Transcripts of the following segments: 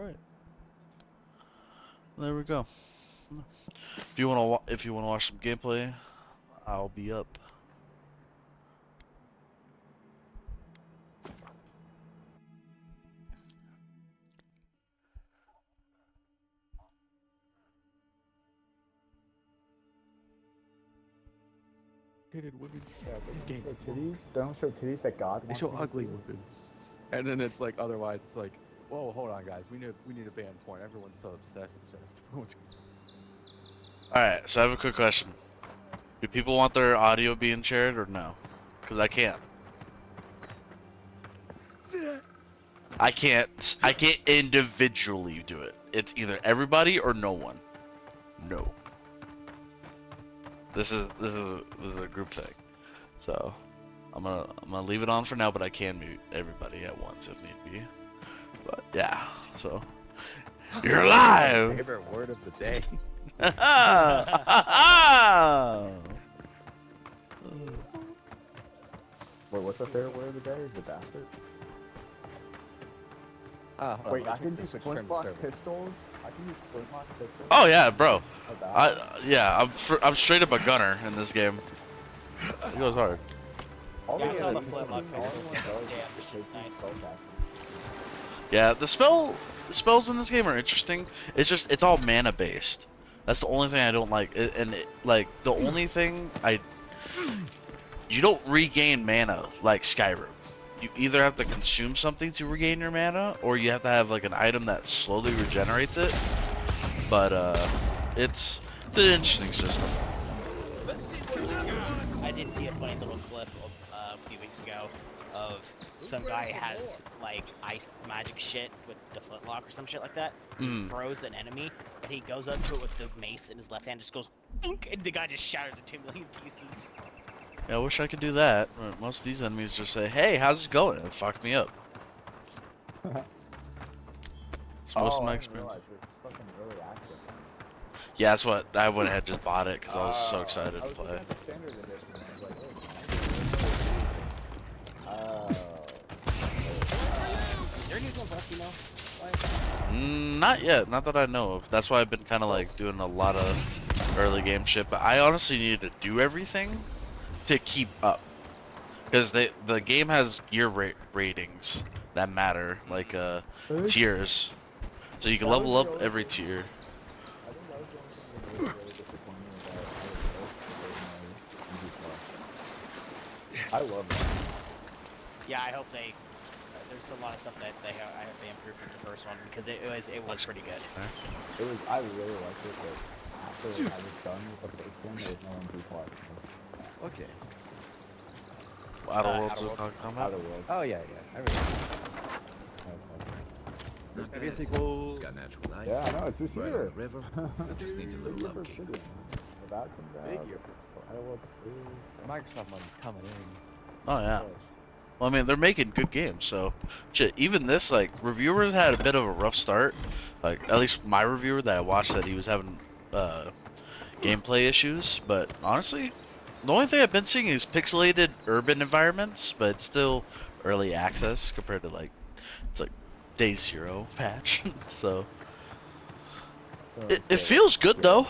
right. There we go. If you wanna watch some gameplay, I'll be up. Women. Yeah, These games show titties. They don't show titties that God They wants show me to ugly see. women, and then it's like otherwise it's like, whoa, hold on, guys, we need to ban porn. Everyone's so obsessed. Everyone's... All right. So I have a quick question. Do people want their audio being shared or no? Because I can't. I can't individually do it. It's either everybody or no one. No. This is a group thing. So I'm gonna leave it on for now, but I can mute everybody at once if need be. But yeah, so you're live. Favorite word of the day. Wait, what's the favorite word of the day? Is it bastard? Wait, I can use flintlock pistols. I can use flintlock pistols. Oh yeah, bro. Avowed. I'm straight up a gunner in this game. It goes hard. All Yeah, I the saw the enemies flintlock all pistols. anyone does Damn, is this take shit's these nice. spellcasters. Yeah, the spells in this game are interesting. It's all mana based. That's the only thing I don't like. Like the only thing you don't regain mana like Skyrim. You either have to consume something to regain your mana, or you have to have like an item that slowly regenerates it. But it's an interesting system. I did see a funny little clip of a few weeks ago of some guy has like ice magic shit with the flintlock or some shit like that. He throws an enemy and he goes up to it with the mace in his left hand, just goes, "Boonk," and the guy just shatters it to a million pieces. Yeah, I wish I could do that. But most of these enemies just say, "Hey, how's it going?" and fuck me up. It's most of my experience. Fucking early access. Yeah, that's what I went ahead and just bought it because I was so excited to play. At the standard edition, I was like, Is there any ones left, you know? Not yet, not that I know of. That's why I've been kind of like doing a lot of early game shit. But I honestly needed to do everything to keep up, because the game has gear ratings that matter, like tiers, so you can level up every tier. I think that was the only thing that was really disappointing about how it worked. I love that. Yeah, I hope they. There's a lot of stuff that I hope they improved from the first one because it was pretty good. I really liked it, but after I was done with the first one, there was no MP plus. Okay. Outer Worlds Outer is Worlds. talking about. Outer Worlds. Oh yeah. I remember. There's gonna be a sequel. It's got natural light. Yeah, I know, it's this Right on year. the river. It just needs a little Year for upkeep. shooting. Avowed comes out. Big year Outer Worlds 3. Microsoft money's coming in. Oh yeah. Gosh. Well, I mean, they're making good games, so shit. Even this, like, reviewers had a bit of a rough start. Like, at least my reviewer that I watched said he was having gameplay issues. But honestly, the only thing I've been seeing is pixelated urban environments, but it's still early access compared to like it's like day 0 patch. So it feels good though.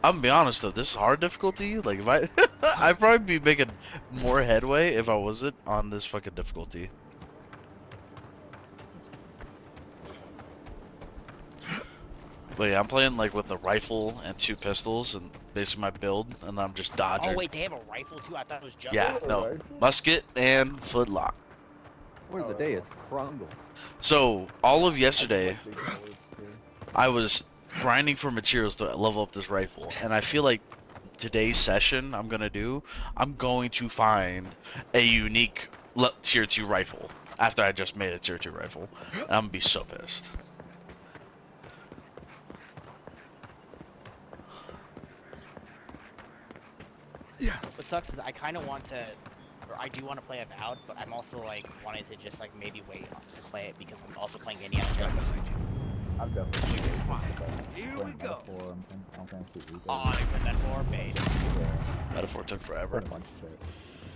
I'm gonna be honest though, this is hard difficulty. Like if I, I'd probably be making more headway if I wasn't on this fucking difficulty. But yeah, I'm playing like with the rifle and 2 pistols and basically my build, and I'm just dodging. Oh wait, they have a rifle too. I thought it was just. Yeah, no, musket and flintlock. Word of the day is crumble. So all of yesterday, I was grinding for materials to level up this rifle, and I feel like today's session I'm going to find a unique tier 2 rifle after I just made a tier 2 rifle, and I'm gonna be so pissed. Yeah. What sucks is I kind of want to, or I do want to play Avowed, but I'm also like wanting to just like maybe wait to play it because I'm also playing Indiana Jones. I'm definitely Here we go. I'm gonna see you. Oh, they put that for base. Metaphor took forever. A bunch of shit.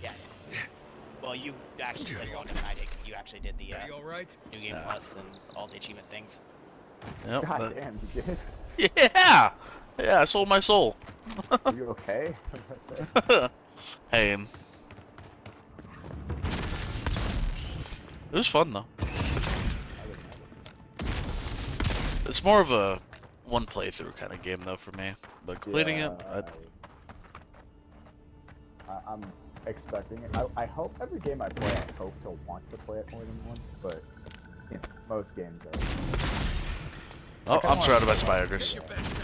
Yeah. Well, you actually played longer than I did because you actually did the You all right? New Game Yeah. Plus and all the achievement things. Yep. God damn, you did. Yeah. Yeah, I sold my soul. Are you okay? Hey. It was fun though. It's more of a one playthrough kind of game though for me. But completing it, I'm expecting it. I hope every game I play, I hope to want to play it more than once, but you know, most games are. oh, I'm surrounded by Spider. spiders.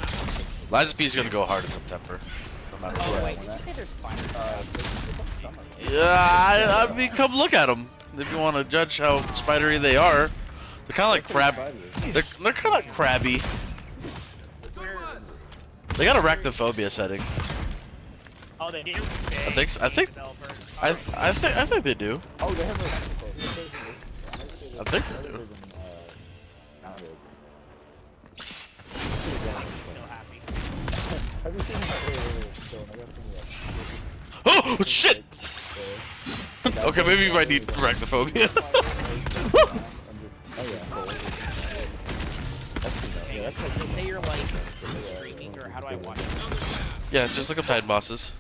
Liza P is gonna go hard in September, no matter Oh what. wait, did you say there's spiders? Yeah, I mean, come look at them if you want to judge how spidery they are. They're kind of like crab. They're kind of like crabby. They got arachnophobia setting. Oh, they do. I think so. I think they do. Oh, they have I think they do. So happy. Have you seen that? Oh shit! Okay, maybe you might need arachnophobia. Hey, say you're like streaming, or how do I watch it? Yeah, just look up Titan bosses.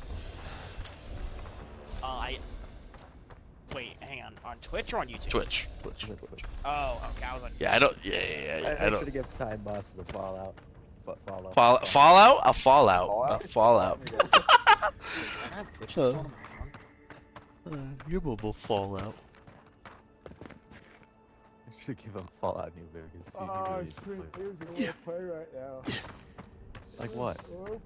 Wait, hang on Twitch or on YouTube? Twitch. Oh, okay, I was on. Yeah, I don't. Yeah. I don't. should give Time Boss the Fallout. Fallout? A Fallout. A Fallout. I have Twitch Oh. installed on my phone. Your mobile Fallout. I should give him Fallout New Vegas. Oh, play right now. Like what? Play the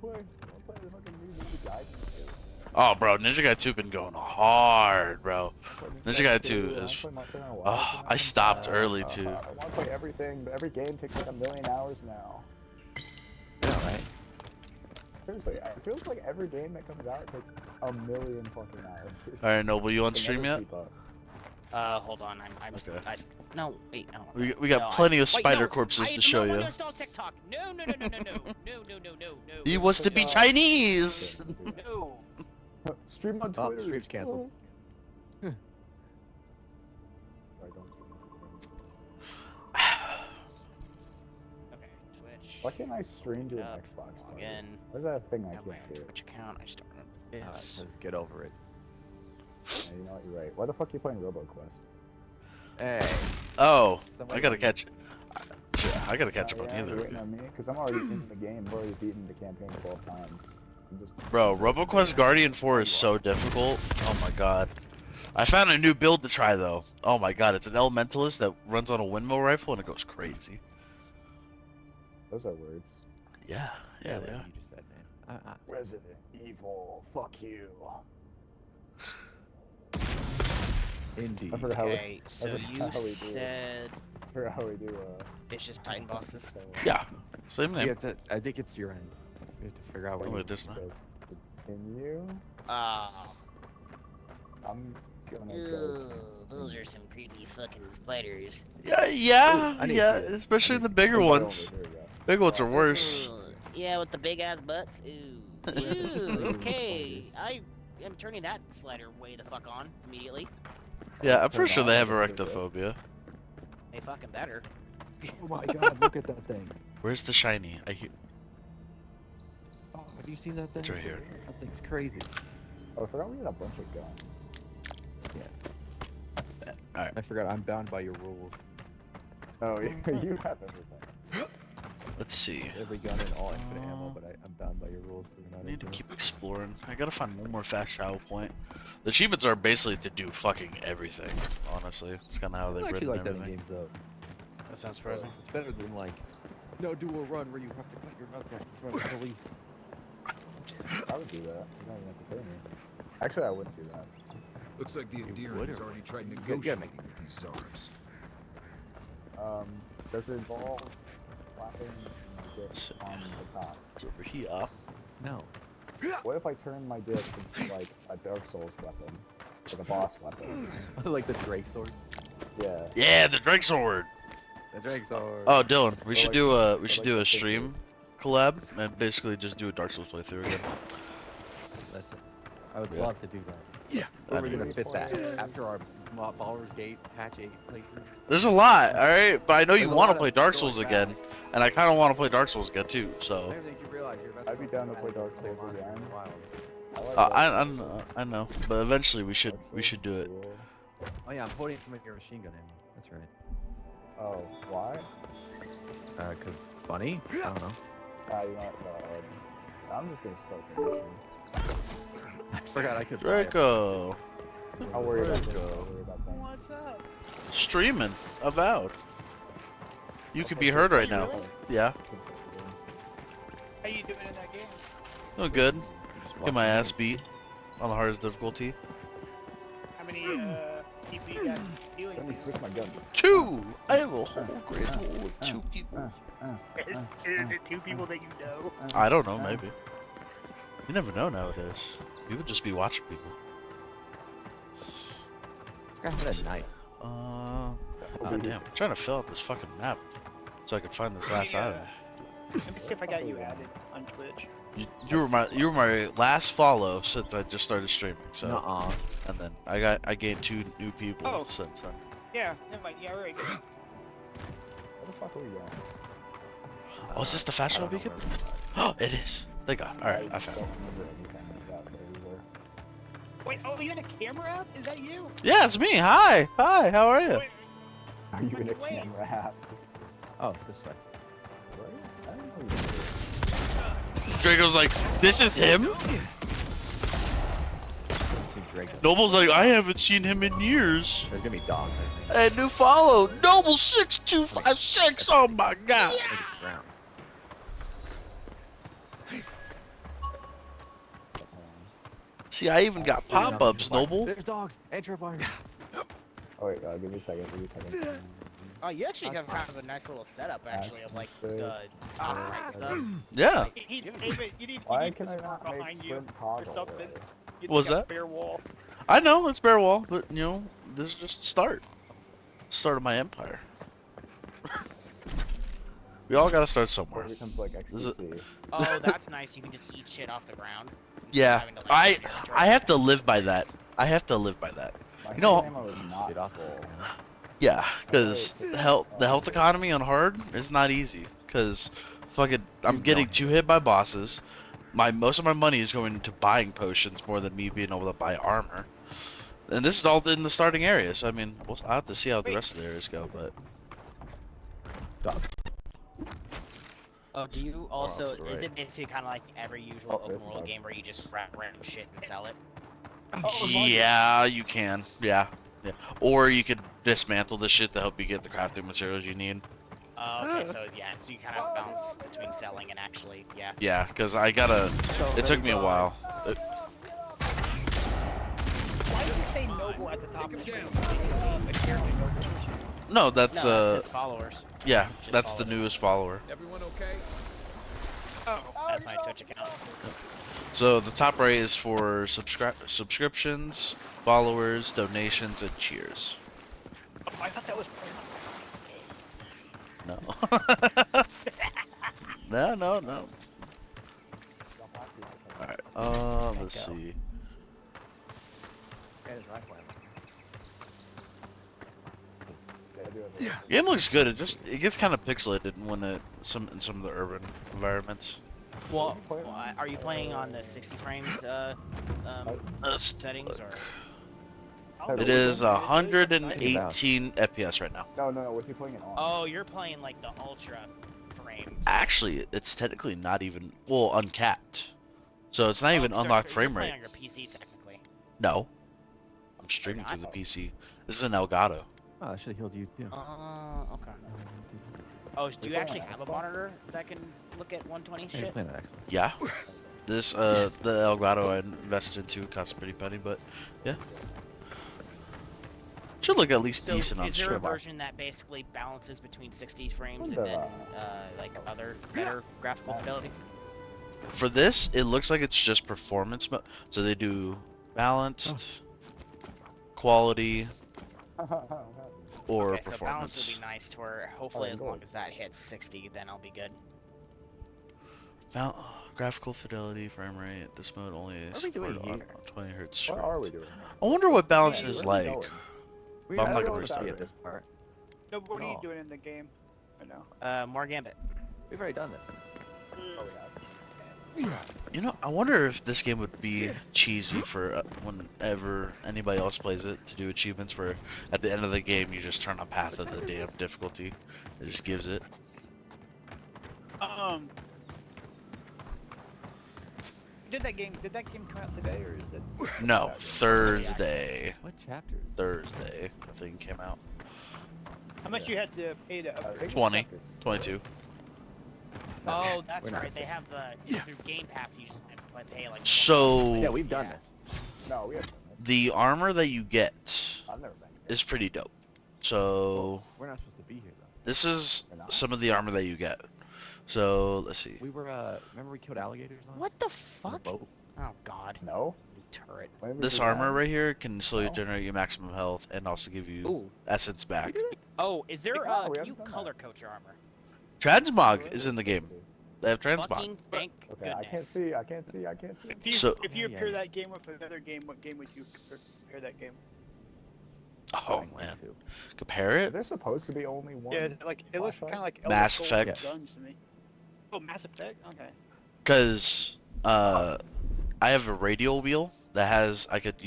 fucking new guidance. Oh, bro, Ninja Guy 2 been going hard, bro. Ninja Guy 2 is. Oh, I stopped early too. I want to play everything, but every game takes like 1,000,000 hours now. Yeah, right. Seriously, it feels like every game that comes out takes 1,000,000 fucking hours. All right, Noble, you on Can stream never yet? keep up. Hold on, I'm Okay. no, wait, no. We got No, plenty of wait, spider no, corpses I to show no you. longer install TikTok. No. He wants to be No. Chinese. No. Stream on Oh, Twitter. stream's canceled. Sorry, Okay, Twitch. Why can't I stream to an Up, Xbox? log Party? in. Why is that a thing I Got my can't do? Twitch account. I just don't remember this. Just get over it. Yeah, you know what? You're right. Why the fuck are you playing RoboQuest? Hey. Oh, Somebody I gotta win. catch. I gotta catch up on Yeah, either. you're waiting on me? Because I'm already in the game. I've already beaten the campaign 12 times. I'm just... Bro, RoboQuest Guardian 4 is so difficult. Oh my god. I found a new build to try though. Oh my god, it's an Elementalist that runs on a windmill rifle and it goes crazy. Those are words. Yeah, Yeah, they like are. you just said, man. Resident Evil. Fuck you. Indeed. I forgot how we, Okay, so forgot you how we do it. said I forgot how we do it's just Titan bosses. Yeah, same You name. have to, I think it's your end. You have to figure out Oh, what wait, you this now. So, continue. I'm gonna go. Those are some creepy fucking spiders. Yeah, I need yeah, to- especially the Oh, bigger my ones. God, there we go. Big ones are worse. Yeah, with the big ass butts. Ooh. Ooh, okay. I am turning that slider way the fuck on immediately. Yeah, I'm pretty sure they have Turn on, arachnophobia. They fucking better. Oh my god, look at that thing. Where's the shiny? I hear. Oh, have you seen that thing? It's right here. That thing's crazy. Oh, I forgot we had a bunch of guns. I forgot I'm bound by your rules. Oh, you have everything. Let's see. Every gun and all infinite ammo, but I'm bound by your rules. So you're not I need to able keep exploring. I gotta find one more fast travel point. The achievements are basically to do fucking everything. Honestly, it's kind of how I they've actually written like that in everything. games though. That sounds surprising. It's better than like, no, do a run where you have to cut your nuts off in front of the police. I would do that. You don't even have to pay me. Actually, I wouldn't do that. Looks like the You Endearing would has or- already tried get me. negotiating with these czars. Does it involve slapping my dick Let's see. on the top? It's over here. No. What if I turn my dick into like a Dark Souls weapon? Like a boss weapon? Like the Drake sword. Yeah. Yeah, the Drake sword. The Drake sword. Oh, Dylan, we Or should like- do or a like the stream collab and basically just do a Dark Souls playthrough again. That's it. I would Yeah. love to do that. Where are we gonna fit that? After our Baldur's Gate patch 8 playthrough? There's a lot, alright? But I know you There's a want to lot play of Dark going Souls back. again. And I kind of want to play Dark Souls again too, I so. don't think you realize your best I'd be friends down to are play gonna Dark play Souls Monsters again. Wild. I like I know, but eventually we should do it. Cool. Oh yeah, I'm putting some of your machine gun ammo. That's right. Oh, why? Cause funny? I don't know. You know what? I'm just gonna start the mission. I forgot I could buy it. Draco, I'll worry about things. Draco. I'll worry about things. What's up? streaming, Avowed. You could be heard right now. Yeah, How you doing in that game? doing good. Just Get my watching ass beat on the hardest difficulty. How many people you got dealing Let me switch my gun. 2! I have a whole great hole with 2 people. Is it 2 people that you know? I don't know, maybe. You never know nowadays. You would just be watching people. This guy had a knife. Oh damn, I'm trying to fill out this fucking map so I can find this last item. Let me see if I got you added on Twitch. You were my last follow since I just started streaming, so Nuh-uh. and then I gained 2 new people Oh. since then. Yeah, never mind. Yeah, right. Where the fuck are we going? Oh, is this the fast I travel don't know beacon? where Oh, it is. Thank God. Alright, I found it. don't remember anything about where we were. Wait, oh, you in a camera app? Is that you? Yeah, it's me. Hi. Hi, how are you? Wait, Are you in a Wait. camera app? Oh, this way. What? I don't know you were. Draco's like, this is him? Team Draco. Noble's like, I haven't seen him in years. There's gonna be dogs, I think. Hey, new follow. Noble 6256. Oh my God. Look at the ground. See, I even got pop-ups, Noble. There's dogs. Enter fire. Oh wait, give me a second. Give me a second. Oh, you actually have kind of a nice little setup, actually, of like the top right stuff. Yeah. David, you need Why this can I mark not behind make you sprint or toggle? something. Really? You What was got a that? bare wall. I know, it's bare wall, but you know, this is just the start. Start of my empire. We all gotta start somewhere. It becomes like This is- XQC. Oh, that's nice. You can just eat shit off the ground. Yeah, Having to, like, I have to live by that. I have to live by that. My You know- hand ammo is not Shit off. full. Yeah, because the health economy on hard is not easy. Because fucking, I'm getting 2 hit by bosses. Most of my money is going into buying potions more than me being able to buy armor. And this is all in the starting area, so I mean, I'll have to see how the rest of the areas go, but Dog. Oh, do you to also, the is right. it basically kind of like every usual Oh, open there's a world bug. game where you just grab random shit and sell it? yeah, you can, yeah. Or you could dismantle the shit to help you get the crafting materials you need. Okay, so yeah, so you kind of have to balance between selling and actually, yeah. Yeah, because I gotta. It took me a while. Why did you say noble at the top of the screen? A character noble? No, that's No, that's his followers. yeah, Just that's the follow. newest follower. Everyone okay? Oh, that's my Twitch account. So the top right is for subscriptions, followers, donations, and cheers. Oh, I thought that was. No. No. Alright, let's Go. see. Yeah, there's rifle ammo. Yeah, I do have a- Game looks good. It gets kind of pixelated when in some of the urban environments. Well, are you playing on the 60 frames Let's settings look. or? It is 118 FPS right now. No. What's he playing it on? Oh, you're playing like the ultra frames. Actually, it's technically not even uncapped. So it's not even Oh, unlocked you're frame playing rate. on your PC technically. No. I'm streaming not? through the PC. This is an Elgato. Oh, that should have healed you too. Okay. Oh, do you playing actually on have a Xbox? monitor that can look at 120 Yeah, he's shit? playing on Xbox. Yeah. This the Elgato I invested into costs a pretty penny, but yeah. Should look at least So, decent on is there a stream. version that basically balances between 60 frames and Wonder, then like other better graphical fidelity? For this, it looks like it's just performance mode. So they do balanced, quality, or Okay, so balance performance. would be nice to where hopefully Oh, as good. long as that hits 60, then I'll be good. Mount graphical fidelity, frame rate. This mode only is What are we doing supported on here? 20 hertz. What are we doing? I wonder what balance Yeah, is where are we like. going? We I'm are not not gonna supposed to be restart at it. this part. No, what are you No. doing in the game right now? More Gambit. We've already done this. Oh, we have. You know, I wonder if this game would be cheesy for whenever anybody else plays it to do achievements where at the end of the game you just turn on path of the damn difficulty. It just gives it. Did that game come out today or is it? No, Thursday. What chapter is this? Thursday, I think came out. How much you had to pay to I upgrade? think 20, it's 22. Oh, that's We're not right. They have the through Game Pass. You just have to pay like. So Yeah, we've done Yeah. this. No, we haven't done this. the armor that you get I've never been here. is pretty dope. So We're not supposed to be here though. this is We're not? some of the armor that you get. So let's see. We were remember we killed alligators on What the on the fuck? boat? Oh god. No? New turret. When did we This do armor that? right here can slowly No. generate you maximum health and also give you Ooh. essence We back. did it? Oh, is there No, we can you haven't done that. color code your armor? Transmog is in the game. They have transmog. Fucking thank Okay, I can't goodness. see, I can't see, I can't see. If you So- if you Yeah, compare yeah. that game with another game, what game would you compare that game? Oh Dying Light man, 2. compare Is it. there supposed to be only one? Yeah, like it looks flashlight? kind of like Mass Elder Scrolls Effect. Guns to me. Oh, Mass Effect. Okay. Cause I have a radial wheel that has I could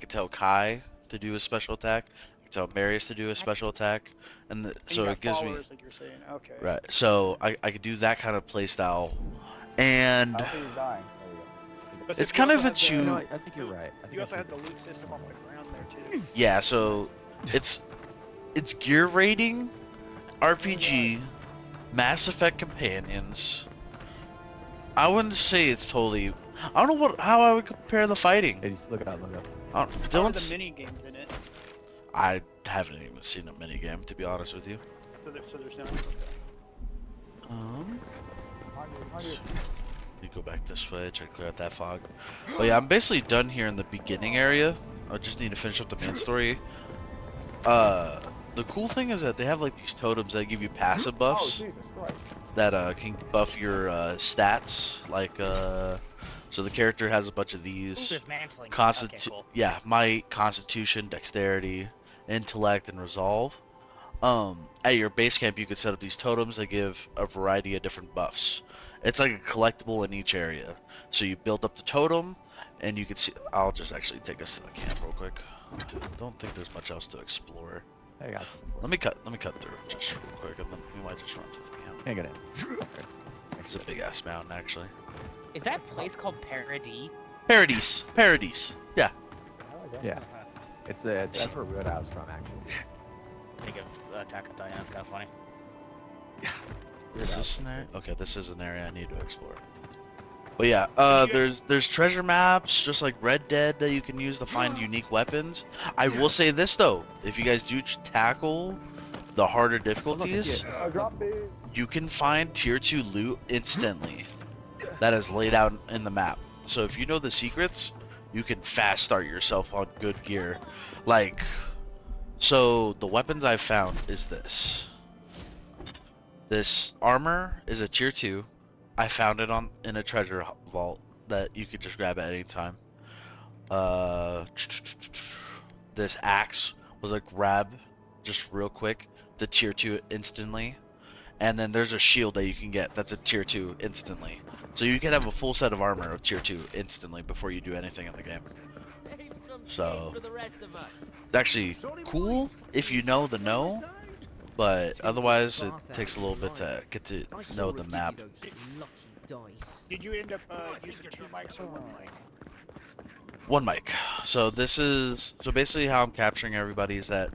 tell Kai to do a special attack. I could tell Marius to do a special attack, and And so you got it gives me followers, like you're saying. Okay. right. So I could do that kind of play style, and I don't think he's dying. There we go. But It's you kind also of have a the- chew- You know, I think you're right. I think You I also should have the do loot this. system off the ground there too. yeah. So it's gear rating, RPG, Mass Effect companions. I wouldn't say it's totally. I don't know how I would compare the fighting. Hey, just look up, look up. I don't, How are Dylan's. the mini games in it? I haven't even seen a minigame to be honest with you. So there's no. Um, 100. you go back this way, try to clear out that fog. But yeah, I'm basically done here in the beginning area. I just need to finish up the main story. The cool thing is that they have like these totems that give you passive Oh, buffs Jesus Christ. that can buff your stats. Like so the character has a bunch of Ooh, these. dismantling. Constitu- Okay, cool. Yeah, might, constitution, dexterity, intellect, and resolve. At your base camp, you could set up these totems that give a variety of different buffs. It's like a collectible in each area. So you build up the totem, and you can see. I'll just actually take us to the camp real quick. I don't think there's much else to explore. I got you. Let me cut through just real quick, and then we might just run to the camp. Can't get in. Okay. It's a big ass mountain, actually. Is that place called Paradis? Paradise. Yeah. I like that. Yeah. It's that's where Roadhouse from actually. Think of Attack on Titan. That's kind of funny. Is this an area? Okay, this is an area I need to explore. But yeah, you- there's treasure maps, just like Red Dead, that you can use to find unique weapons. I will say this though, if you guys do tackle the harder difficulties, Drop these. you can find tier 2 loot instantly. That is laid out in the map. So if you know the secrets, you can fast start yourself on good gear. Like, so the weapons I've found is this. This armor is a tier 2. I found it in a treasure vault that you could just grab at any time. This axe was a grab just real quick to tier 2 instantly. And then there's a shield that you can get that's a tier 2 instantly. So you can have a full set of armor of tier 2 instantly before you do anything in the game. So it's actually cool if you know the know, but otherwise it takes a little bit to get to know the map. Did you end up using 2 mics or 1 mic? One mic. So basically how I'm capturing everybody is that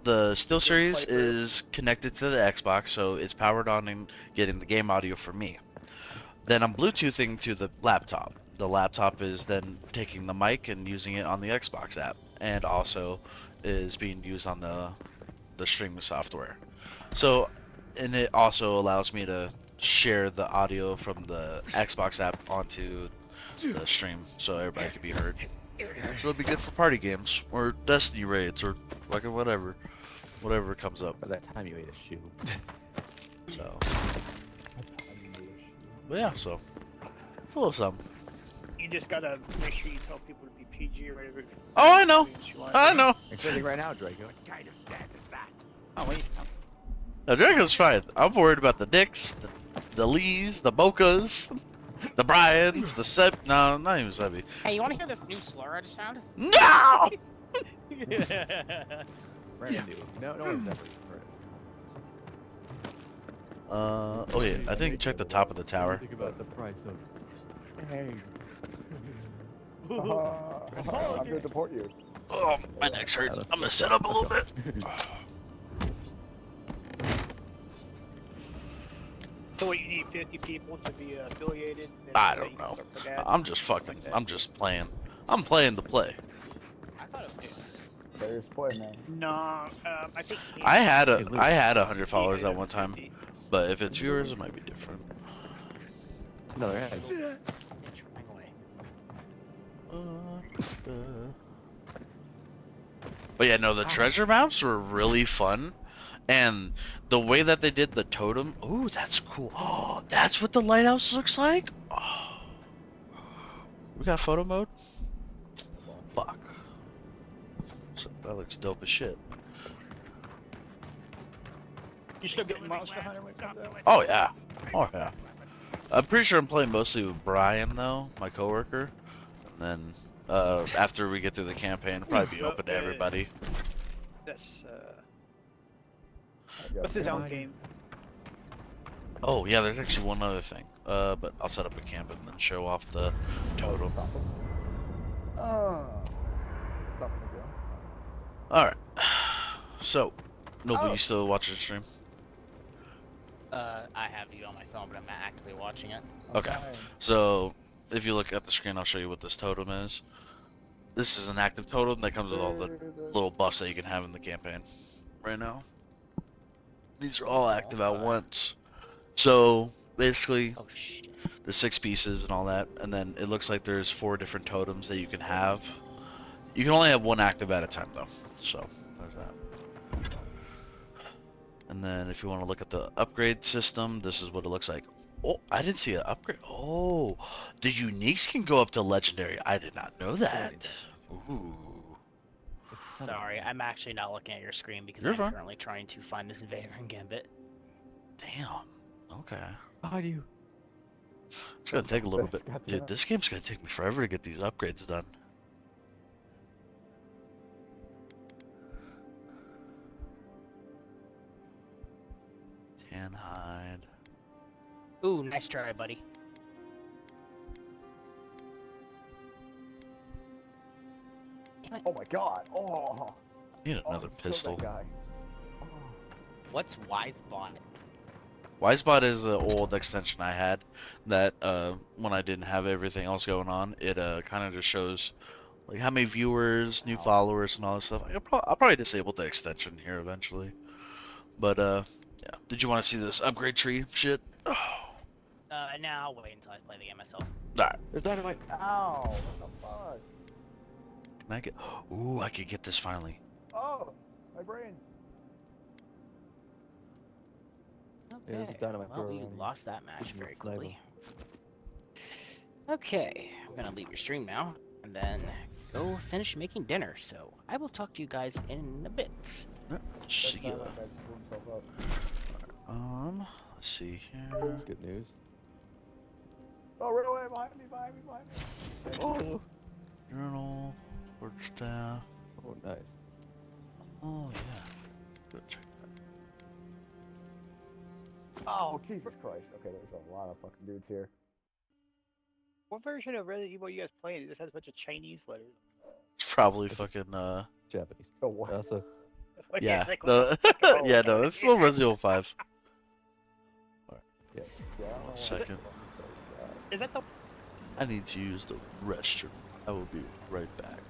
the Still series is connected to the Xbox, so it's powered on and getting the game audio for me. Then I'm Bluetoothing to the laptop. The laptop is then taking the mic and using it on the Xbox app, and also is being used on the streaming software. So, and it also allows me to share the audio from the Xbox app onto the stream, so everybody can be heard. So it'd be good for party games or Destiny raids or fucking whatever comes up. By that time you ate a shoe. So But yeah, so it's a little something. You just gotta make sure you tell people to be PG or whatever. Oh, I know. You want. I know. Including right now, Draco. What kind of stance is that? Oh wait. Now, Draco's fine. I'm worried about the Nicks, the Lees, the Mochas, the Bryans, the Seb. No, not even Sebby. Hey, you want to hear this new slur I just found? No! Brand new. No one's ever heard it. Oh yeah, I think check the top of the tower. Think about the price of eggs. I'm gonna deport you. Oh, my neck's hurt. Yeah, let's I'm gonna go. sit up a little bit. So what, you need 50 people to be affiliated? And I then don't you know. vote for that? I'm just fucking. I'm just playing. I'm playing the play. I thought it was good. There's play, man. No, I think. I had Hey, Luke. 100 followers Yeah, at one time, 50. but if it's viewers, it might be different. Another egg. Bitch, rang away. But yeah, no, the treasure maps were really fun, and the way that they did the totem. Ooh, that's cool. Oh, that's what the lighthouse looks like. Oh, we got photo mode. Fuck. So that looks dope as shit. You still getting Monster Hunter when it comes out? Oh yeah. Oh yeah. I'm pretty sure I'm playing mostly with Brian though, my coworker, and then after we get through the campaign, it'll probably be open to everybody. That's I guess. what's his own game? Oh yeah, there's actually one other thing. But I'll set up a camp and then show off the totem. Something. Oh. Something to do. All right. So, Noble, Oh. you still watching the stream? I have you on my phone, but I'm not actively watching it. Okay. So, if you look at the screen, I'll show you what this totem is. This is an active totem that comes with all the little buffs that you can have in the campaign right now. These are all active at once. So, basically, Oh shit. there's 6 pieces and all that, and then it looks like there's 4 different totems that you can have. You can only have one active at a time, though. So, there's that. And then if you want to look at the upgrade system, this is what it looks like. Oh, I didn't see an upgrade. Oh, the uniques can go up to legendary. I did not know that. Ooh. Sorry, I'm actually not looking at your screen because You're I'm fine. currently trying to find this Invader and Gambit. Damn. Okay. How do you? It's gonna take a little bit. Gotcha. Dude, this game's gonna take me forever to get these upgrades done. Tan hide. Ooh, nice try, buddy. Oh my god. Oh. Need another Killed pistol. that guy. Oh. What's Wisebot? Wisebot is an old extension I had that when I didn't have everything else going on, it kind of just shows like how many viewers, new followers, and all this stuff. I'll probably disable the extension here eventually. But yeah, did you want to see this upgrade tree shit? Oh. No, I'll wait until I play the game myself. Alright, There's dynamite. Ow. What the fuck? can I get? Ooh, I could get this finally. Oh. My brain. Okay. Yeah, there's a dynamite well, thrower we around here. lost that match You can very snipe quickly. Okay, I'm gonna leave your stream now and then go finish making dinner. So I will talk to you guys in a bit. See ya. That guy blew himself up. Let's see here. That's good news. Oh, right away. Behind me. Behind me. Behind me. Oh. Journal, word staff. Oh, nice. Oh yeah. Go check that. Oh, Jesus Christ. Okay, there's a lot of fucking dudes here. What version of Resident Evil you guys playing? It just has a bunch of Chinese letters. It's probably fucking Japanese. Oh, what? Also, yeah. Like, The what the fuck? Oh, yeah, no, okay. it's still Resident Evil 5. Yeah, I don't know why. Second. Is that the I need to use the restroom. I will be right back.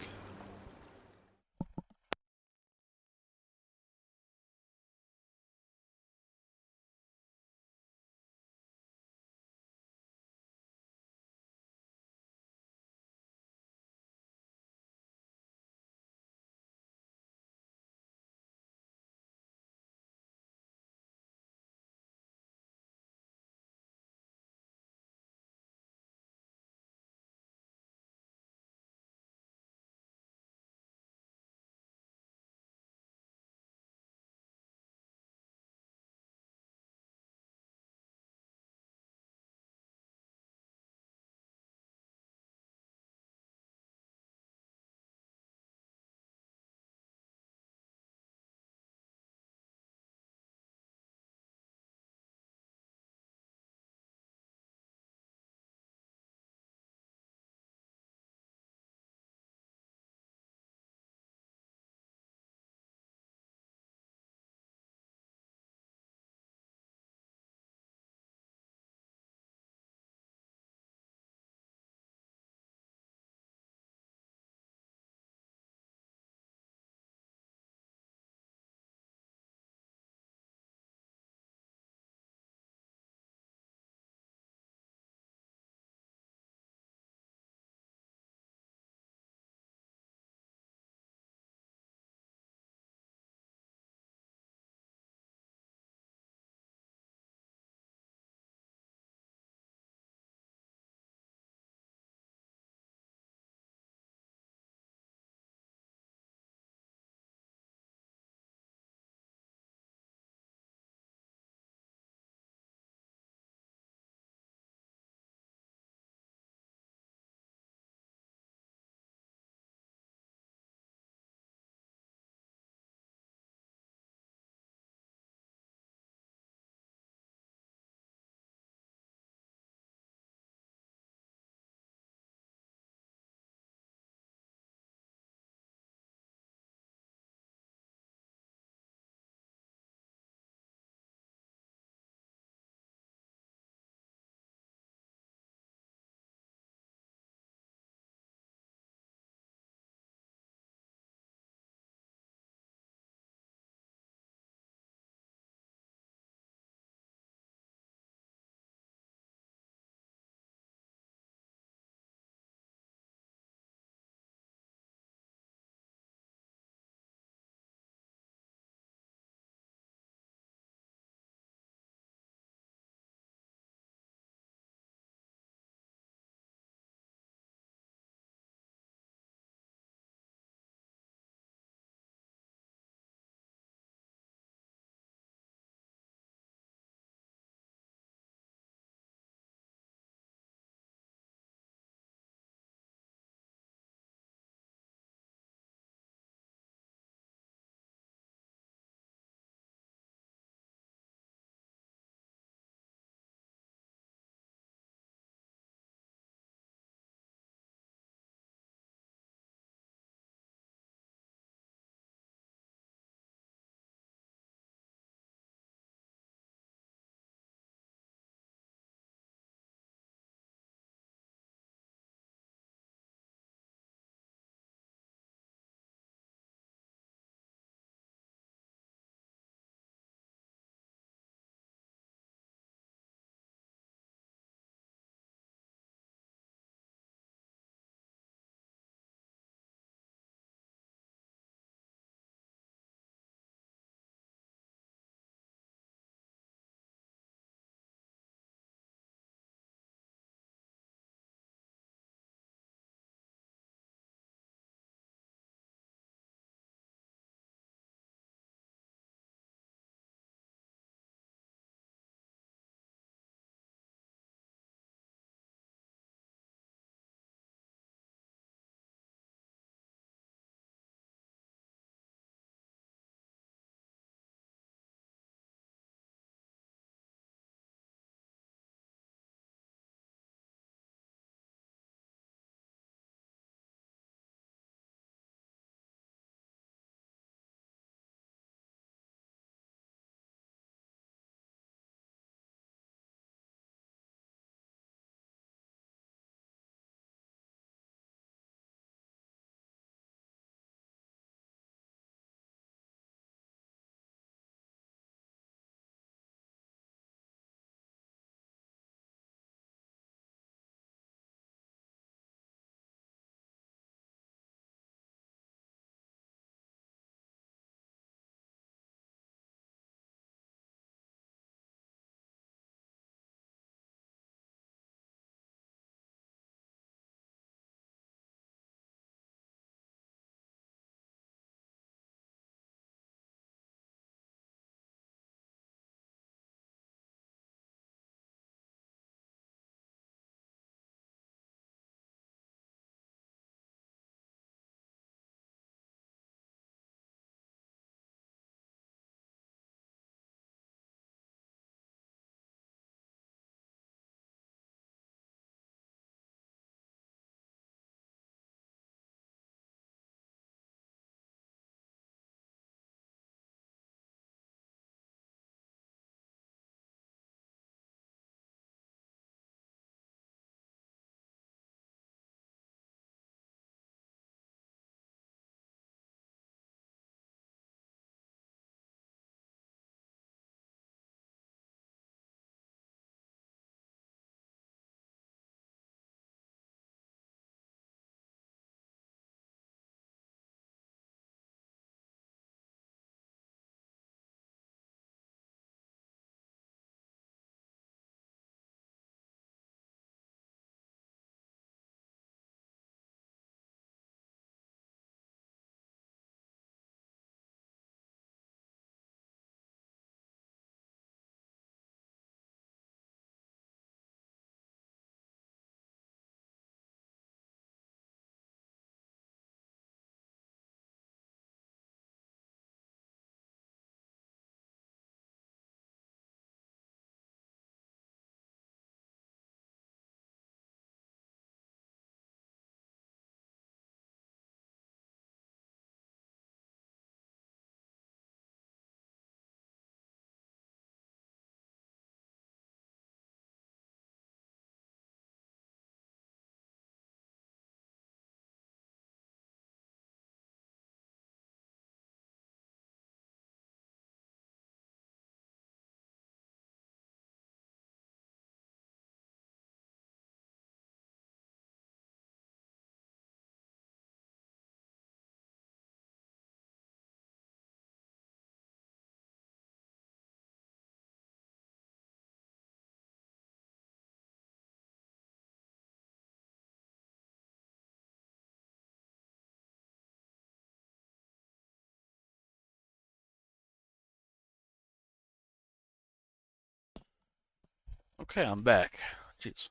Okay, I'm back. Jeez.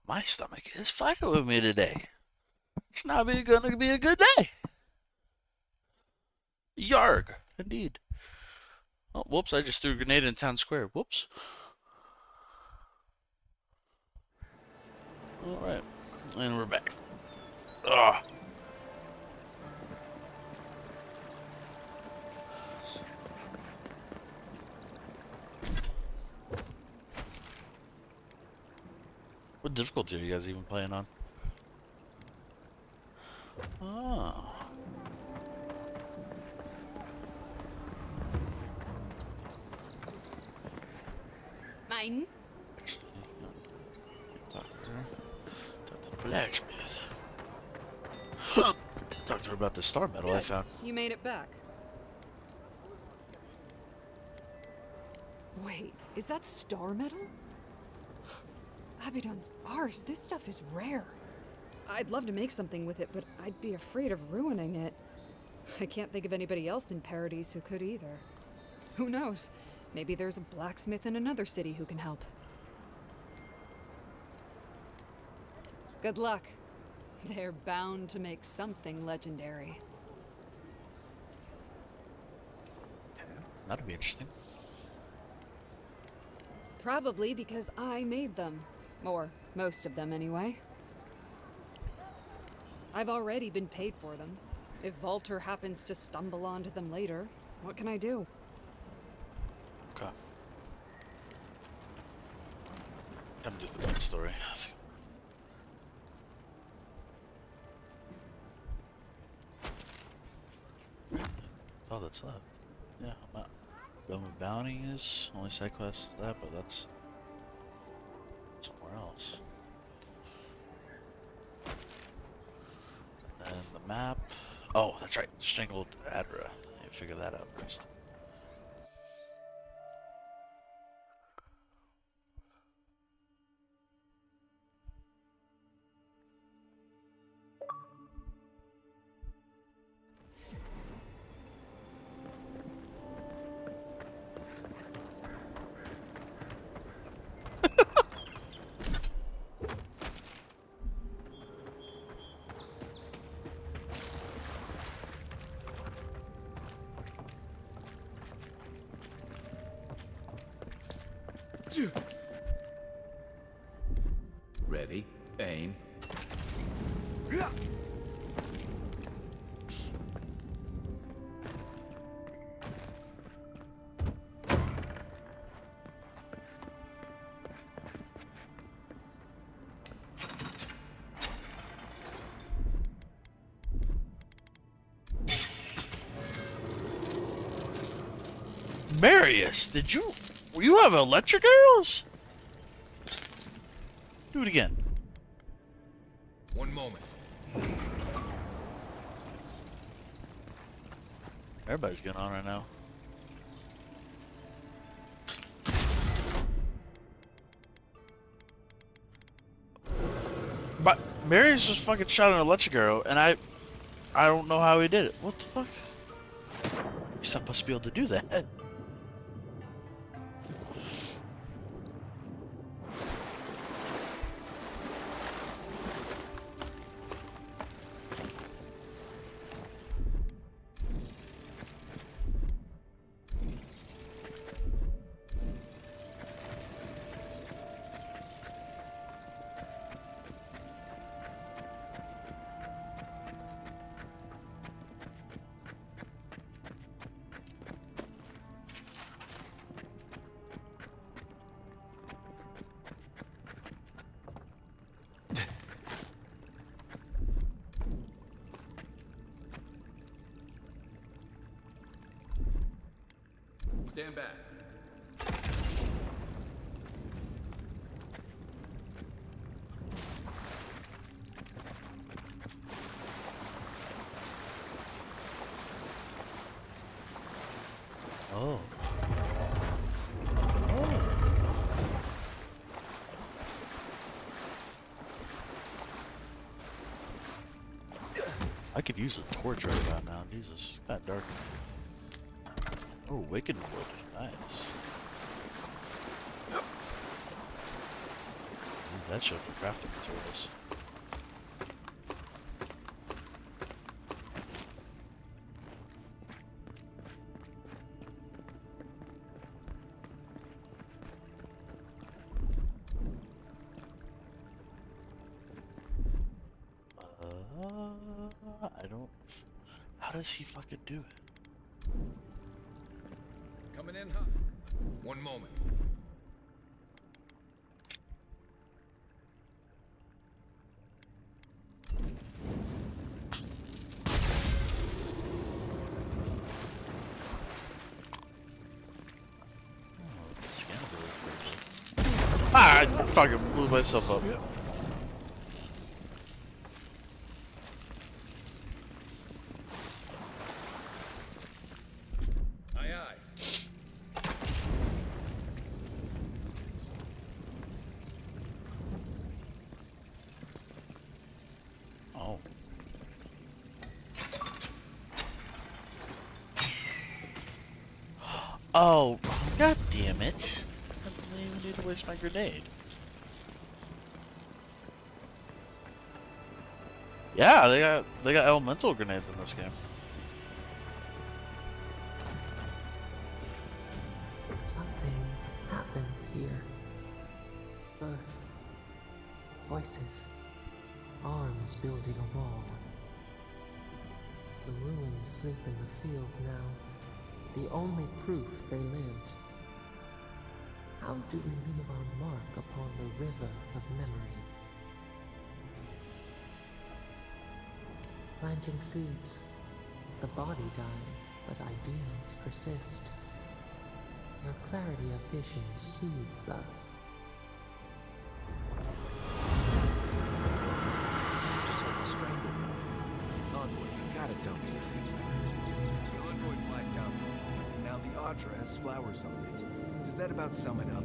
My stomach is fucking with me today. It's not gonna be a good day. Yarg, indeed. Oh, whoops, I just threw a grenade in town square. Whoops. Alright. And we're back. Ugh. What difficulty are you guys even playing on? Oh. Mine. Actually, talk to her. Talk to the blacksmith. Talk to her about the star medal I Good. found. You made it back. Wait, is that star metal? Abaddon's ours. This stuff is rare. I'd love to make something with it, but I'd be afraid of ruining it. I can't think of anybody else in Paradise who could either. Who knows? Maybe there's a blacksmith in another city who can help. Good luck. They're bound to make something legendary. That'd be interesting. Probably because I made them. Or most of them, anyway. I've already been paid for them. If Walter happens to stumble onto them later, what can I do? Okay. Come do the main story. That's all that's left. Yeah, I'm out. Done with bounties. Only side quest is that, but that's somewhere else. And then the map. Oh, that's right. Strangled Adra. I need to figure that out first. Ready, aim. Marius, you have electric arrows? Do it again. One moment. Everybody's going on right now. But Marius just fucking shot an electric arrow, and I don't know how he did it. What the fuck? He's not supposed to be able to do that. Stand back. Oh. I could use a torch right about now. Jesus, it's that dark. Oh, Wakened Wood. Nice. that shit for crafting materials. I don't. How does he fucking do it? Coming in hot. One moment. Oh, the scan ability is pretty good. Ah, I fucking blew myself up. Aye, aye. Oh. Oh, god damn it. I didn't even need to waste my grenade. Yeah, they got elemental grenades in this game. Something happened here. Birth. Voices. Arms building a wall. The ruins sleep in the field now. The only proof they lived. How do we leave our mark upon the river of memory? Planting seeds. The body dies, but ideals persist. Your clarity of vision soothes us. Just like the stranglehold. Envoy, you gotta tell me you've seen that. The envoy blacked out. Now the Audra has flowers on it. Does that about sum it up?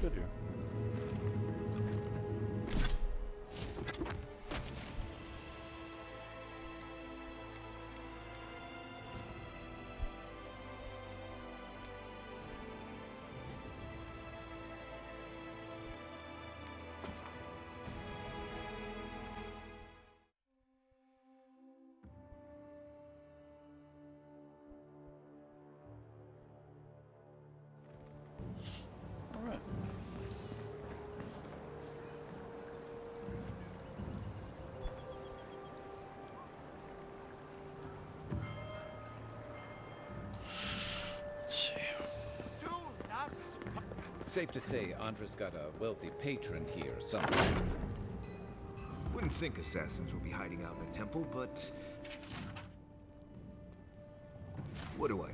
Good here. All right. Let's see. Safe to say, Andra's got a wealthy patron here somewhere. Wouldn't think assassins would be hiding out in a temple, but... what do I know?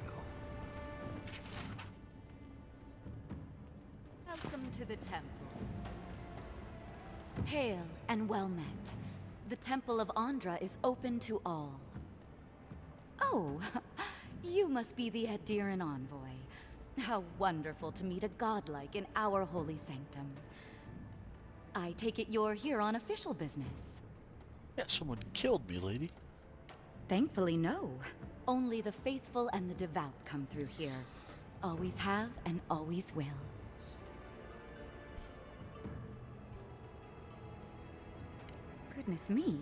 Welcome to the temple. Hail and well met. The Temple of Andra is open to all. Oh, you must be the Adiran envoy. How wonderful to meet a godlike in our holy sanctum. I take it you're here on official business. Yeah, someone killed me, lady. Thankfully, no. Only the faithful and the devout come through here. Always have and always will. Goodness me.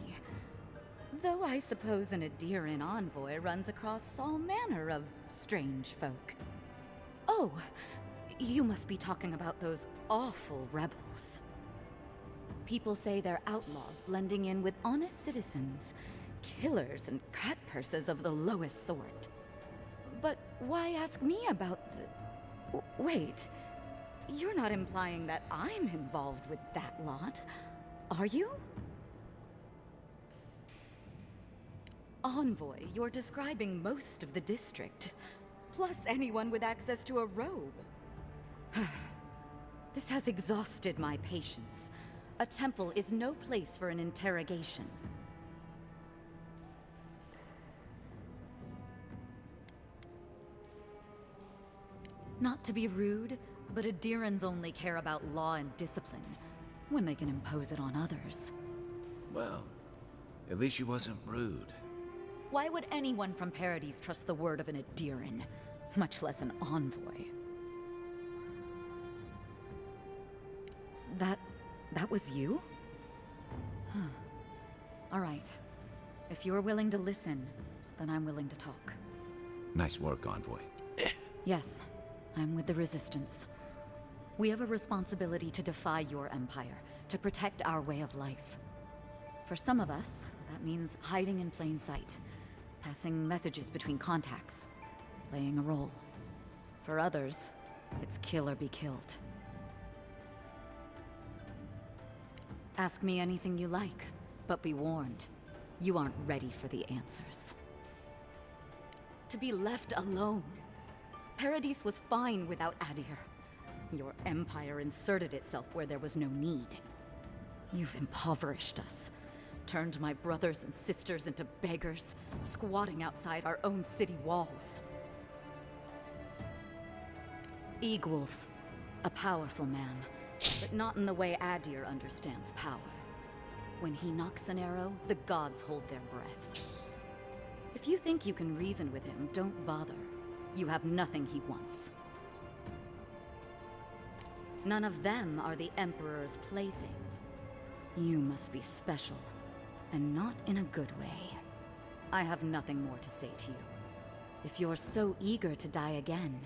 Though I suppose an Adiran envoy runs across all manner of strange folk. Oh, you must be talking about those awful rebels. People say they're outlaws blending in with honest citizens, killers and cutpurses of the lowest sort. But why ask me about the... Wait, you're not implying that I'm involved with that lot, are you? Envoy, you're describing most of the district, plus anyone with access to a robe. This has exhausted my patience. A temple is no place for an interrogation. Not to be rude, but Adirans only care about law and discipline when they can impose it on others. Well, at least she wasn't rude. Why would anyone from Paradis trust the word of an Adiran, much less an envoy? That was you? Huh. All right. If you're willing to listen, then I'm willing to talk. Nice work, Envoy. Yes, I'm with the Resistance. We have a responsibility to defy your empire, to protect our way of life. For some of us, that means hiding in plain sight, passing messages between contacts, playing a role. For others, it's kill or be killed. Ask me anything you like, but be warned, you aren't ready for the answers. To be left alone. Paradis was fine without Adir. Your empire inserted itself where there was no need. You've impoverished us, turned my brothers and sisters into beggars, squatting outside our own city walls. Eagwolf, a powerful man, but not in the way Adir understands power. When he knocks an arrow, the gods hold their breath. If you think you can reason with him, don't bother. You have nothing he wants. None of them are the Emperor's plaything. You must be special, and not in a good way. I have nothing more to say to you. If you're so eager to die again,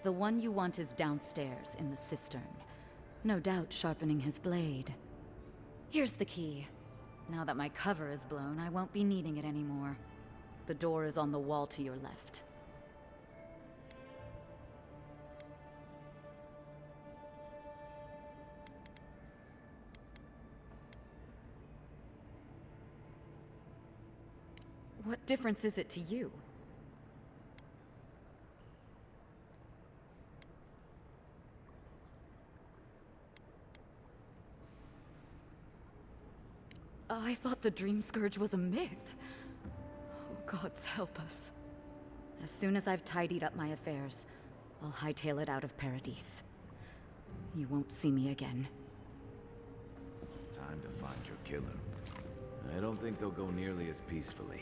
the one you want is downstairs in the cistern. No doubt sharpening his blade. Here's the key. Now that my cover is blown, I won't be needing it anymore. The door is on the wall to your left. What difference is it to you? I thought the Dream Scourge was a myth. Oh, gods help us. As soon as I've tidied up my affairs, I'll hightail it out of Paradis. You won't see me again. Time to find your killer. I don't think they'll go nearly as peacefully.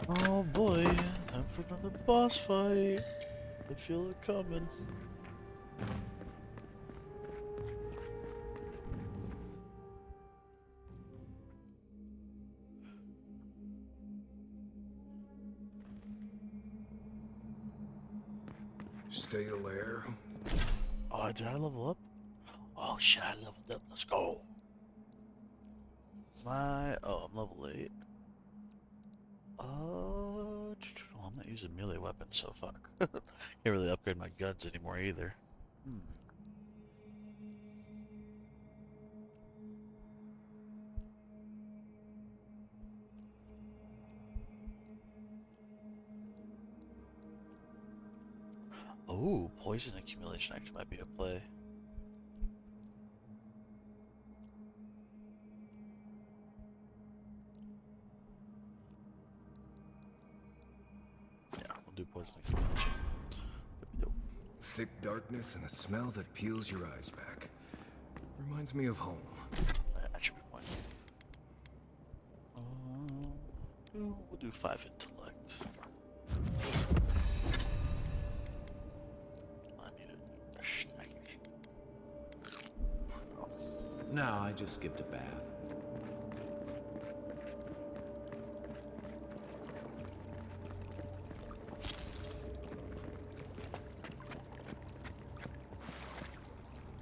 Oh boy, time for another boss fight. I feel it coming. Still there? Oh, did I level up? Oh shit, I leveled up. Let's go. Oh, I'm level 8. Oh, I'm not using melee weapons, so fuck. Can't really upgrade my guns anymore either. Oh, poison accumulation actually might be a play. Yeah, we'll do poison accumulation. Thick darkness and a smell that peels your eyes back. Reminds me of home. That should be fine. We'll do 5 intellect. I need a snack. No, I just skipped a bath.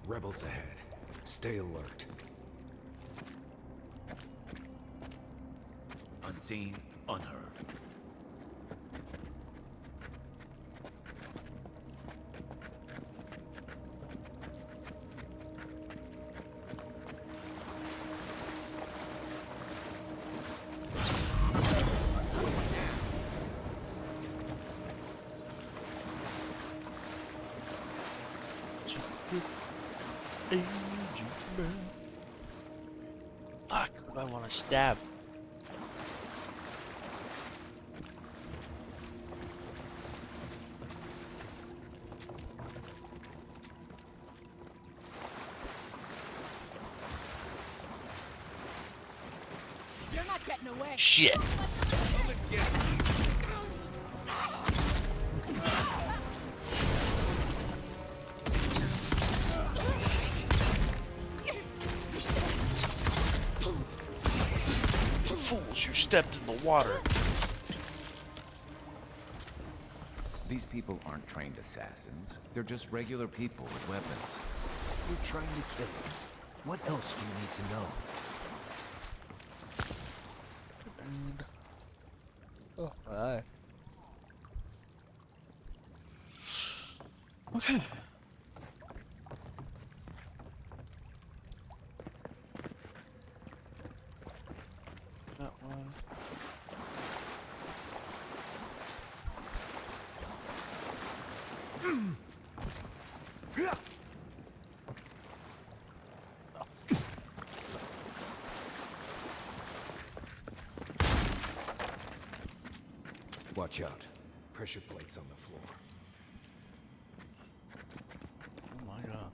Rebels ahead. Stay alert. Unseen, unheard. Fuck, who do I want to stab? You're not getting away. Shit. Fools, you stepped in the water. These people aren't trained assassins. They're just regular people with weapons. You're trying to kill us. What else do you need to know? Oh, my. Okay. That one. Watch out. Pressure plates on the floor. Oh my god.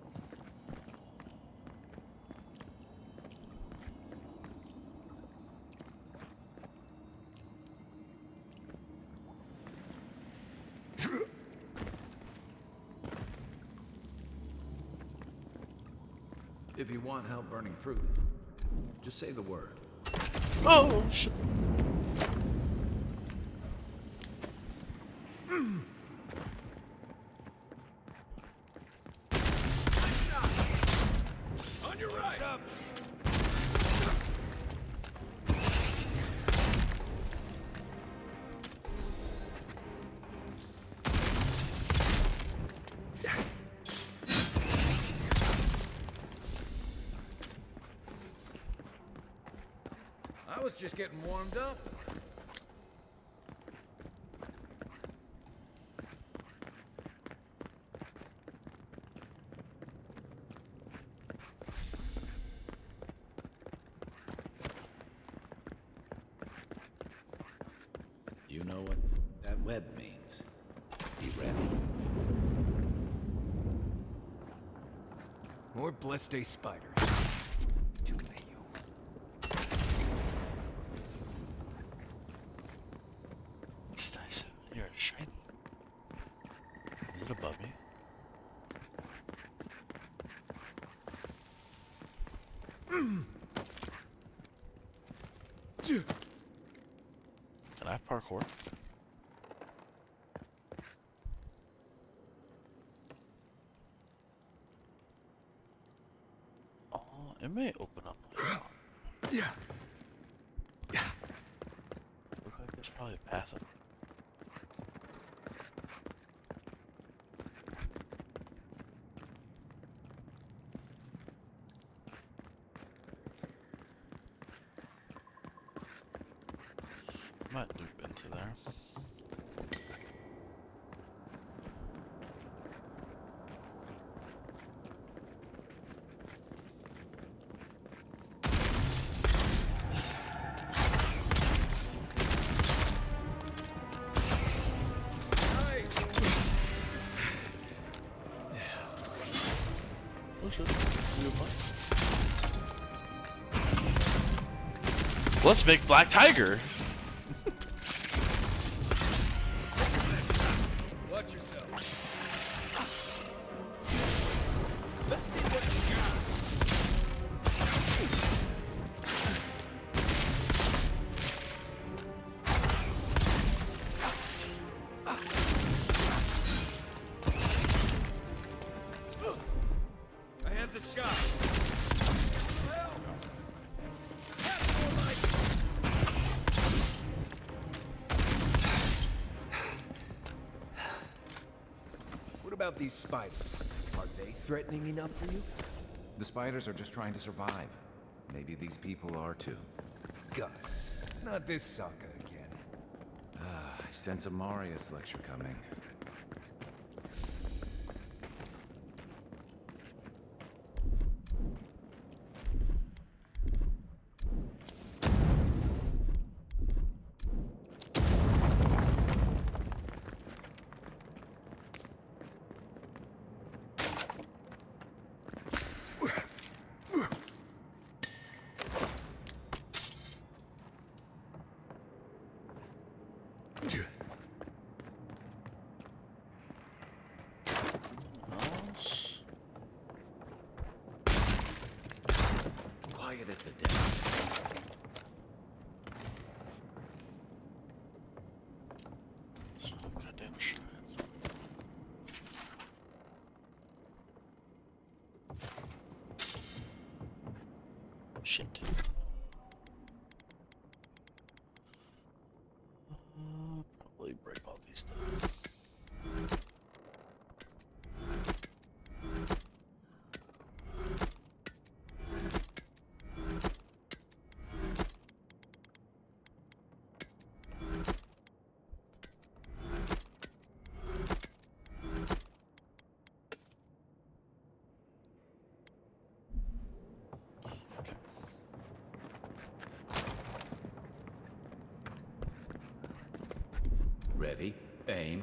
If you want help burning through them, just say the word. Oh shit. On your right. Up. I was just getting warmed up. You know what that web means. Be ready. More Blessed spiders. Too many. It's nice. You're shiny. Is it above me? Can I parkour? Oh, it may open up. Yeah. Look like there's probably a path up. Might loop into there. Oh shit. Let's make Black Tiger. Watch yourself. I have the shot. What about these spiders? Are they threatening enough for you? The spiders are just trying to survive. Maybe these people are too. Guys, not this sucker again. Ah, I sense a Marius lecture coming. quiet as the devil. Goddamn shrines. Shit. Probably break all these things. Ready? Aim.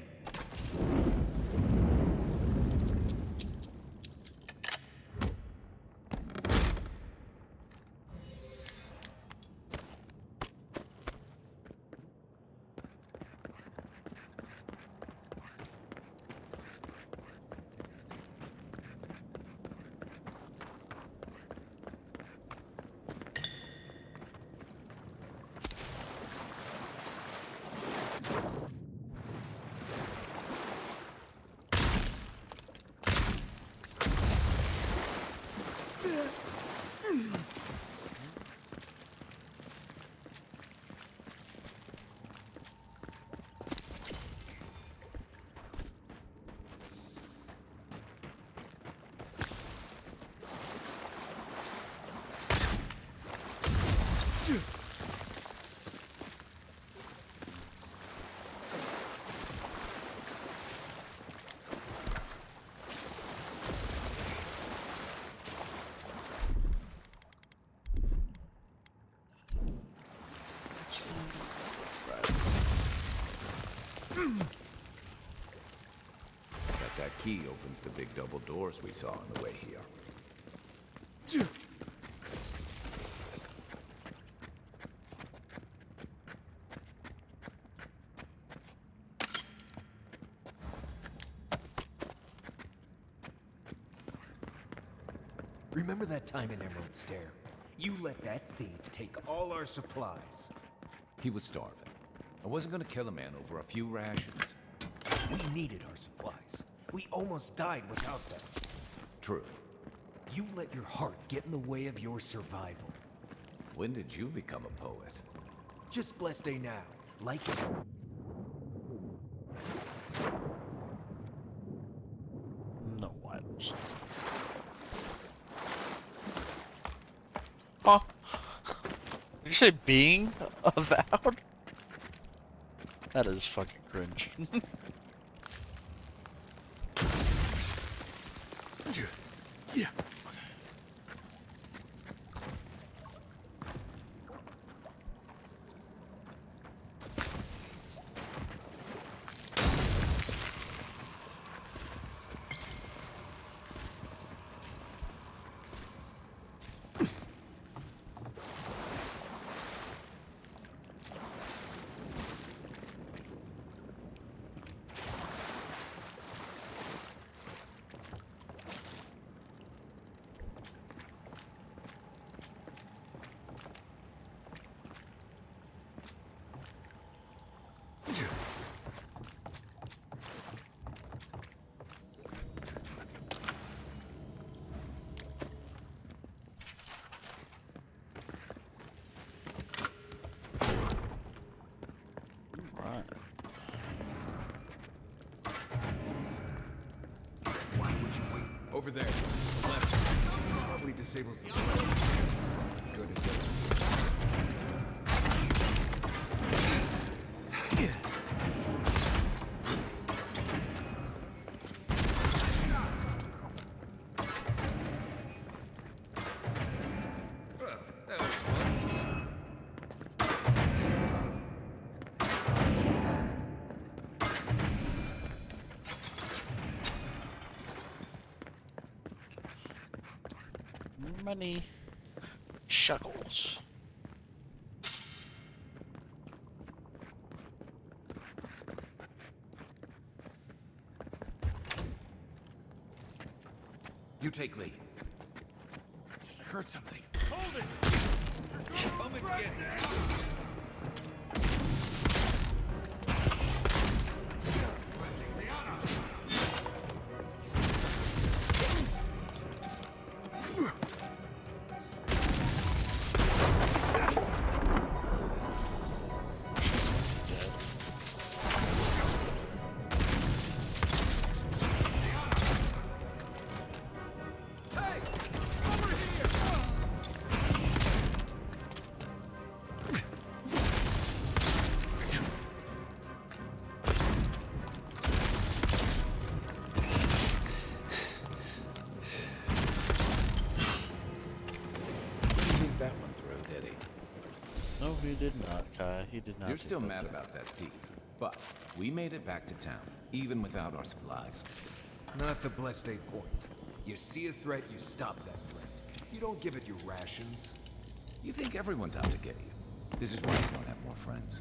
Bet that key opens the big double doors we saw on the way here. Remember that time in Emerald Stair? You let that thief take all our supplies. He was starving. I wasn't gonna kill a man over a few rations. We needed our supplies. We almost died without them. True. You let your heart get in the way of your survival. When did you become a poet? Just blessed day now. Like it. No items. Huh? Did you say being avowed? That is fucking cringe. Yeah. Right. Why would you wait? Over there. Left. Probably disables the blade. Good as that was fun. Many shuckles. You take lead. I heard something. Hold it! Come and get it! That one through, did he? No, he did not, Kai. He did not. You're think still that mad through. about that thief, but we made it back to town, even without our supplies. Not the blessed 8 point. You see a threat, you stop that threat. You don't give it your rations. You think everyone's out to get you. This is why you don't have more friends.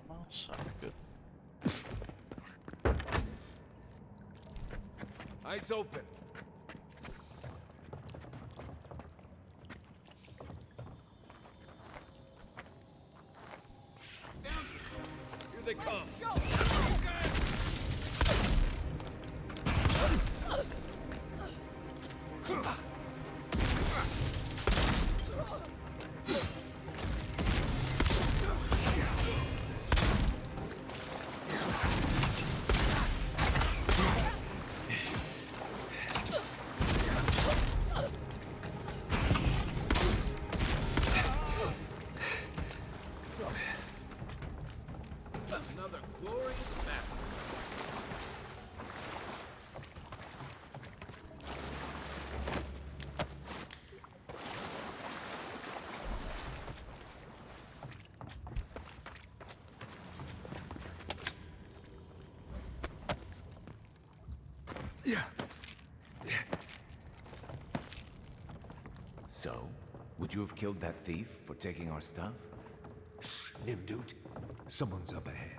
Well, sounded good. Eyes open. Here they come! Another glorious battle. So, would you have killed that thief for taking our stuff? Shh, Nimdut. Someone's up ahead.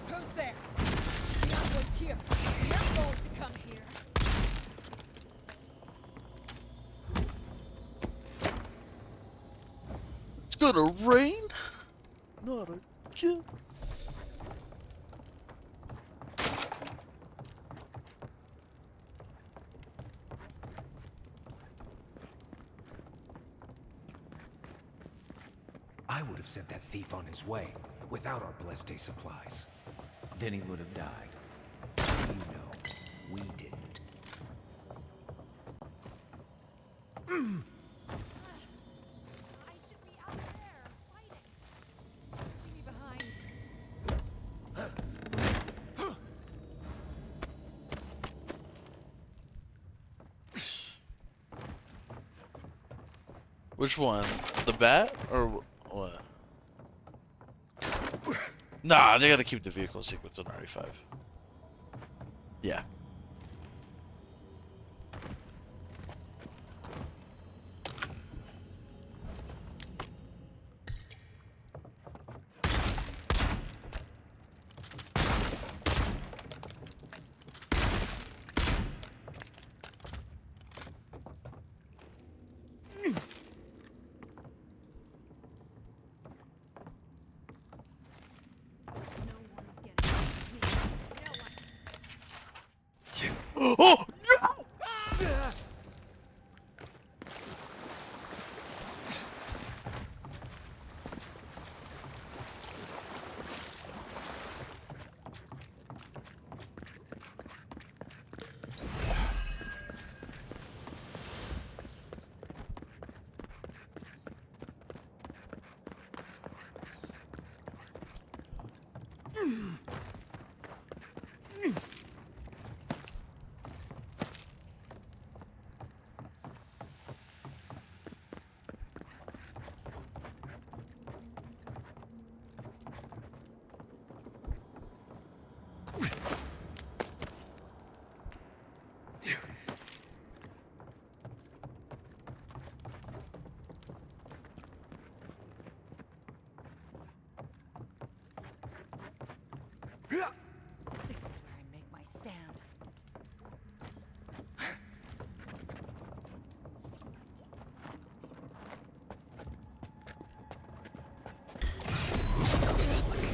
Who's there? The envoy's here. You're going to come here. It's gonna rain. Not a kid. I would have sent that thief on his way, without our blessed day supplies. Then he would have died. You know, we didn't. I should be out there, fighting. Leave me behind. Which one? The bat or what? Nah, they gotta keep the vehicle sequence on RE5. Yeah. Oh! This is where I make my stand.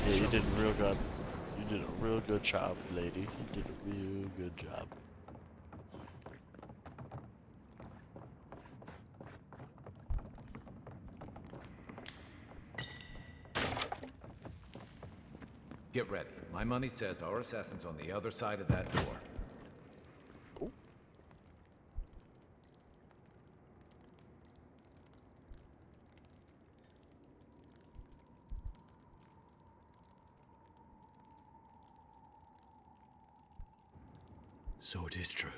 Yeah, you did real good. You did a real good job, lady. You did a real good job. Get ready. My money says our assassin's on the other side of that door. So it is true.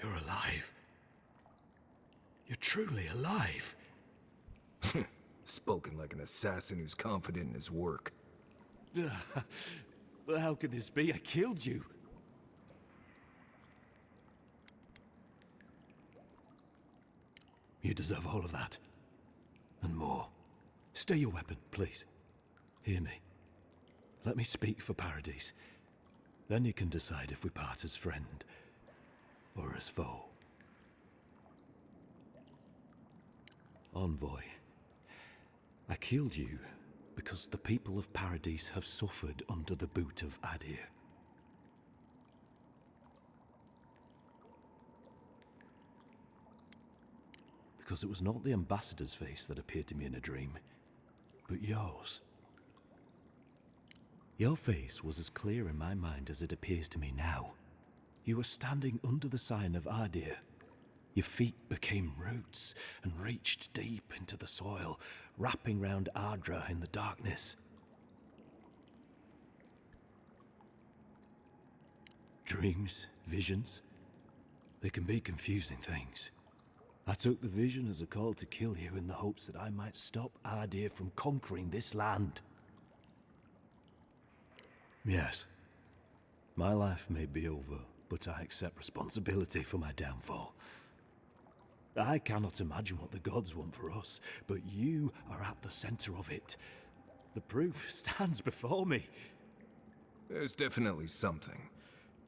You're alive. You're truly alive. Spoken like an assassin who's confident in his work. But how could this be? I killed you. You deserve all of that. And more. Stay your weapon, please. Hear me. Let me speak for Paradise. Then you can decide if we part as friend or as foe. Envoy, I killed you because the people of Paradise have suffered under the boot of Adir. Because it was not the ambassador's face that appeared to me in a dream, but yours. Your face was as clear in my mind as it appears to me now. You were standing under the sign of Adir. Your feet became roots and reached deep into the soil, wrapping round Ardra in the darkness. Dreams, visions, they can be confusing things. I took the vision as a call to kill you in the hopes that I might stop Adir from conquering this land. Yes, my life may be over, but I accept responsibility for my downfall. I cannot imagine what the gods want for us, but you are at the center of it. The proof stands before me. There's definitely something.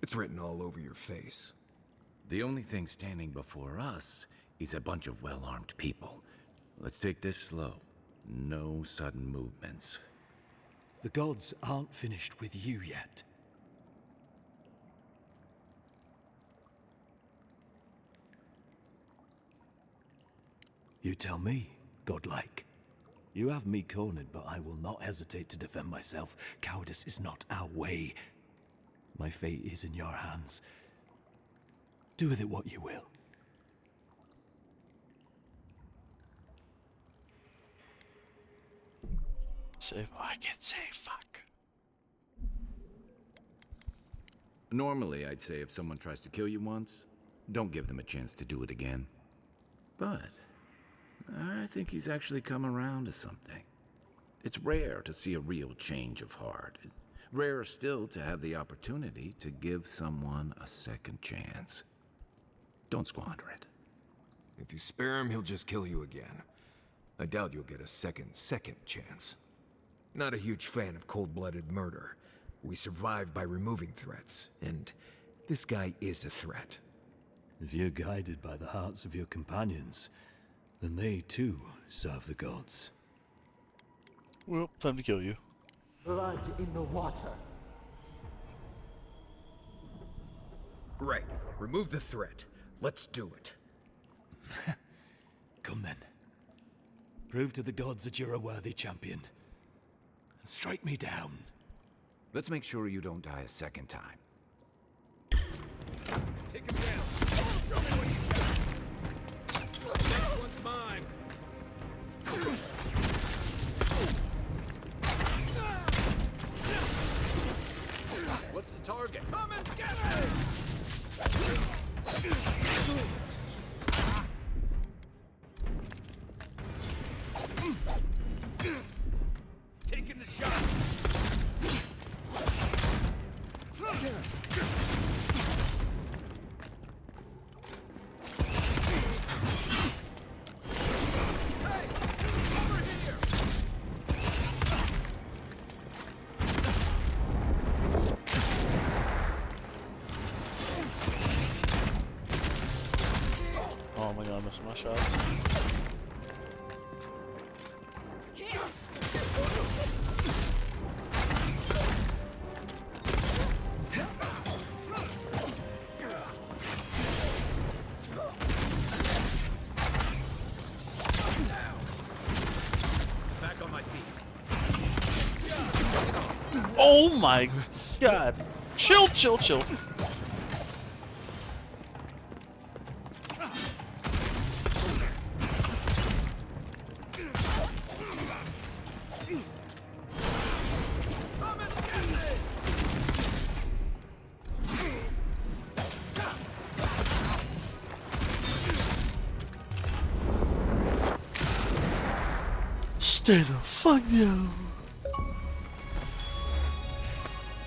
It's written all over your face. The only thing standing before us is a bunch of well-armed people. Let's take this slow. No sudden movements. The gods aren't finished with you yet. You tell me, godlike. You have me cornered, but I will not hesitate to defend myself. Cowardice is not our way. My fate is in your hands. Do with it what you will. Save. Oh, I can't say fuck. Normally, I'd say if someone tries to kill you once, don't give them a chance to do it again. But I think he's actually come around to something. It's rare to see a real change of heart. Rarer still to have the opportunity to give someone a second chance. Don't squander it. If you spare him, he'll just kill you again. I doubt you'll get a second chance. Not a huge fan of cold-blooded murder. We survive by removing threats, and this guy is a threat. If you're guided by the hearts of your companions, then they too serve the gods. Well, time to kill you. Blood in the water. Right. Remove the threat. Let's do it. Come then. Prove to the gods that you're a worthy champion. And strike me down. Let's make sure you don't die a second time. Take him down. Show me what you got. Next one's mine. What's the target? Come and get it! Taking the shot. Oh my god, I missed my shots. Back on my feet. Oh my god. Chill, chill, chill. Stay the fuck down.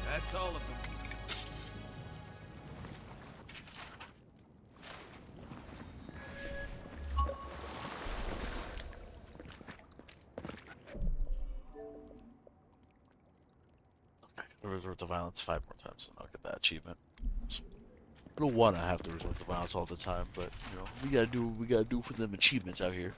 That's all of them. Okay, resort to violence 5 more times and I'll get that achievement. I don't want to have to resort to violence all the time, but you know, we gotta do what we gotta do for them achievements out here.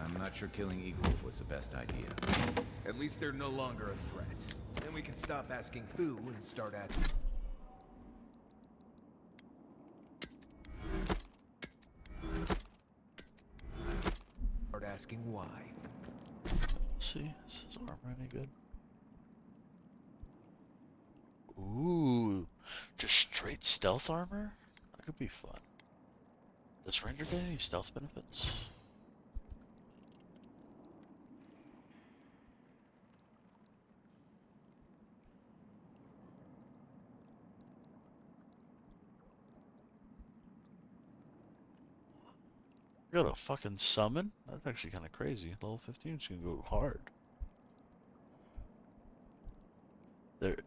I'm not sure killing equals was the best idea. At least they're no longer a threat. Then we can stop asking who and start asking. Start asking why. Let's see, is his armor any good? Ooh, just straight stealth armor? That could be fun. Does Ranger get any stealth benefits? Got a fucking summon? That's actually kind of crazy. Level 15 is gonna go hard. There.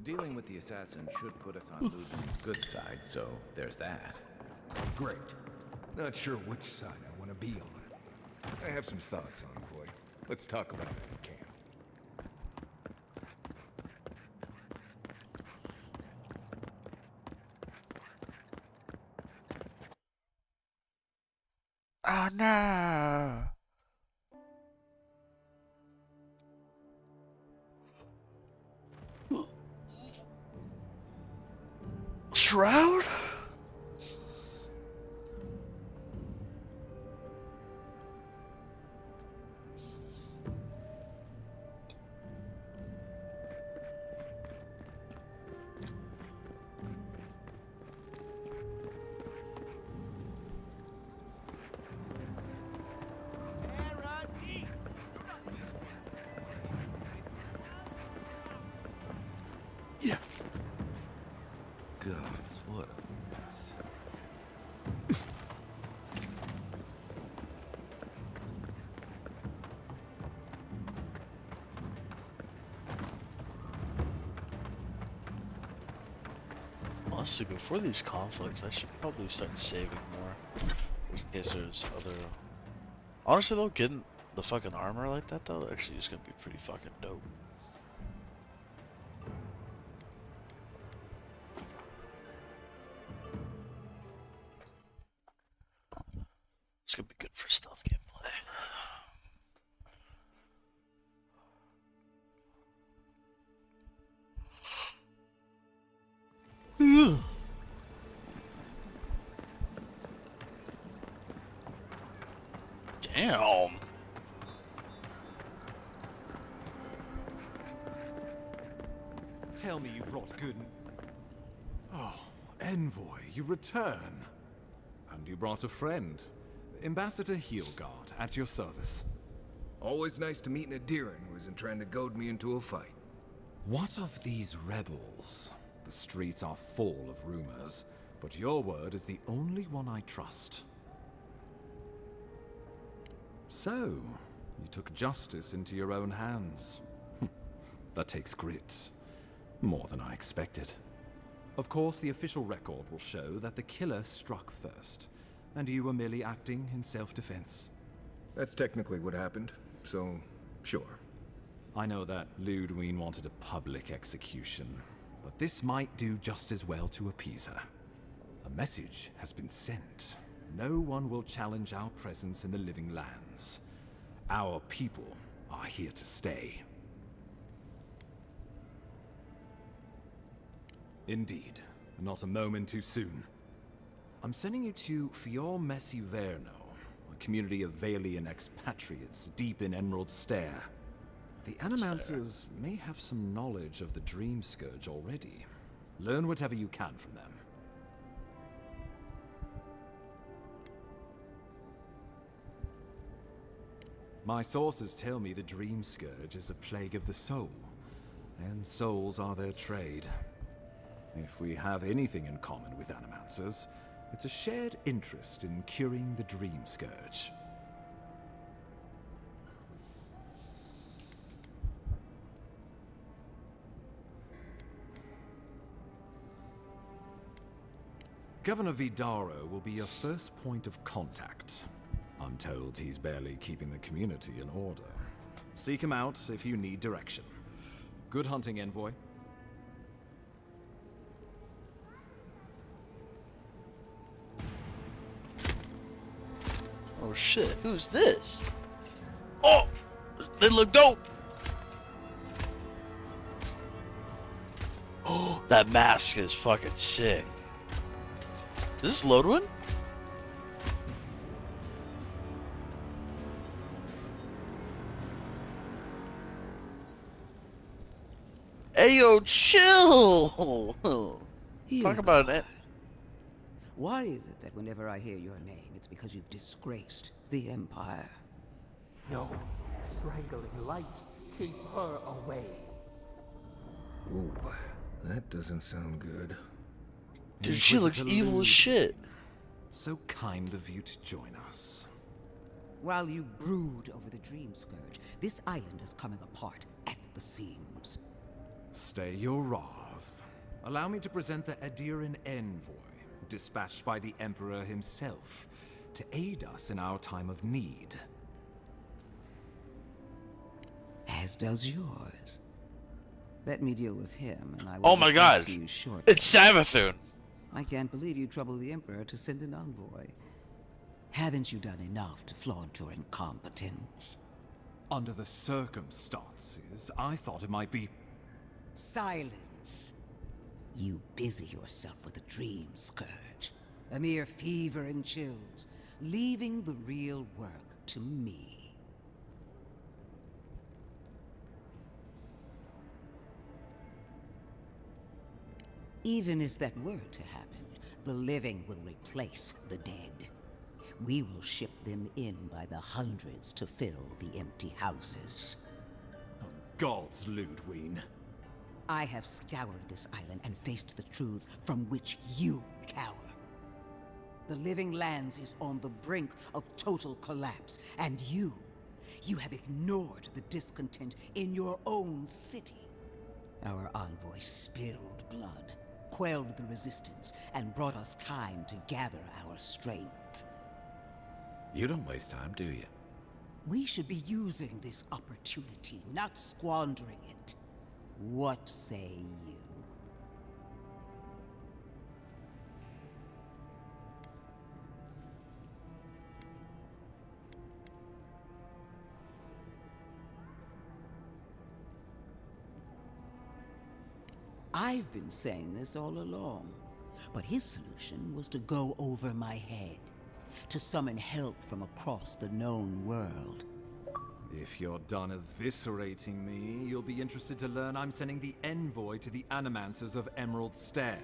Dealing with the assassin should put us on Ludwig's good side, so there's that. Great. Not sure which side I want to be on. I have some thoughts, Envoy. Let's talk about it in camp. Oh no! Shroud? Yeah. Gods, what a mess. Honestly, before these conflicts, I should probably start saving more. Just in case there's other... Honestly though, getting the fucking armor like that though, actually is gonna be pretty fucking dope. It's gonna be good for stealth gameplay. Damn. Tell me you brought good. Oh, Envoy, you return. And you brought a friend. Ambassador Heelguard, at your service. Always nice to meet an Adiran who isn't trying to goad me into a fight. What of these rebels? The streets are full of rumors, but your word is the only one I trust. So, you took justice into your own hands. That takes grit. More than I expected. Of course, the official record will show that the killer struck first, and you were merely acting in self-defense. That's technically what happened, so sure. I know that Ludwine wanted a public execution, but this might do just as well to appease her. A message has been sent. No one will challenge our presence in the living lands. Our people are here to stay. Indeed, not a moment too soon. I'm sending you to Fior Messiverno, a community of Valian expatriates deep in Emerald Stair. The Animancers may have some knowledge of the Dream Scourge already. Learn whatever you can from them. My sources tell me the Dream Scourge is a plague of the soul, and souls are their trade. If we have anything in common with Animancers, it's a shared interest in curing the Dream Scourge. Governor Vidaro will be your first point of contact. I'm told he's barely keeping the community in order. Seek him out if you need direction. Good hunting, Envoy. Oh shit, who's this? Oh! They look dope! Oh, that mask is fucking sick. Is this Lodwin? Ayo, chill! Talk about it. Why is it that whenever I hear your name, it's because you've disgraced the Empire? No. Strangling light. Keep her away. Ooh, that doesn't sound good. Dude, she looks evil as shit. So kind of you to join us. While you brood over the Dream Scourge, this island is coming apart at the seams. Stay your wrath. Allow me to present the Adiran Envoy, dispatched by the Emperor himself, to aid us in our time of need. As does yours. Let me deal with him, and I will Oh my get back god! to you shortly. It's Savathun! I can't believe you troubled the Emperor to send an envoy. Haven't you done enough to flaunt your incompetence? Under the circumstances, I thought it might be... Silence. You busy yourself with a dream scourge, a mere fever and chills, leaving the real work to me. Even if that were to happen, the living will replace the dead. We will ship them in by the hundreds to fill the empty houses. Oh, gods, Ludwig. I have scoured this island and faced the truths from which you cower. The living lands is on the brink of total collapse, and you have ignored the discontent in your own city. Our envoy spilled blood, quelled the resistance, and brought us time to gather our strength. You don't waste time, do you? We should be using this opportunity, not squandering it. What say you? I've been saying this all along, but his solution was to go over my head, to summon help from across the known world. If you're done eviscerating me, you'll be interested to learn I'm sending the envoy to the Animancers of Emerald Stair.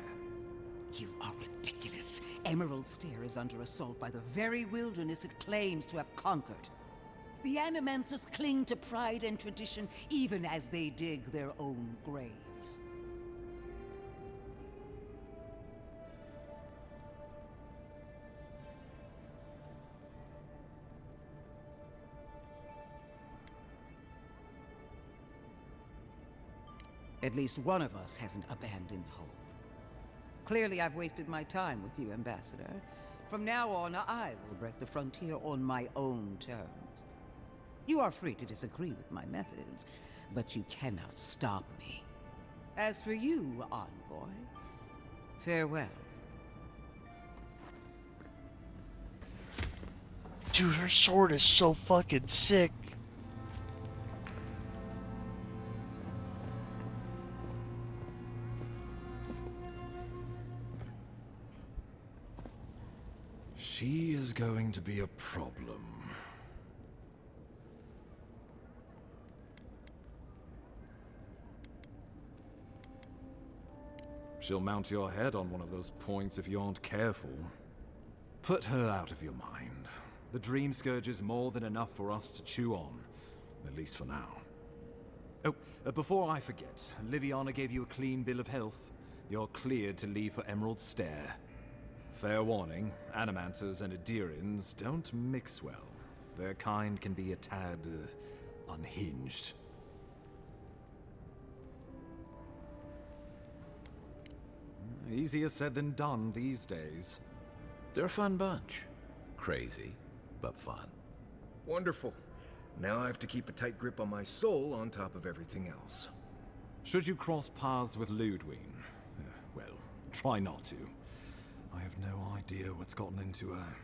You are ridiculous. Emerald Stair is under assault by the very wilderness it claims to have conquered. The Animancers cling to pride and tradition even as they dig their own graves. At least one of us hasn't abandoned hope. Clearly, I've wasted my time with you, Ambassador. From now on, I will break the frontier on my own terms. You are free to disagree with my methods, but you cannot stop me. As for you, Envoy, farewell. Dude, her sword is so fucking sick. She is going to be a problem. She'll mount your head on one of those points if you aren't careful. Put her out of your mind. The Dream Scourge is more than enough for us to chew on, at least for now. Oh, before I forget, Liviana gave you a clean bill of health. You're cleared to leave for Emerald Stair. Fair warning, Animancers and Adirians don't mix well. Their kind can be a tad, unhinged. Easier said than done these days. They're a fun bunch. Crazy, but fun. Wonderful. Now I have to keep a tight grip on my soul on top of everything else. Should you cross paths with Ludwig, well, try not to. I have no idea what's gotten into her.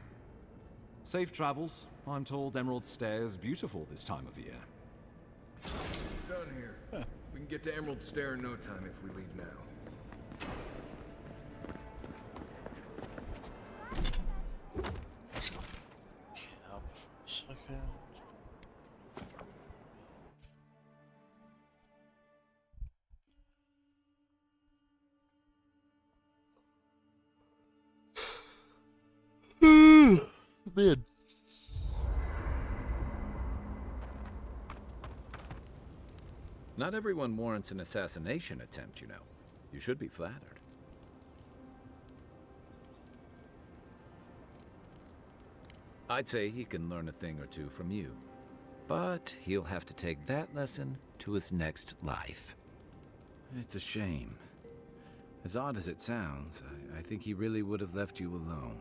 Safe travels. I'm told Emerald Stair's beautiful this time of year. Done here. We can get to Emerald Stair in no time if we leave now. Let's go. Up for a second. Man. Not everyone warrants an assassination attempt, you know. You should be flattered. I'd say he can learn a thing or two from you. But he'll have to take that lesson to his next life. It's a shame. As odd as it sounds, I think he really would have left you alone.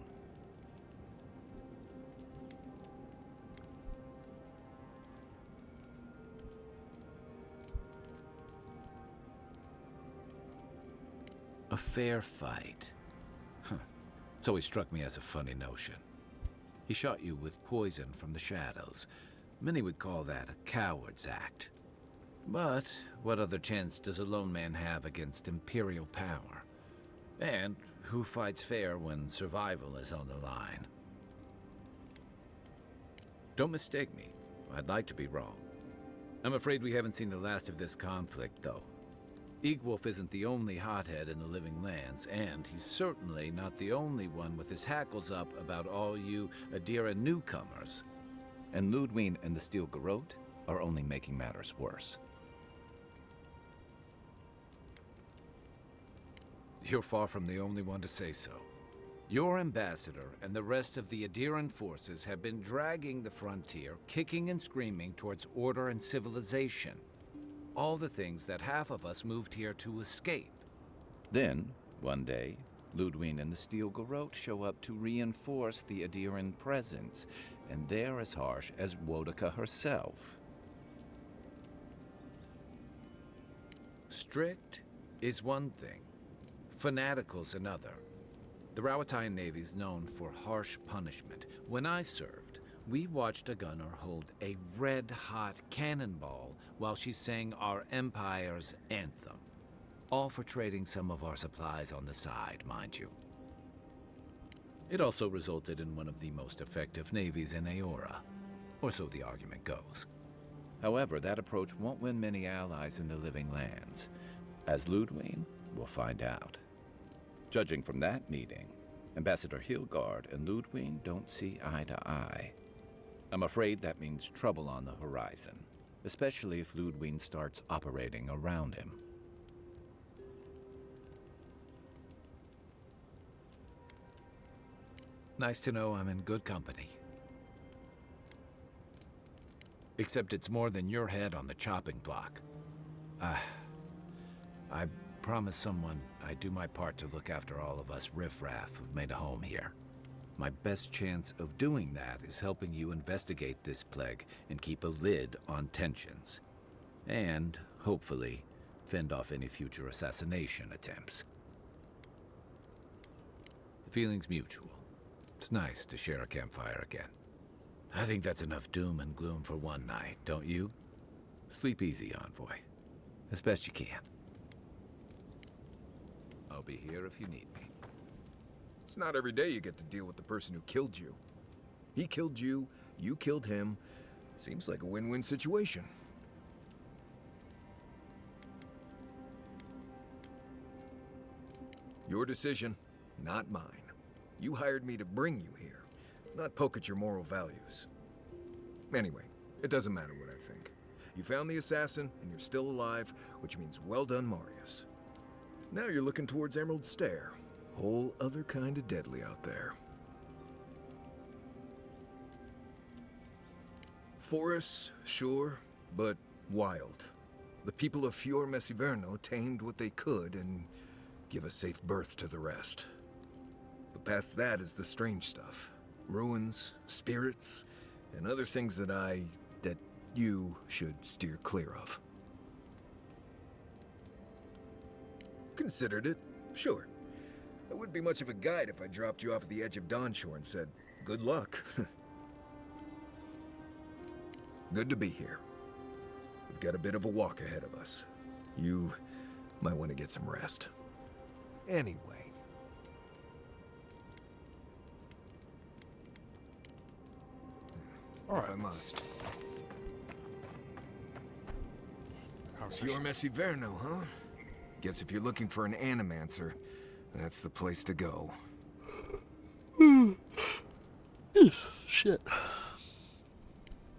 A fair fight. Huh. It's always struck me as a funny notion. He shot you with poison from the shadows. Many would call that a coward's act. But what other chance does a lone man have against imperial power? And who fights fair when survival is on the line? Don't mistake me. I'd like to be wrong. I'm afraid we haven't seen the last of this conflict, though. Eagwolf isn't the only hothead in the Living Lands, and he's certainly not the only one with his hackles up about all you Adira newcomers. And Ludwig and the Steel Garrote are only making matters worse. You're far from the only one to say so. Your ambassador and the rest of the Adiran forces have been dragging the frontier, kicking and screaming towards order and civilization. All the things that half of us moved here to escape. Then, one day, Ludwig and the Steel Garrote show up to reinforce the Adiran presence, and they're as harsh as Wodaka herself. Strict is one thing, fanatical's another. The Rawatayan Navy's known for harsh punishment. When I served, we watched a gunner hold a red-hot cannonball while she sang our empire's anthem. All for trading some of our supplies on the side, mind you. It also resulted in one of the most effective navies in Aora, or so the argument goes. However, that approach won't win many allies in the Living Lands, as Ludwig will find out. Judging from that meeting, Ambassador Hilgard and Ludwig don't see eye to eye. I'm afraid that means trouble on the horizon, especially if Ludwig starts operating around him. Nice to know I'm in good company. Except it's more than your head on the chopping block. I promised someone I'd do my part to look after all of us riffraff who've made a home here. My best chance of doing that is helping you investigate this plague and keep a lid on tensions. And, hopefully, fend off any future assassination attempts. The feeling's mutual. It's nice to share a campfire again. I think that's enough doom and gloom for one night, don't you? Sleep easy, Envoy. As best you can. I'll be here if you need me. It's not every day you get to deal with the person who killed you. He killed you, you killed him. Seems like a win-win situation. Your decision, not mine. You hired me to bring you here, not poke at your moral values. Anyway, it doesn't matter what I think. You found the assassin, and you're still alive, which means well done, Marius. Now you're looking towards Emerald Stair. Whole other kind of deadly out there. Forests, sure, but wild. The people of Fior Messiverno tamed what they could and give a safe birth to the rest. But past that is the strange stuff. Ruins, spirits, and other things that you should steer clear of. Considered it, sure. I wouldn't be much of a guide if I dropped you off at the edge of Dawnshore and said, good luck. Good to be here. We've got a bit of a walk ahead of us. You might want to get some rest. Anyway. If I must. Fior Messiverno, huh? Guess if you're looking for an animancer, that's the place to go. Shit.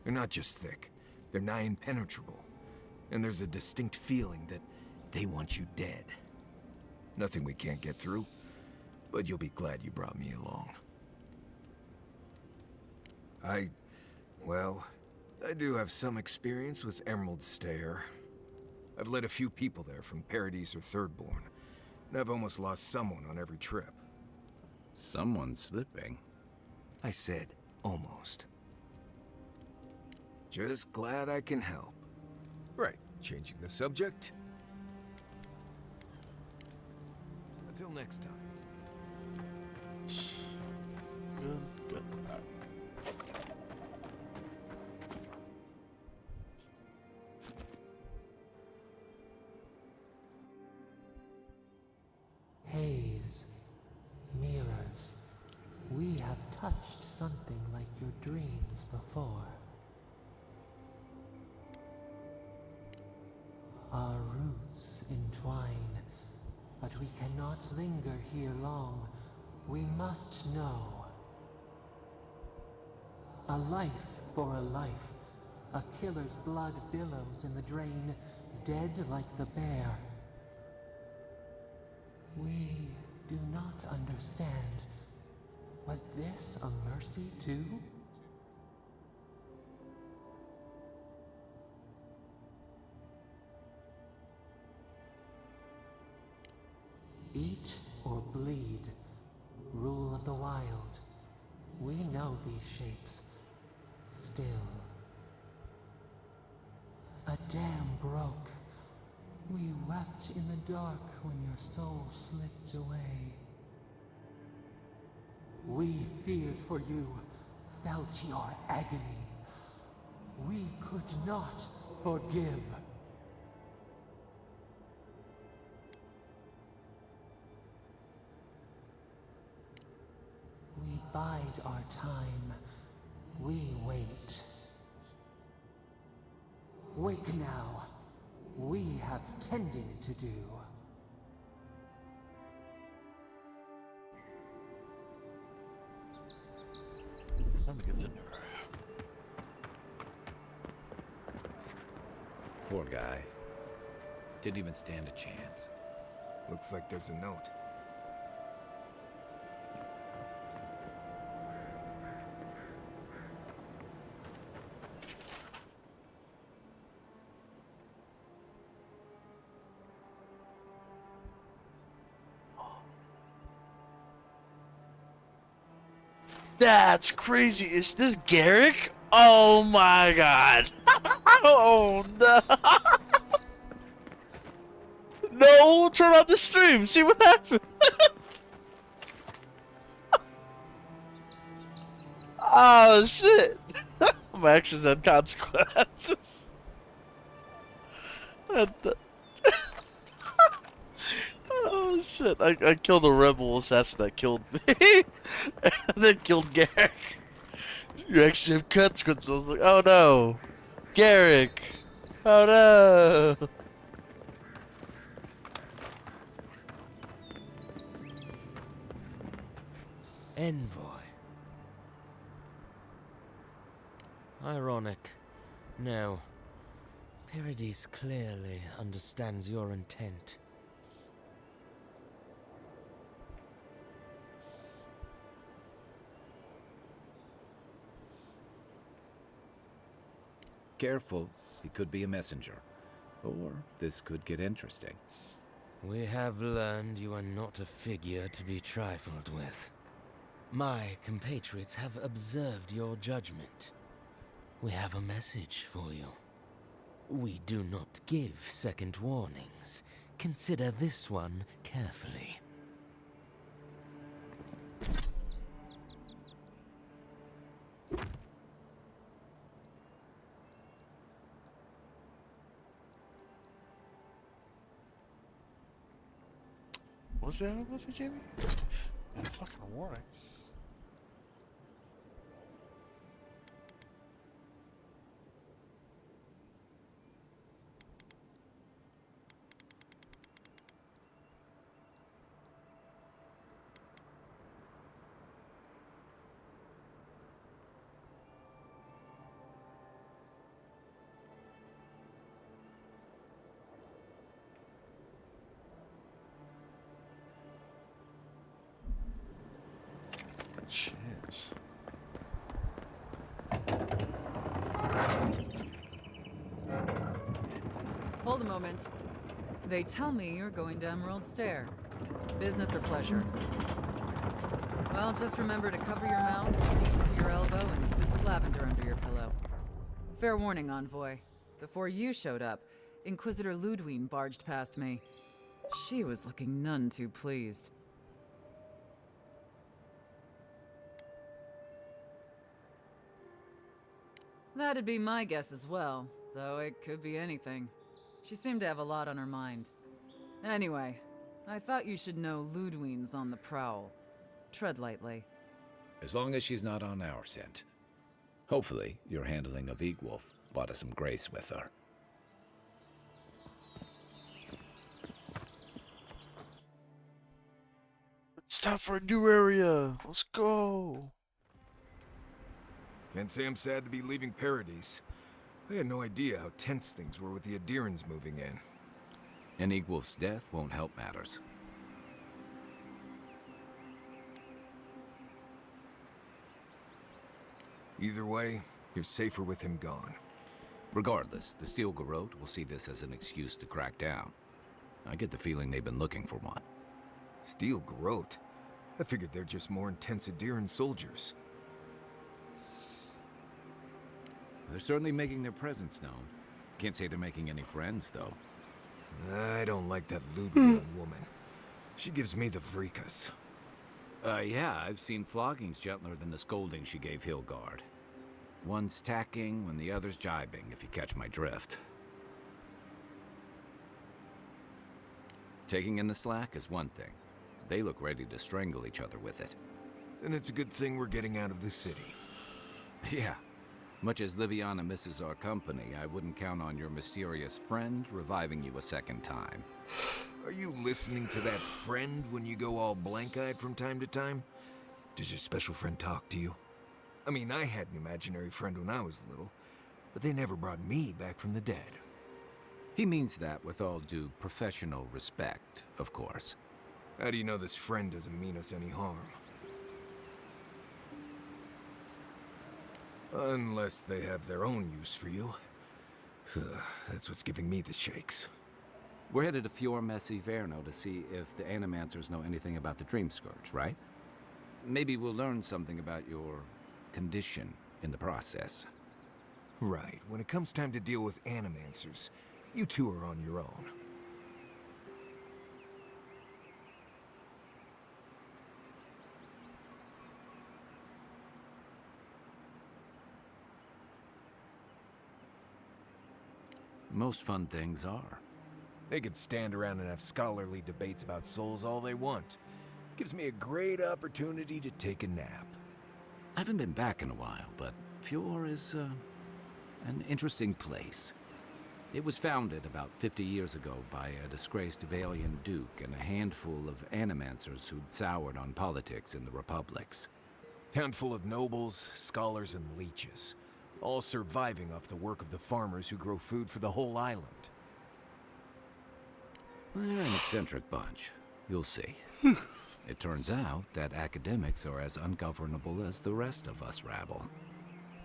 They're not just thick, they're nigh impenetrable. And there's a distinct feeling that they want you dead. Nothing we can't get through, but you'll be glad you brought me along. I do have some experience with Emerald Stair. I've led a few people there from Paradise or Thirdborn, and I've almost lost someone on every trip. Someone's slipping. I said almost. Just glad I can help. Right, changing the subject. Until next time. Good. All right. Haze. have touched something like your dreams before. Our roots entwine, but we cannot linger here long. We must know. A life for a life. A killer's blood billows in the drain, dead like the bear. We do not understand. Was this a mercy too? Eat or bleed. Rule of the wild. We know these shapes. Still. A dam broke. We wept in the dark when your soul slipped away. We feared for you, felt your agony. We could not forgive. We bide our time. We wait. Wake now. We have tending to do. Time to get in there. Poor guy. Didn't even stand a chance. Looks like there's a note. That's crazy. Is this Garrick? Oh my god. Oh no. No, turn on the stream. See what happens. Oh shit. My actions had consequences. Oh shit. I killed a rebel assassin that killed me. And then killed Garrick. You actually have consequences. I was like, oh no. Garrick. Oh no. Envoy. Ironic. No. Paradis clearly understands your intent. Careful, he could be a messenger. Or this could get interesting. We have learned you are not a figure to be trifled with. My compatriots have observed your judgment. We have a message for you. We do not give second warnings. Consider this one carefully. What's that other message, Jamie? A fucking warning. Jeez. Hold a moment. They tell me you're going to Emerald Stair. Business or pleasure? Well, just remember to cover your mouth, sneeze into your elbow, and slip lavender under your pillow. Fair warning, Envoy. Before you showed up, Inquisitor Ludwine barged past me. She was looking none too pleased. That'd be my guess as well, though it could be anything. She seemed to have a lot on her mind. Anyway, I thought you should know Ludwine's on the prowl. Tread lightly. as long as she's not on our scent. Hopefully, your handling of Egwolf brought us some grace with her. It's time for a new area. Let's go. Can't say I'm sad to be leaving Paradise. I had no idea how tense things were with the Adirans moving in. And Egwolf's death won't help matters. Either way, you're safer with him gone. Regardless, the Steel Garrote will see this as an excuse to crack down. I get the feeling they've been looking for one. Steel Garrote? I figured they're just more intense Adiran soldiers. They're certainly making their presence known. Can't say they're making any friends, though. I don't like that Ludwig woman. She gives me the vrikas. Yeah, I've seen floggings gentler than the scolding she gave Hilgard. One's tacking when the other's jibing, if you catch my drift. Taking in the slack is one thing. They look ready to strangle each other with it. Then it's a good thing we're getting out of the city. Yeah. Much as Liviana misses our company, I wouldn't count on your mysterious friend reviving you a second time. Are you listening to that friend when you go all blank-eyed from time to time? Does your special friend talk to you? I mean, I had an imaginary friend when I was little, but they never brought me back from the dead. He means that with all due professional respect, of course. How do you know this friend doesn't mean us any harm? Unless they have their own use for you. That's what's giving me the shakes. We're headed to Fjord Messi Verno to see if the Animancers know anything about the Dream Scourge, right? Maybe we'll learn something about your condition in the process. Right. When it comes time to deal with Animancers, you two are on your own. Most fun things are. They could stand around and have scholarly debates about souls all they want. Gives me a great opportunity to take a nap. I haven't been back in a while, but Fjord is an interesting place. It was founded about 50 years ago by a disgraced Valian duke and a handful of Animancers who'd soured on politics in the republics. Town full of nobles, scholars, and leeches, all surviving off the work of the farmers who grow food for the whole island. They're an eccentric bunch. You'll see. It turns out that academics are as ungovernable as the rest of us rabble.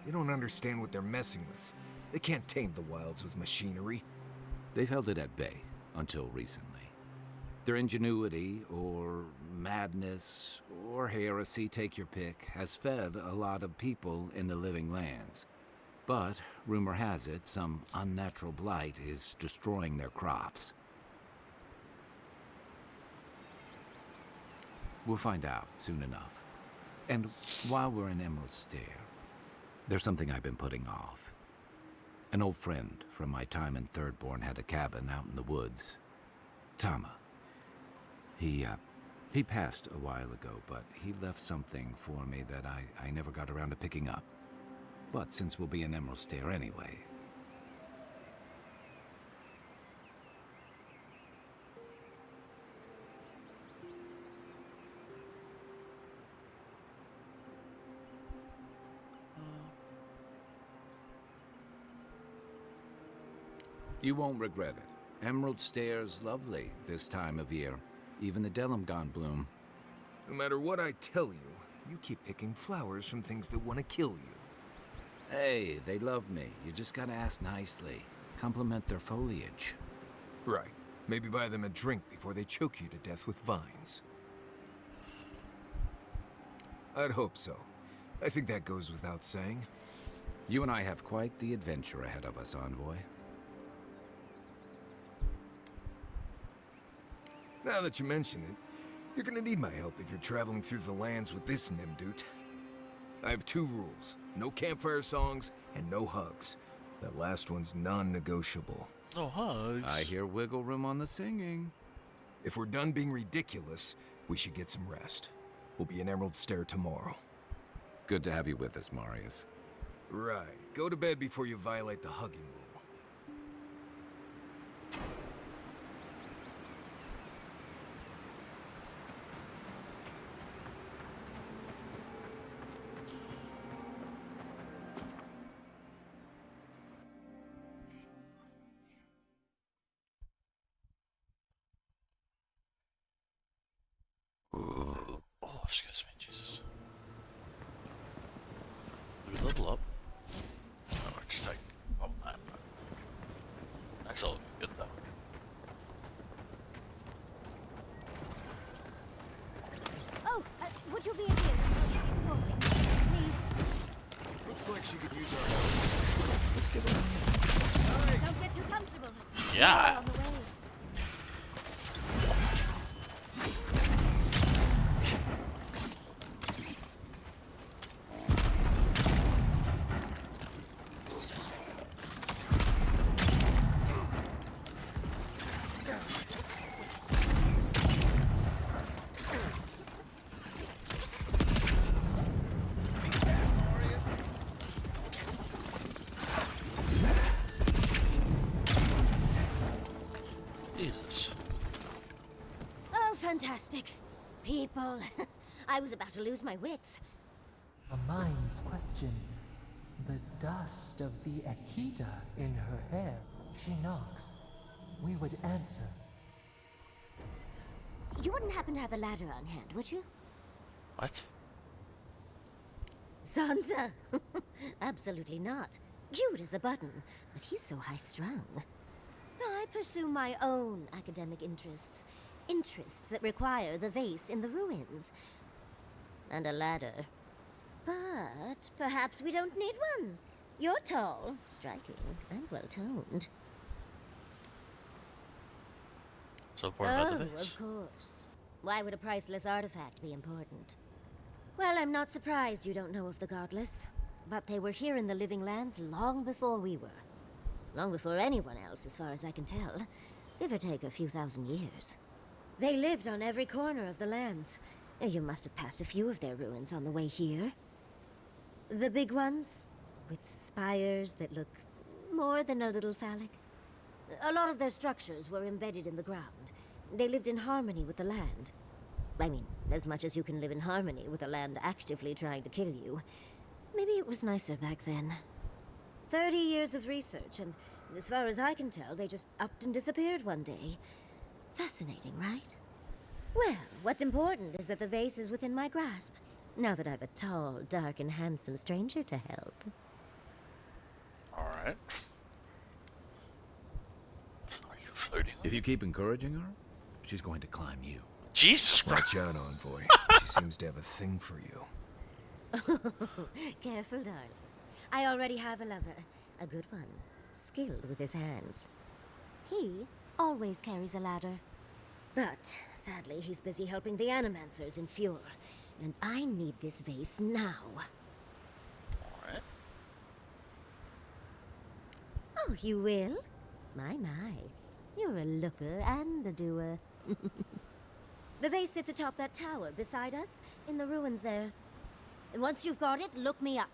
They don't understand what they're messing with. They can't tame the wilds with machinery. They've held it at bay, until recently. Their ingenuity, or madness, or heresy, take your pick, has fed a lot of people in the living lands. But, rumor has it, some unnatural blight is destroying their crops. We'll find out soon enough. And while we're in Emerald Stair, there's something I've been putting off. An old friend from my time in Thirdborn had a cabin out in the woods. Tama. He passed a while ago, but he left something for me that I never got around to picking up. But since we'll be in Emerald Stair anyway... You won't regret it. Emerald Stair's lovely this time of year. Even the Delimgon bloom. No matter what I tell you, you keep picking flowers from things that want to kill you. Hey, they love me. You just gotta ask nicely. Compliment their foliage. Right. Maybe buy them a drink before they choke you to death with vines. I'd hope so. I think that goes without saying. You and I have quite the adventure ahead of us, Envoy. Now that you mention it, you're gonna need my help if you're traveling through the lands with this Nimdut. I have 2 rules. No campfire songs, and no hugs. That last one's non-negotiable. No hugs? I hear wiggle room on the singing. If we're done being ridiculous, we should get some rest. We'll be in Emerald Stair tomorrow. Good to have you with us, Marius. Right. Go to bed before you violate the hugging rule. Ooh. Oh, excuse me, Jesus. Do we level up? No, we're just like, oh, that's all good though. Oh, would you be a dear? Please. Looks like she could use our help. Let's give her a Don't get too comfortable. Yeah. We're on the way. Jesus. Oh, fantastic. People. I was about to lose my wits. A mind's question. The dust of the Akita in her hair. She knocks. We would answer. You wouldn't happen to have a ladder on hand, would you? What? Sansa? Absolutely not. Cute as a button, but he's so high-strung. I pursue my own academic interests. Interests that require the vase in the ruins. And a ladder. But perhaps we don't need one. You're tall, striking, and well-toned. So important about the Oh, vase. of course. Why would a priceless artifact be important? Well, I'm not surprised you don't know of the Godless. But they were here in the Living Lands long before we were. Long before anyone else, as far as I can tell. Give or take a few thousand years. They lived on every corner of the lands. You must have passed a few of their ruins on the way here. The big ones, with spires that look more than a little phallic. A lot of their structures were embedded in the ground. They lived in harmony with the land. I mean, as much as you can live in harmony with a land actively trying to kill you. Maybe it was nicer back then. 30 years of research, and as far as I can tell, they just upped and disappeared one day. Fascinating, right? Well, what's important is that the vase is within my grasp, now that I've a tall, dark, and handsome stranger to help. Alright. Are you flirting? If you keep encouraging her, she's going to climb you. Jesus Christ! Watch out, Envoy. She seems to have a thing for you. Careful, darling. I already have a lover. A good one. Skilled with his hands. He always carries a ladder. But, sadly, he's busy helping the Animancers in Fjord. And I need this vase now. Alright. Oh, you will? My. You're a looker and a doer. The vase sits atop that tower beside us, in the ruins there. And once you've got it, look me up.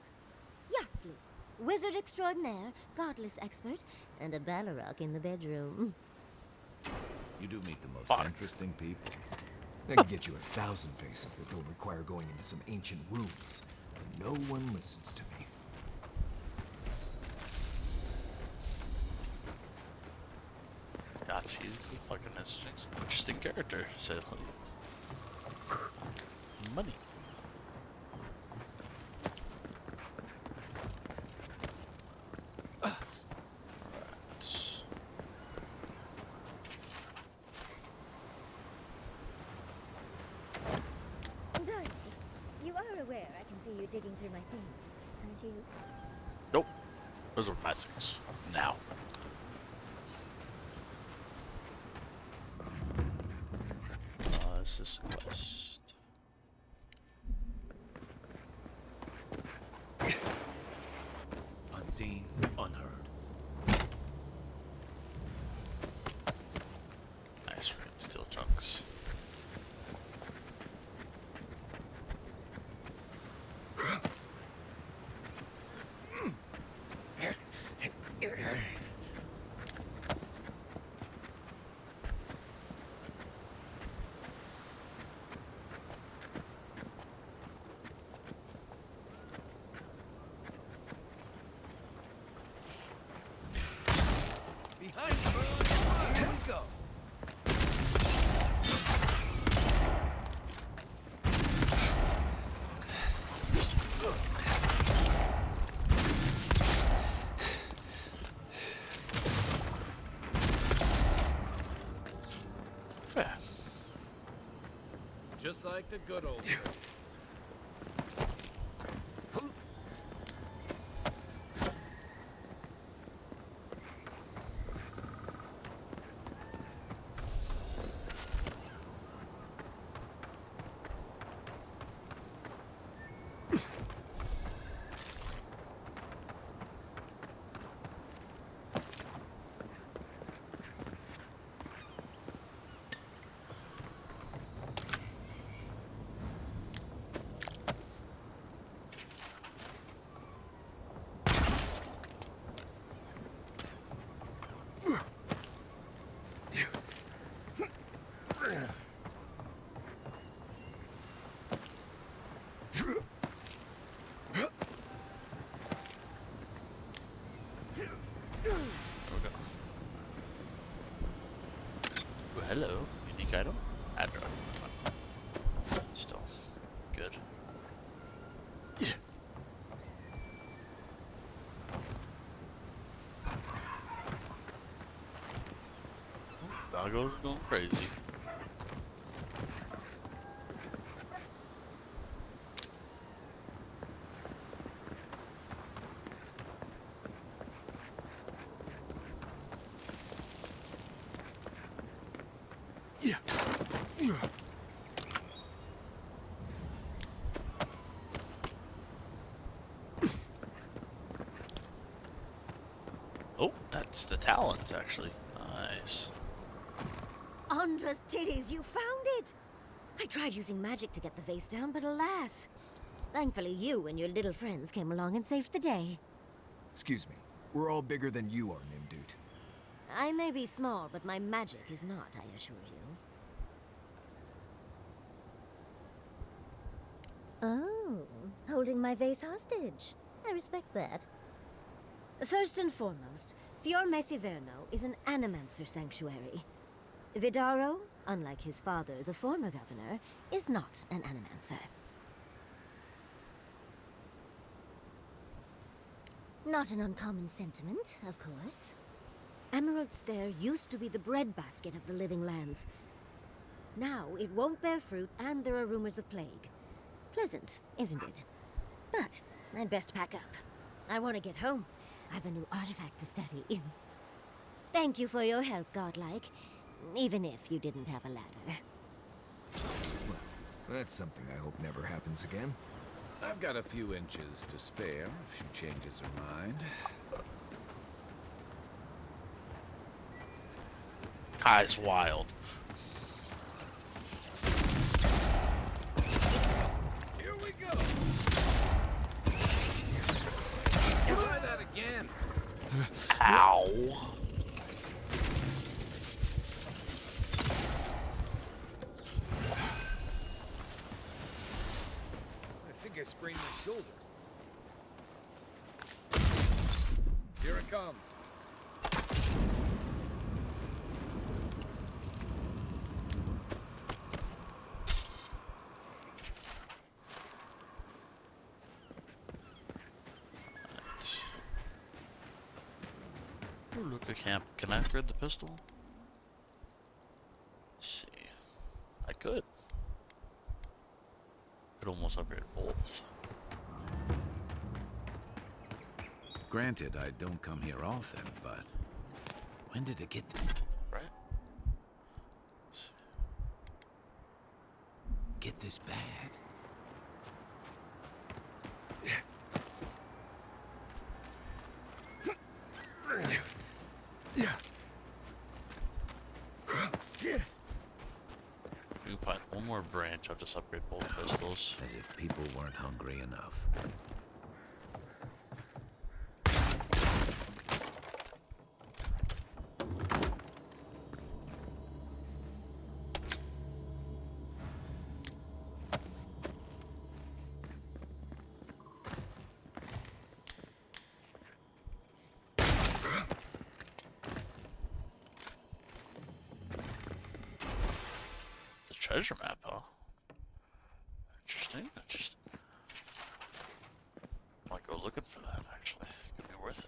Yatsley, wizard extraordinaire, godless expert, and a Balrog in the bedroom. You do meet the most interesting people. I can get you 1,000 faces that don't require going into some ancient ruins. But no one listens to me. That's he's a fucking interesting character, so money. Darling, you are aware I can see you digging through my things, aren't you? Nope. Those are my things. Now. Is this a quest? Unseen, unheard. Nice red steel chunks. just like the good old days. Hello, unique item. Address. Still good. Doggo's going crazy. Oh, that's the talons, actually. Nice. Andra's titties, you found it! I tried using magic to get the vase down, but alas. Thankfully, you and your little friends came along and saved the day. Excuse me. We're all bigger than you are, Nimdude. I may be small, but my magic is not, I assure you. Oh, holding my vase hostage. I respect that. First and foremost, Fior Mesiverno is an animancer sanctuary. Vidaro, unlike his father, the former governor, is not an animancer. Not an uncommon sentiment, of course. Emerald Stair used to be the breadbasket of the Living Lands. Now it won't bear fruit, and there are rumors of plague. Pleasant, isn't it? But I'd best pack up. I want to get home. I have a new artifact to study. Thank you for your help, Godlike. Even if you didn't have a ladder. Well, that's something I hope never happens again. I've got a few inches to spare if she changes her mind. Kai's wild. Here we go. Try that again. Ow. I think I sprained my shoulder. Here it comes. Ooh, look, I can't. Can I upgrade the pistol? Let's see. I could. Could almost upgrade bolts. Granted, I don't come here often, but when did it get there? Right? Get this bad? We can find one more branch. I'll just upgrade both pistols. As if people weren't hungry enough. Treasure map, huh? Interesting. Interesting. Might go looking for that, actually. Could be worth it.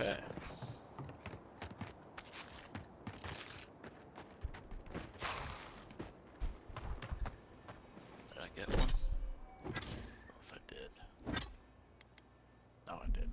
Okay. Did I get one? I don't know if I did. No, I did.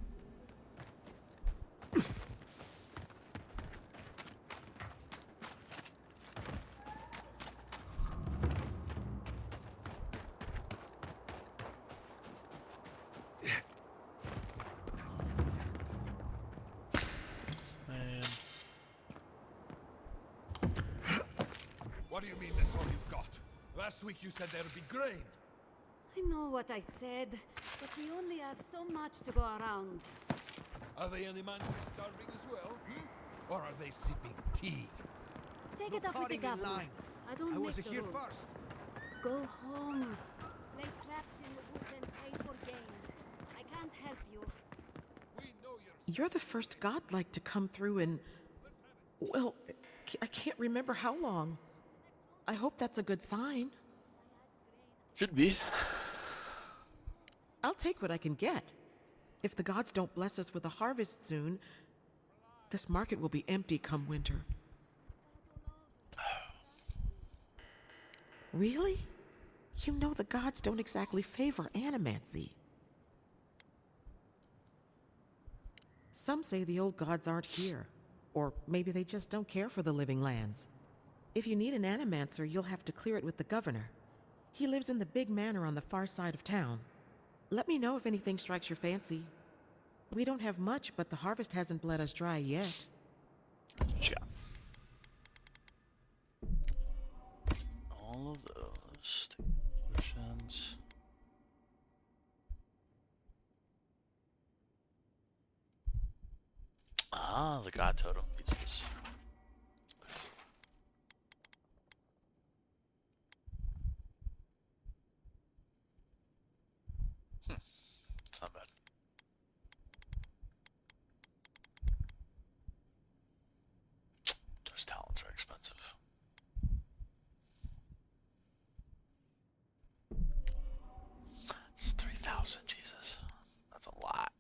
Man. What do you mean that's all you've got? Last week you said there'd be grain. I know what I said, but we only have so much to go around. Are the animals starving as well? Hmm? Or are they sipping tea? Take No it up with the parting in governor. line. I don't I make was the here rules. first. Go home. Lay traps in the woods and pray for gain. I can't help you. You're the first godlike to come through in, well, I can't remember how long. I hope that's a good sign. Should be. I'll take what I can get. If the gods don't bless us with a harvest soon, this market will be empty come winter. Really? You know the gods don't exactly favor animancy. Some say the old gods aren't here, or maybe they just don't care for the living lands. If you need an animancer, you'll have to clear it with the governor. He lives in the big manor on the far side of town. Let me know if anything strikes your fancy. We don't have much, but the harvest hasn't bled us dry yet. Yeah. All of those versions. Ah, the god totem pieces. It's not bad. Those talents are expensive. It's 3,000, Jesus. That's a lot.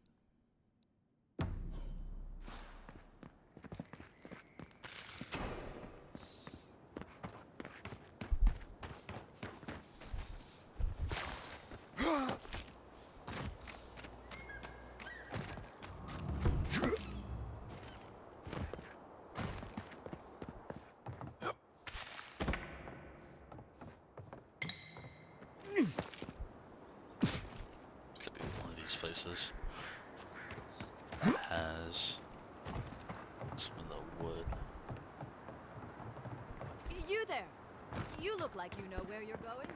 Could be one of these places that has some of the wood. You there! You look like you know where you're going.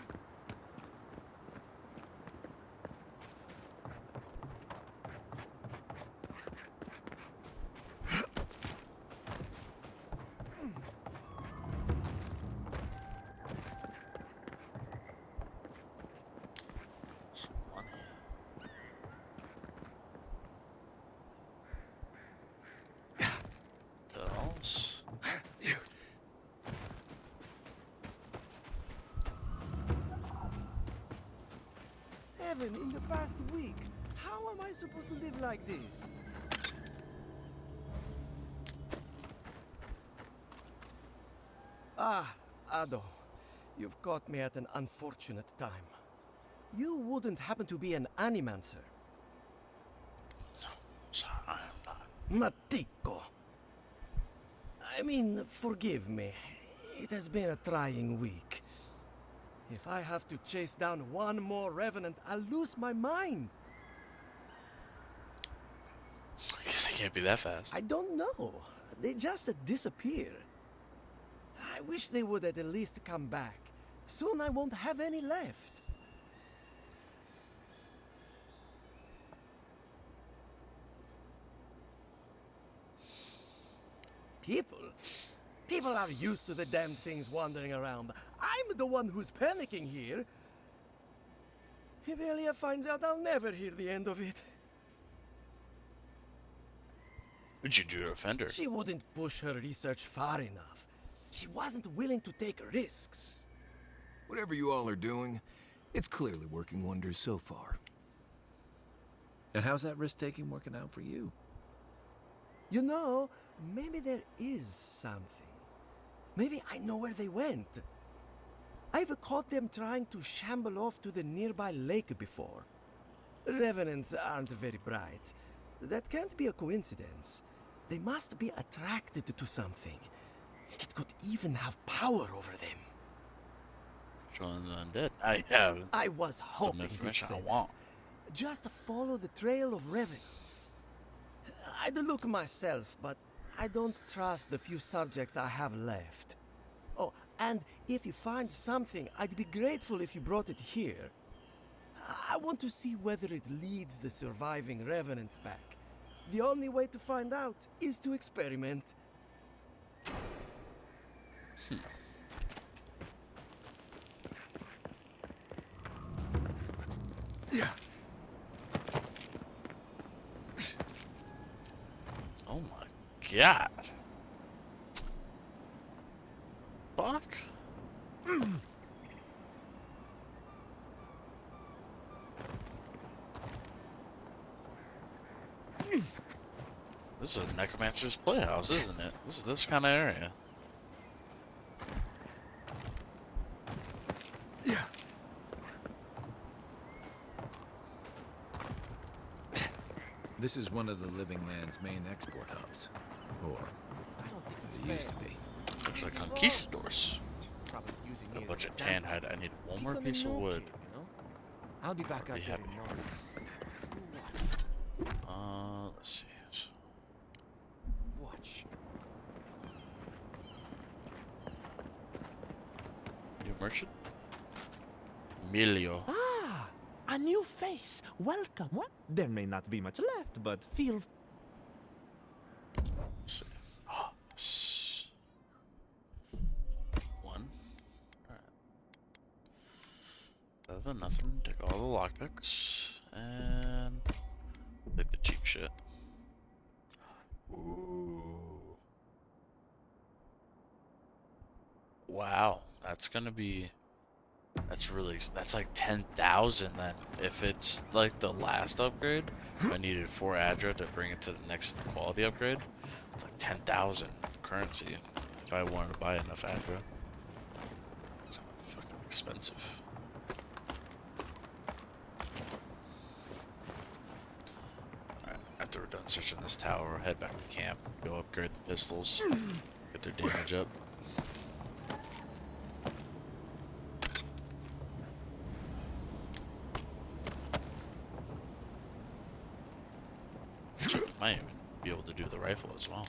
Some money. Girls. 7 in the past week. How am I supposed to live like this? Ah, Ado. You've caught me at an unfortunate time. You wouldn't happen to be an animancer. Sorry, I'm not. Matico. I mean, forgive me. It has been a trying week. If I have to chase down one more revenant, I'll lose my mind. I guess they can't be that fast. I don't know. They just disappear. I wish they would at least come back. Soon I won't have any left. People are used to the damn things wandering around. I'm the one who's panicking here. If Elia finds out, I'll never hear the end of it. What'd you do to offend her? She wouldn't push her research far enough. She wasn't willing to take risks. Whatever you all are doing, it's clearly working wonders so far. And how's that risk-taking working out for you? You know, maybe there is something. Maybe I know where they went. I've caught them trying to shamble off to the nearby lake before. Revenants aren't very bright. That can't be a coincidence. They must be attracted to something. It could even have power over them. Showing the undead. I have. I was Some hoping you'd information say I want. that. Just follow the trail of revenants. I'd look myself, but I don't trust the few subjects I have left. Oh, and if you find something, I'd be grateful if you brought it here. I want to see whether it leads the surviving revenants back. The only way to find out is to experiment. Yeah. Oh my god. Fuck. This is a necromancer's playhouse, isn't it? This is this kind of area. Yeah. This is one of the Living Land's main export hubs. Or, it used to be. Looks like conquistadors. A bunch of tan hide. I need one more piece of wood. I'll be back out Be there happy. in Let's see. Watch. New merchant? Emilio. Ah, a new face. Welcome. Well, there may not be much left, but feel. Let's see. One. Alright. Better than nothing. Take all the lockpicks. And take the cheap shit. Ooh. Wow. That's gonna be. That's like 10,000 then. If it's like the last upgrade, I needed 4 Adra to bring it to the next quality upgrade. It's like 10,000 currency if I wanted to buy enough Adra. It's fucking expensive. Alright, after we're done searching this tower, we'll head back to camp, go upgrade the pistols, get their damage up. Might even be able to do the rifle as well.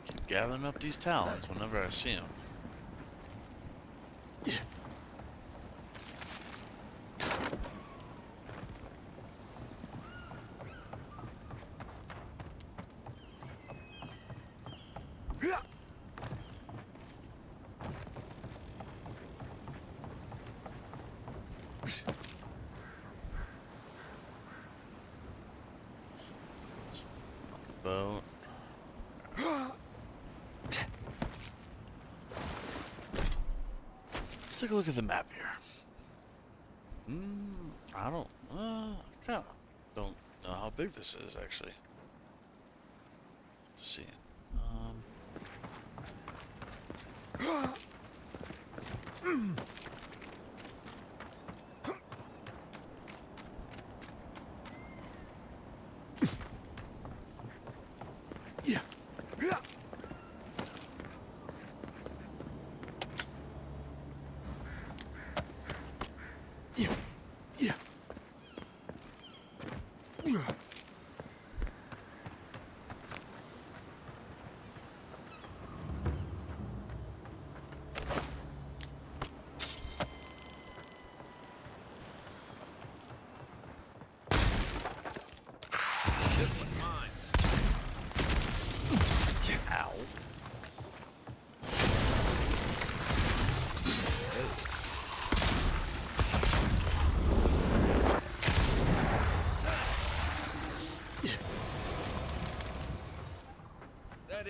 Keep gathering up these talons whenever I see them. Boat. Let's take a look at the map here. I don't, kind of don't know how big this is actually. Let's see.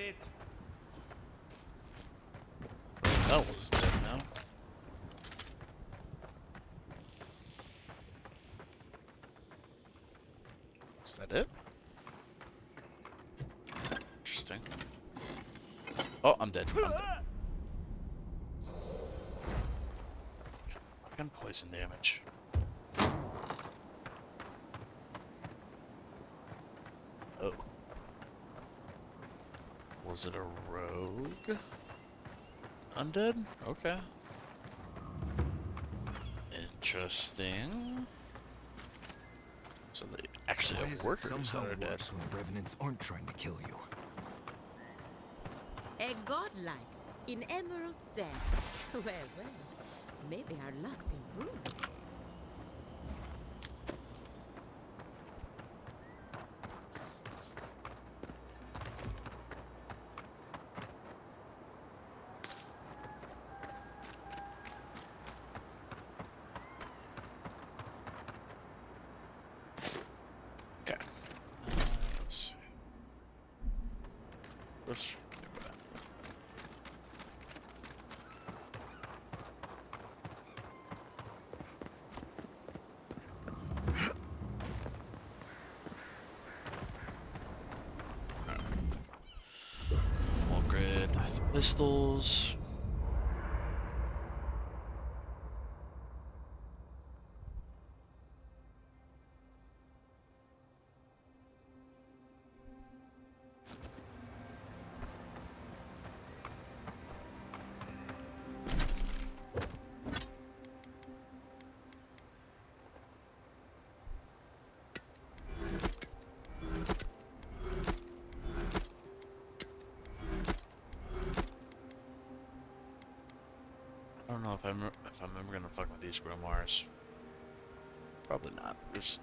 it. That was dead now. Is that it? Interesting. Oh, I'm dead. I'm dead. Fucking poison damage. Oh. Was it a rogue? Undead? Okay. Interesting. So they actually Why have is it workers that somehow are dead. worse when revenants aren't trying to kill you? A godlike in Emerald Stair. Well, well, maybe our luck's improving. Okay. Let's see. Let's go back. We'll upgrade the pistols. I don't know if I'm ever gonna fuck with these grimoires. Probably not. Just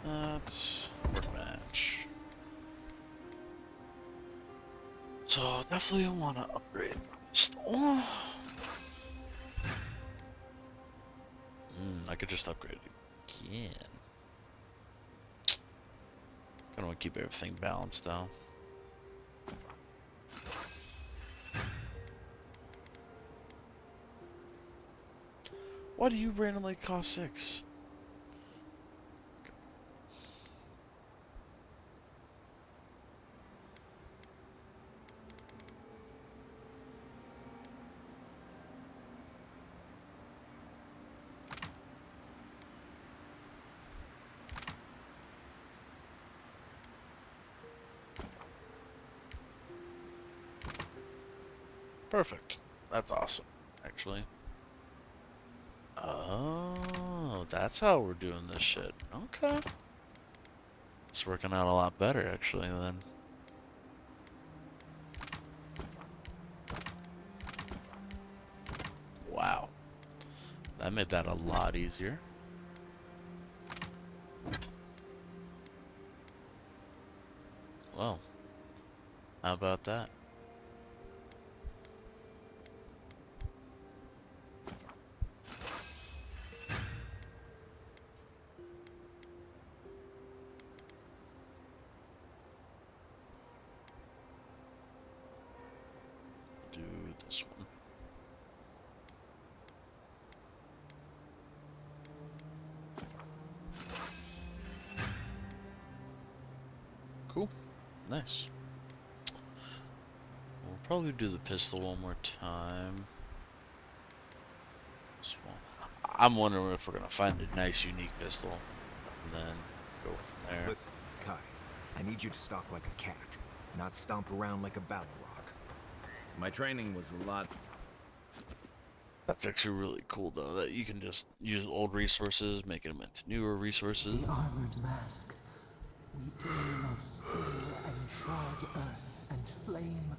that's workbench. So definitely want to upgrade pistol. I could just upgrade it again. Kind of want to keep everything balanced though. Why do you randomly cost 6? Perfect. That's awesome, actually. Oh, that's how we're doing this shit. Okay. It's working out a lot better, actually, then. Wow. That made that a lot easier. Well, how about that? Do this one. Cool. Nice. We'll probably do the pistol one more time. I'm wondering if we're gonna find a nice, unique pistol, and then go from there. Listen, Kai, I need you to stalk like a cat, not stomp around like a battle rock. My training was a lot. That's actually really cool, though, that you can just use old resources, make them into newer resources. The armored mask. We dwell of steel and shard earth. and flame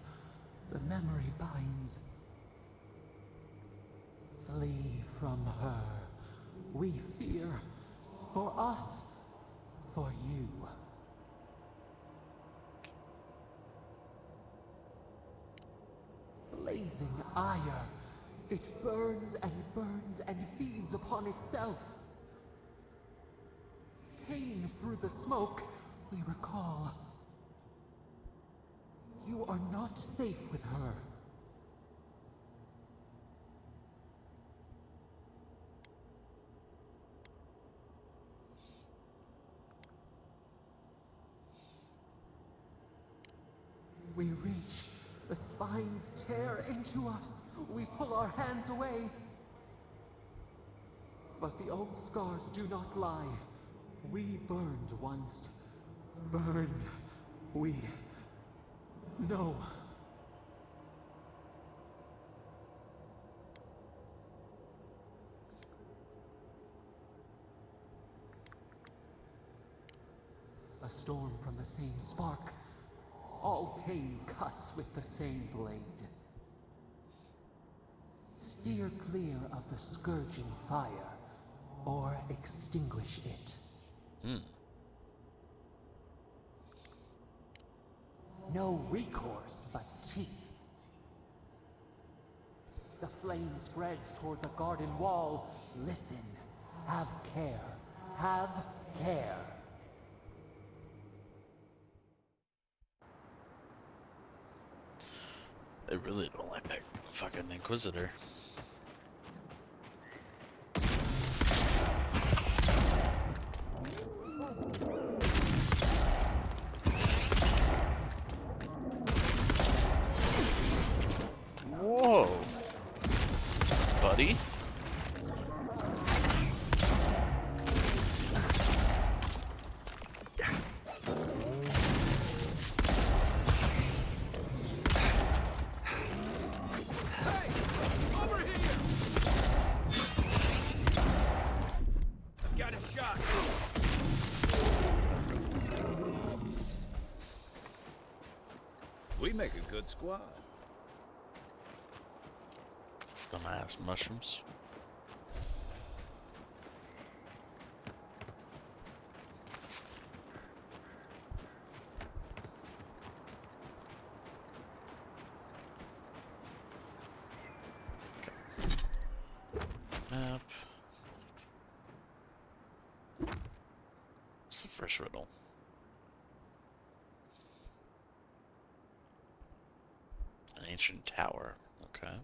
the memory binds. Flee from her. We fear. For us. For you. Blazing ire. It burns and feeds upon itself. Pain through the smoke, we recall. You are not safe with her. We reach. The spines tear into us. We pull our hands away. But the old scars do not lie. We burned once. Burned. We know. A storm from the same spark. All pain cuts with the same blade. Steer clear of the scourging fire, or extinguish it. No recourse but teeth. The flame spreads toward the garden wall. Listen. Have care. Have care. I really don't like that fucking Inquisitor. Whoa, buddy. We make a good squad. Dumbass mushrooms. Okay. Map. What's the first riddle? An ancient tower. Okay.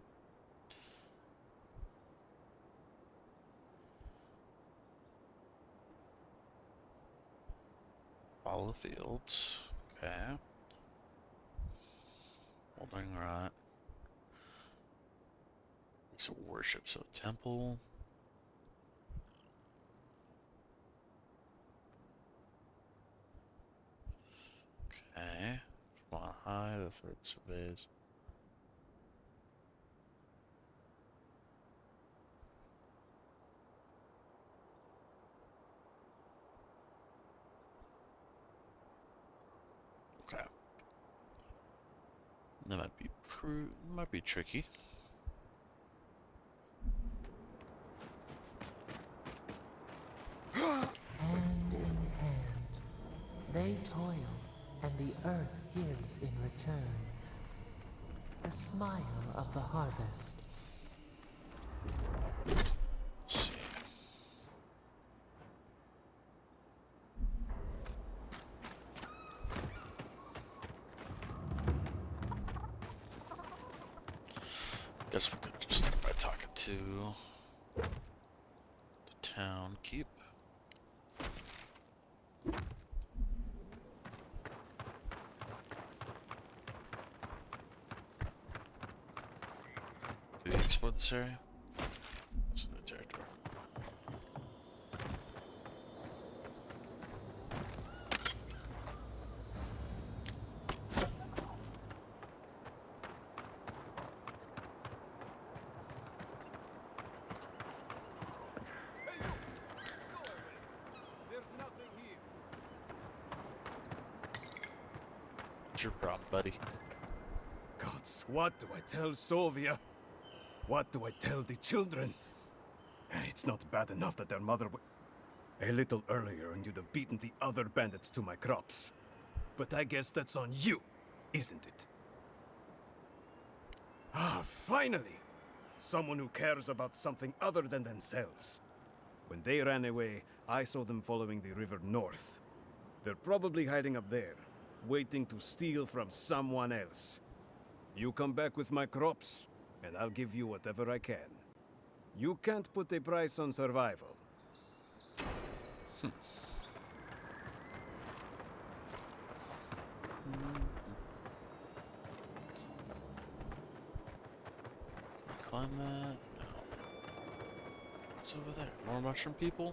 Follow the fields. Okay. Holding right. It's a worship, so temple. Okay. From on high, the third surveys. Okay. That might be tricky. Hand in hand, they toil, and the earth gives in return. The smile of the harvest. Let's see. Guess we could just start by talking to the town keep. Did we explore this area? It's in the territory. your problem, buddy? Gods, what do I tell Sovia? What do I tell the children? It's not bad enough that their mother a little earlier and you'd have beaten the other bandits to my crops. But I guess that's on you, isn't it? Ah, finally! Someone who cares about something other than themselves. When they ran away, I saw them following the river north. They're probably hiding up there, waiting to steal from someone else. You come back with my crops, and I'll give you whatever I can. You can't put a price on survival. Climb that. No. What's over there? More mushroom people?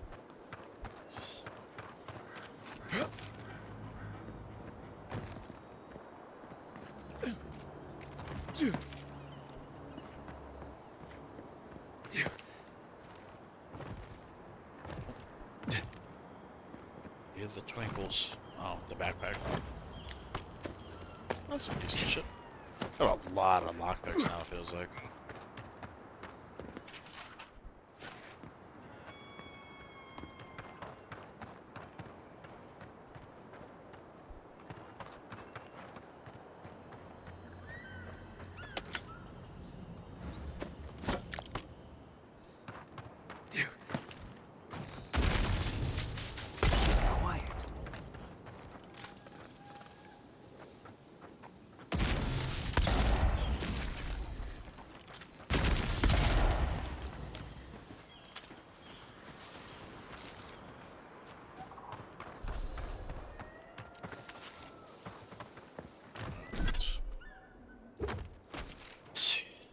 Here's the twinkles. Oh, the backpack. That's some decent shit. Got a lot of lockpicks now, it feels like.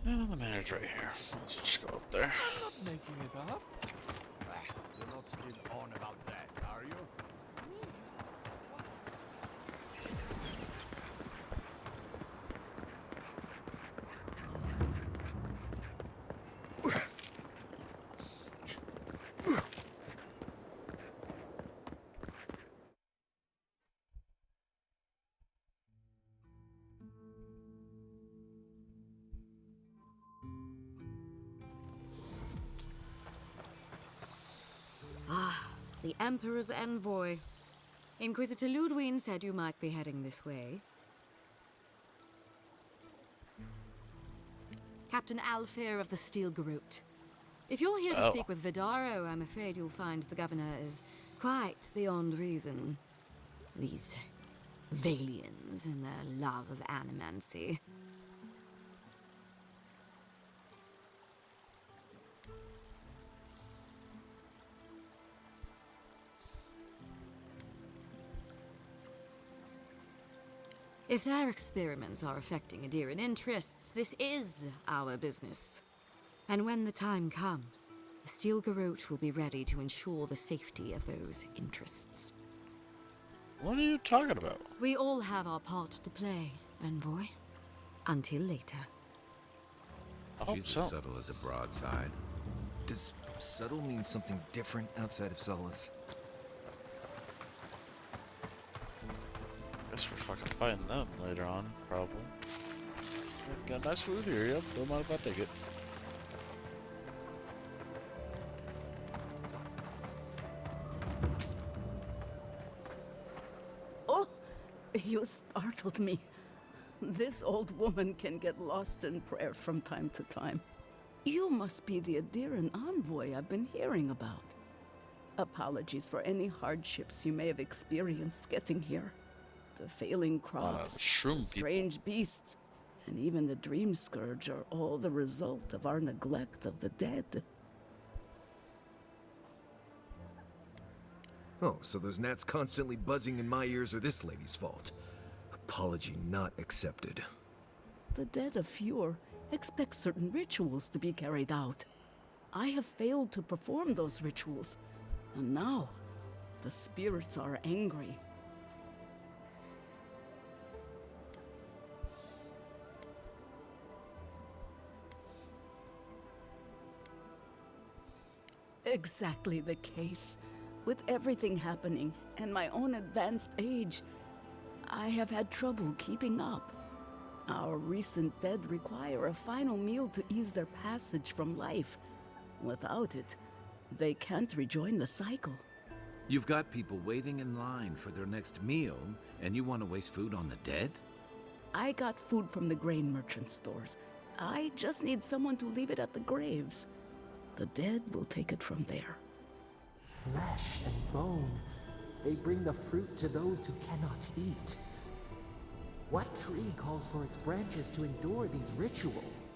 The manager's right here. Let's just go up there. Making it up? You're not still on about that, are you? The Emperor's envoy. Inquisitor Ludwig said you might be heading this way. Captain Alfir of the Steel Garrote. If you're here to speak with Vidaro, I'm afraid you'll find the governor is quite beyond reason. These Valians and their love of animancy. If their experiments are affecting Adiran interests, this is our business. And when the time comes, the Steel Garrote will be ready to ensure the safety of those interests. What are you talking about? We all have our part to play, envoy. Until later. She's as subtle as a broadside. Does subtle mean something different outside of Solace? Guess we're fucking fighting them later on, probably. Got nice food here, yep. Don't mind if I take it. Oh, you startled me. This old woman can get lost in prayer from time to time. You must be the Adiran envoy I've been hearing about. Apologies for any hardships you may have experienced getting here. The failing crops, the strange beasts, and even the dream scourge are all the result of our neglect of the dead. Oh, so those gnats constantly buzzing in my ears are this lady's fault. Apology not accepted. The dead of Fjord expect certain rituals to be carried out. I have failed to perform those rituals, and now the spirits are angry. Exactly the case. With everything happening and my own advanced age, I have had trouble keeping up. Our recent dead require a final meal to ease their passage from life. Without it, they can't rejoin the cycle. You've got people waiting in line for their next meal, and you want to waste food on the dead? I got food from the grain merchant stores. I just need someone to leave it at the graves. The dead will take it from there. Flesh and bone. They bring the fruit to those who cannot eat. What tree calls for its branches to endure these rituals?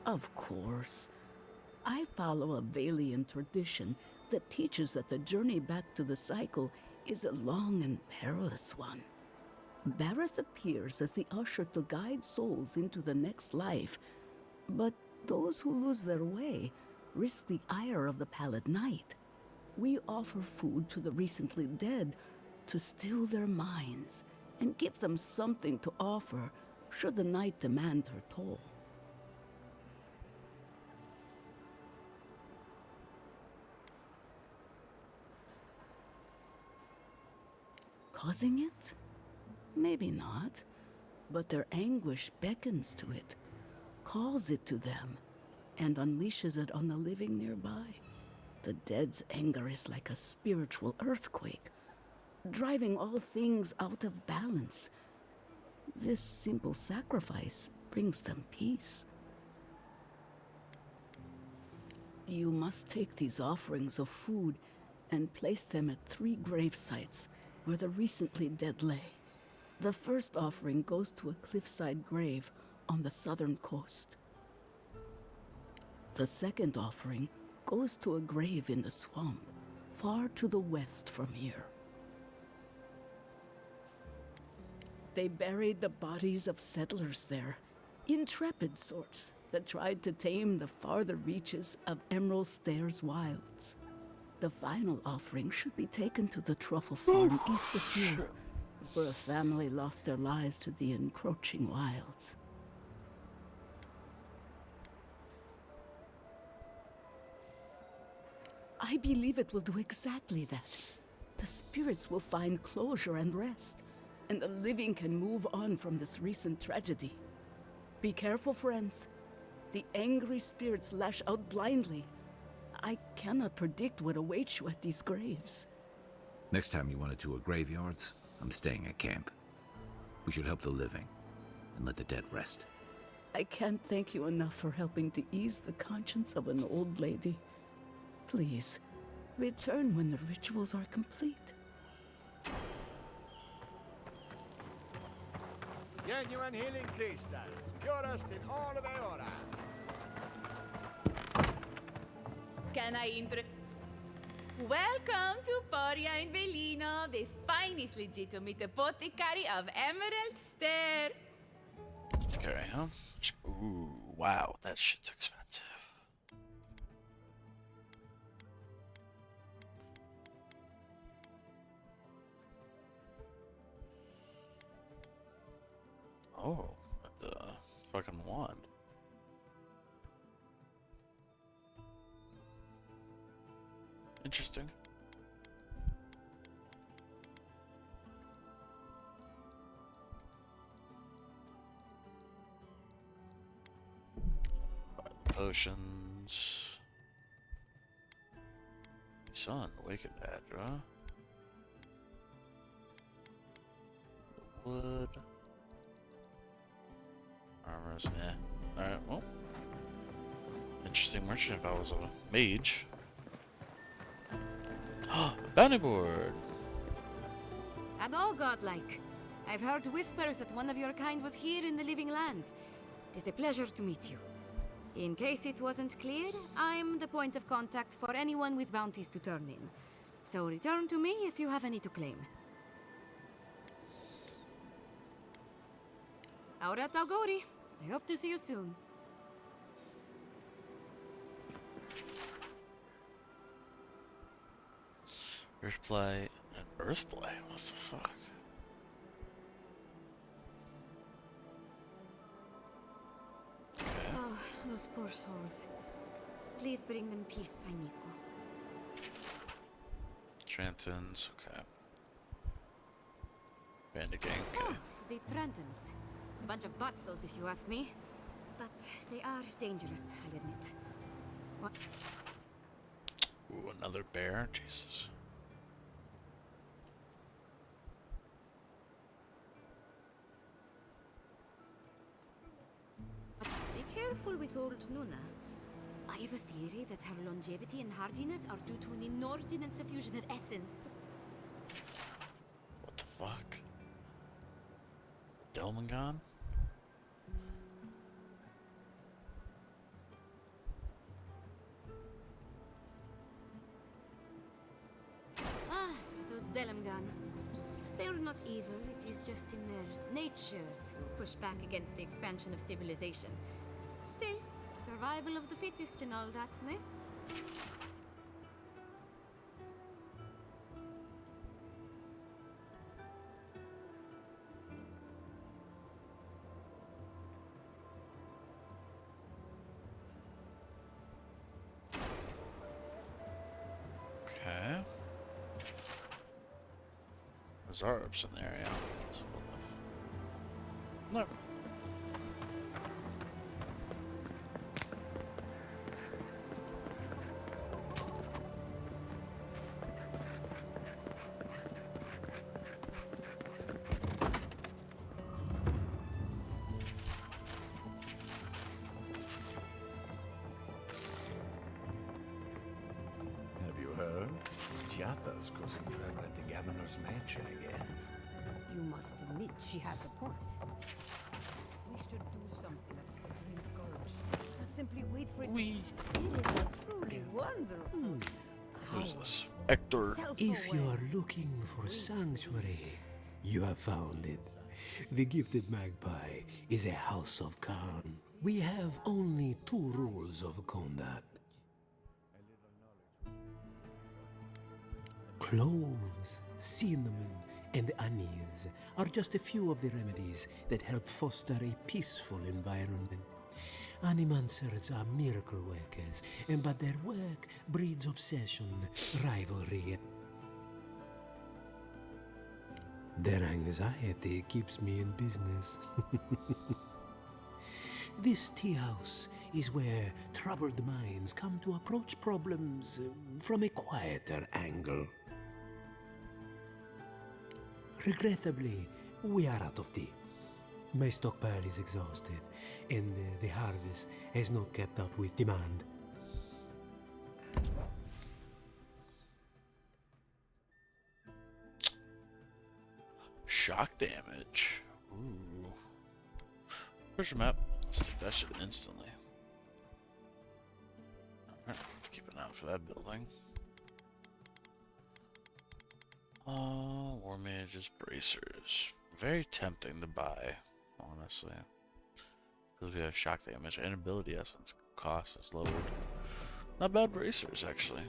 Of course. I follow a Valian tradition that teaches that the journey back to the cycle is a long and perilous one. Barrett appears as the usher to guide souls into the next life, but those who lose their way risk the ire of the Pallid Knight. We offer food to the recently dead to still their minds and give them something to offer should the Knight demand her toll. Causing it? Maybe not, but their anguish beckons to it, calls it to them, and unleashes it on the living nearby. The dead's anger is like a spiritual earthquake, driving all things out of balance. This simple sacrifice brings them peace. You must take these offerings of food and place them at 3 grave sites where the recently dead lay. The first offering goes to a cliffside grave on the southern coast. The second offering goes to a grave in the swamp, far to the west from here. They buried the bodies of settlers there, intrepid sorts that tried to tame the farther reaches of Emerald Stairs wilds. The final offering should be taken to the truffle farm east of here, where a family lost their lives to the encroaching wilds. I believe it will do exactly that. The spirits will find closure and rest, and the living can move on from this recent tragedy. Be careful, friends. The angry spirits lash out blindly. I cannot predict what awaits you at these graves. Next time you want to tour graveyards, I'm staying at camp. We should help the living and let the dead rest. I can't thank you enough for helping to ease the conscience of an old lady. Please, return when the rituals are complete. Genuine healing crystals, purest in all of Eora. Can I Welcome to Poria and Velino, the finest legitimate apothecary of Emerald Stair. Scary, huh? Ooh, wow, that shit's expensive. Oh, the fucking wand. Interesting. Potions. Sun, Wicked Adra. The wood. Armors, eh. Alright, well. Interesting merchant if I was a mage. Bounty board! And all godlike. I've heard whispers that one of your kind was here in the Living Lands. It is a pleasure to meet you. In case it wasn't clear, I'm the point of contact for anyone with bounties to turn in. So return to me if you have any to claim. Aurat Algori. I hope to see you soon. Earthblight and Earthblight? What the fuck? Oh, those poor souls. Please bring them peace, Saimiko. Trantons, okay. Bandit gang, okay. Oh, the Trentons. A bunch of butzos, if you ask me. But they are dangerous, I'll admit. What? Ooh, another bear? Jesus. Be careful with old Nuna. I have a theory that her longevity and hardiness are due to an inordinate suffusion of essence. What the fuck? Delmangon? Ah, those Delamgan. They are not evil, it is just in their nature to push back against the expansion of civilization. Still, survival of the fittest and all that, ne? Okay. Zarps in the area. No. Have you heard? Chiata's causing trouble at the governor's mansion again. You must admit she has a point. We should do something about the scourge. Not simply wait for it to... Spirits are truly wonderful. Who's this? Hector. If you are looking for sanctuary, you have found it. The Gifted Magpie is a house of calm. We have only 2 rules of conduct. Cloves, cinnamon, and anise are just a few of the remedies that help foster a peaceful environment. Animancers are miracle workers, but their work breeds obsession, rivalry. Their anxiety keeps me in business. This tea house is where troubled minds come to approach problems from a quieter angle. Regrettably, we are out of tea. My stockpile is exhausted, and the harvest has not kept up with demand. Shock damage. Ooh. Where's your map? Let's take that shit instantly. Alright, let's keep an eye out for that building. War Mage's Bracers. Very tempting to buy, honestly. Because we have shock damage and ability essence cost is lowered. Not bad bracers, actually.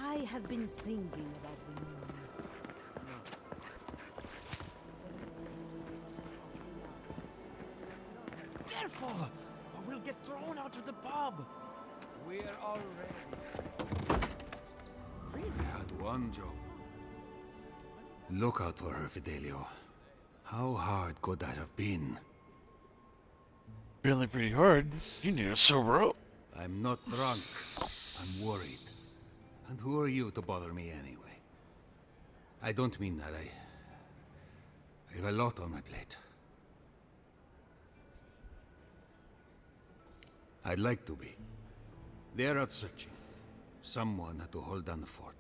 I have been thinking about the moon. Careful, or we'll get thrown out of the pub. We're all ready. I had one job. Look out for her, Fidelio. How hard could that have been? Really pretty hard. You need to sober up. I'm not drunk. I'm worried. And who are you to bother me anyway? I don't mean that. I have a lot on my plate. I'd like to be. They're out searching. Someone had to hold down the fort.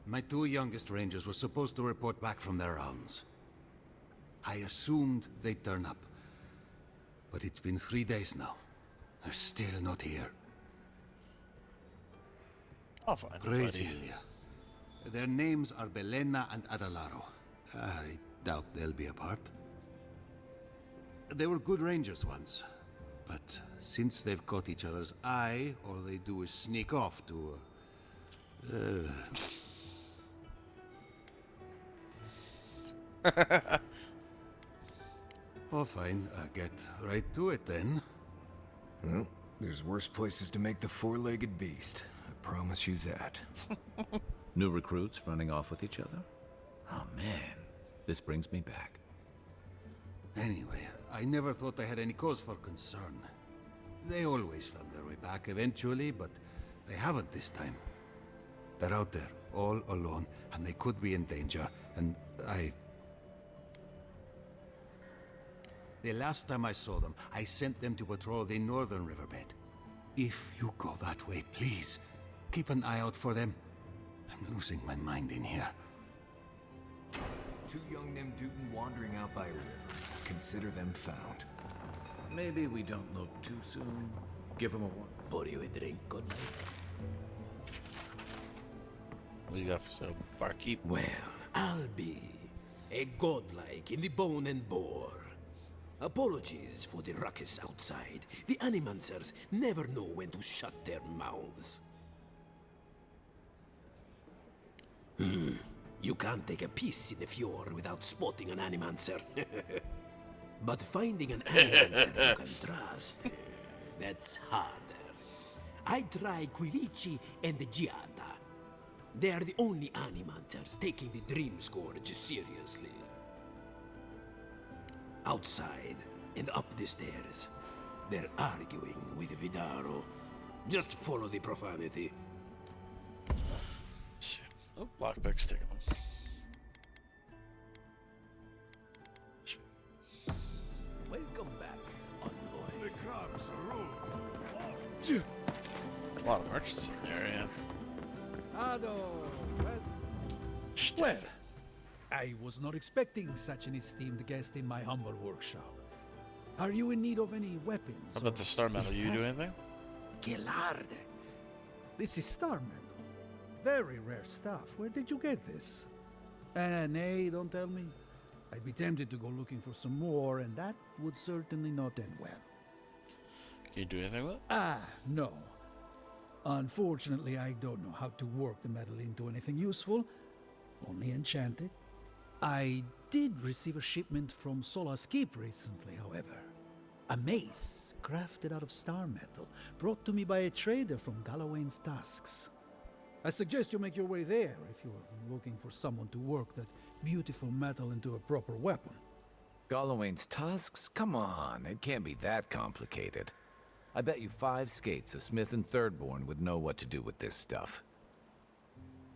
My 2 youngest rangers were supposed to report back from their rounds. I assumed they'd turn up. But it's been 3 days now. They're still not here. I'll find Crazy, Ilya. Their names are Belena and Adalaro. I doubt they'll be apart. They were good rangers once. But since they've caught each other's eye, all they do is sneak off to... Oh, fine. Get right to it, then. Well, there's worse places to make the 4-legged beast. I promise you that. New recruits running off with each other? Oh man, this brings me back. Anyway, I never thought I had any cause for concern. They always found their way back eventually, but they haven't this time. They're out there, all alone, and they could be in danger, and The last time I saw them, I sent them to patrol the northern riverbed. If you go that way, please, keep an eye out for them. I'm losing my mind in here. Two young Nemdutin wandering out by a river. Consider them found. Maybe we don't look too soon. Give him a one. Pour you a drink, good night. What do you got for sale, barkeep? Well, I'll be a godlike in the bone and bore. Apologies for the ruckus outside. The animancers never know when to shut their mouths. You can't take a piece in the fjord without spotting an animancer. But finding an animancer you can trust, that's harder. I try Quilici and the Giada. They are the only animancers taking the Dream Scourge seriously. Outside and up the stairs, they're arguing with Vidaro. Just follow the profanity. Oh, lockpick's taking them. Welcome back, envoy. The crabs are A lot of merchants in the area. Well, I was not expecting such an esteemed guest in my humble workshop. Are you in need of any weapons? How about the star metal? You do anything? Gelard. This is star metal. Very rare stuff. Where did you get this? Nay, don't tell me. I'd be tempted to go looking for some more, and that would certainly not end well. Can you do anything with it? No. Unfortunately, I don't know how to work the metal into anything useful. Only enchant it. I did receive a shipment from Sola's Keep recently, however. A mace crafted out of star metal, brought to me by a trader from Galloway's Tusks. I suggest you make your way there if you're looking for someone to work that beautiful metal into a proper weapon. Galloway's Tusks? Come on, it can't be that complicated. I bet you 5 skates a Smith and Thirdborn would know what to do with this stuff.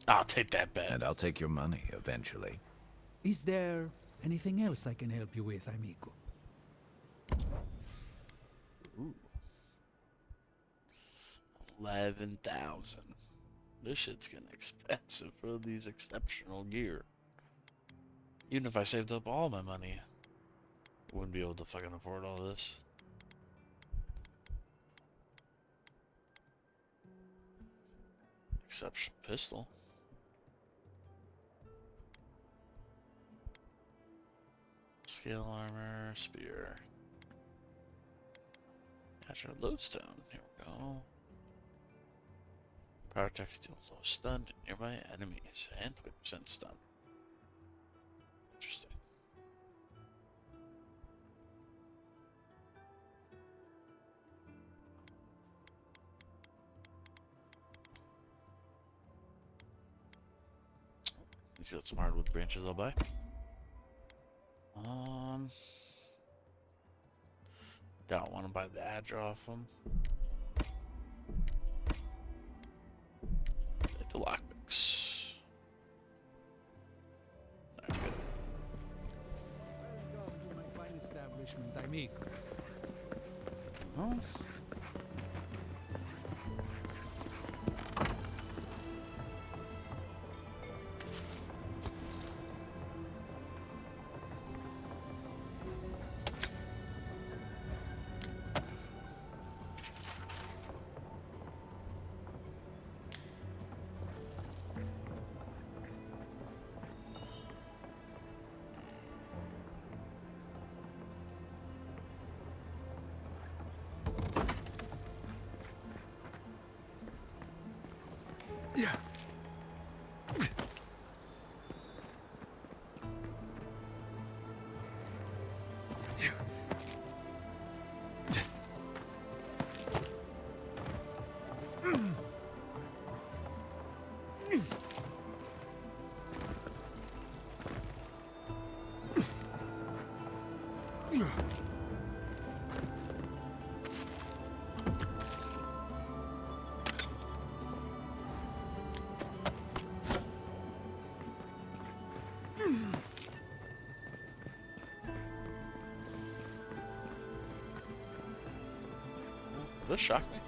I'll take that bet. And I'll take your money, eventually. Is there anything else I can help you with, amigo? Ooh. 11,000. This shit's getting expensive for these exceptional gear. Even if I saved up all my money, I wouldn't be able to fucking afford all this. Exceptional pistol. Scale armor, spear. Natural lodestone. Here we go. Power attack deal slow stun to nearby enemies and 20% stun. Interesting. He's got some hardwood branches I'll buy. Don't want to buy the Adra off him. Take the lockpicks. Alright, good. Welcome to my fine establishment, amigo. Oh. Yeah. This shocked me.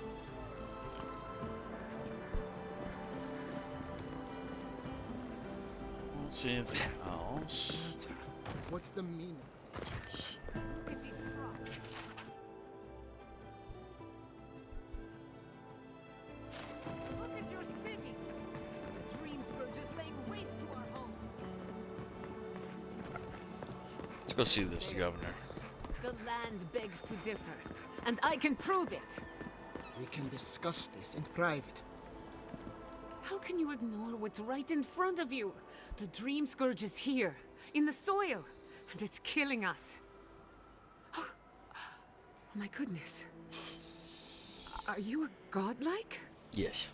Let's see anything else. What's the meaning of this? Look at these rocks. Look at your city. The dream scourge is laying waste to our home. Let's go see this governor. The land begs to differ, and I can prove it. We can discuss this in private. How can you ignore what's right in front of you? The dream scourge is here, in the soil, and it's killing us. Oh my goodness. Are you a godlike? Yes.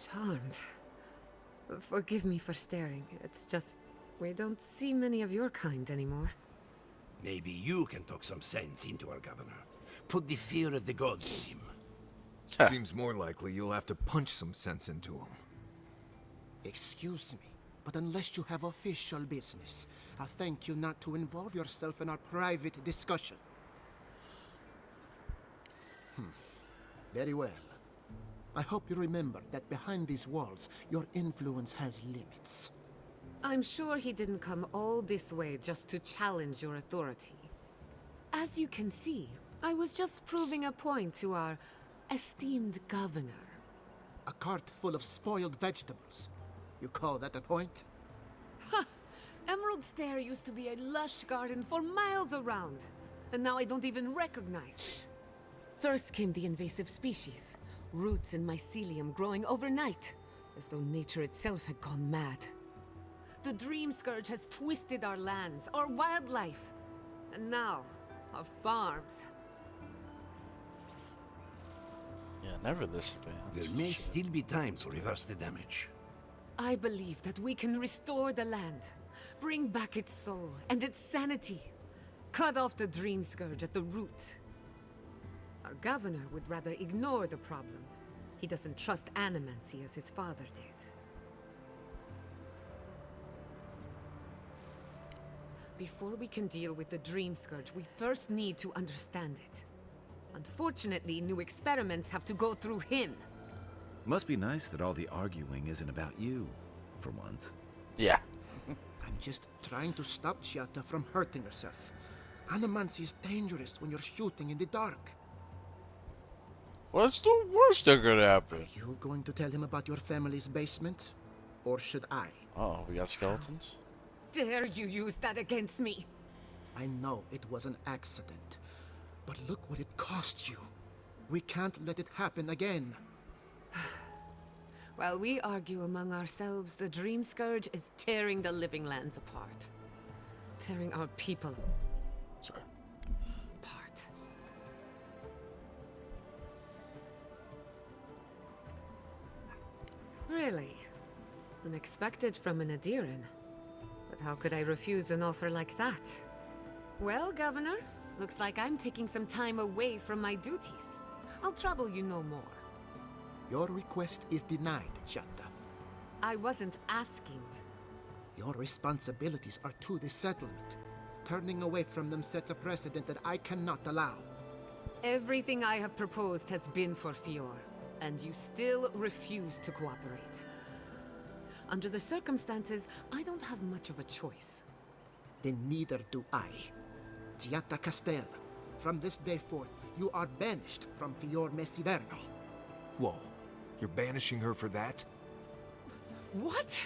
Charmed. Forgive me for staring. It's just, we don't see many of your kind anymore. Maybe you can talk some sense into our governor. Put the fear of the gods in him. Seems more likely you'll have to punch some sense into him. Excuse me, but unless you have official business, I'll thank you not to involve yourself in our private discussion. Very well. I hope you remember that behind these walls, your influence has limits. I'm sure he didn't come all this way just to challenge your authority. As you can see, I was just proving a point to our esteemed governor. A cart full of spoiled vegetables. You call that a point? Ha! Emerald Stair used to be a lush garden for miles around, and now I don't even recognize it. First came the invasive species, roots and mycelium growing overnight, as though nature itself had gone mad. The Dream Scourge has twisted our lands, our wildlife, and now, our farms. Yeah, never this advanced. There may still be time to reverse the damage. I believe that we can restore the land, bring back its soul and its sanity, cut off the Dream Scourge at the root. Our governor would rather ignore the problem. He doesn't trust animancy as his father did. Before we can deal with the Dream Scourge, we first need to understand it. Unfortunately, new experiments have to go through him. Must be nice that all the arguing isn't about you, for once. Yeah. I'm just trying to stop Giatta from hurting herself. Animancy is dangerous when you're shooting in the dark. What's the worst that could happen? Are you going to tell him about your family's basement? Or should I? Oh, we got skeletons? Dare you use that against me? I know it was an accident. But look what it cost you. We can't let it happen again. While we argue among ourselves, the Dream Scourge is tearing the living lands apart. Tearing our people apart. Really? Unexpected from an Adiran. But how could I refuse an offer like that? Well, Governor, looks like I'm taking some time away from my duties. I'll trouble you no more. Your request is denied, Giatta. I wasn't asking. Your responsibilities are to the settlement. Turning away from them sets a precedent that I cannot allow. Everything I have proposed has been for Fior, and you still refuse to cooperate. Under the circumstances, I don't have much of a choice. Then neither do I. Giatta Castel, from this day forth, you are banished from Fior Messiverno. Whoa, you're banishing her for that? What?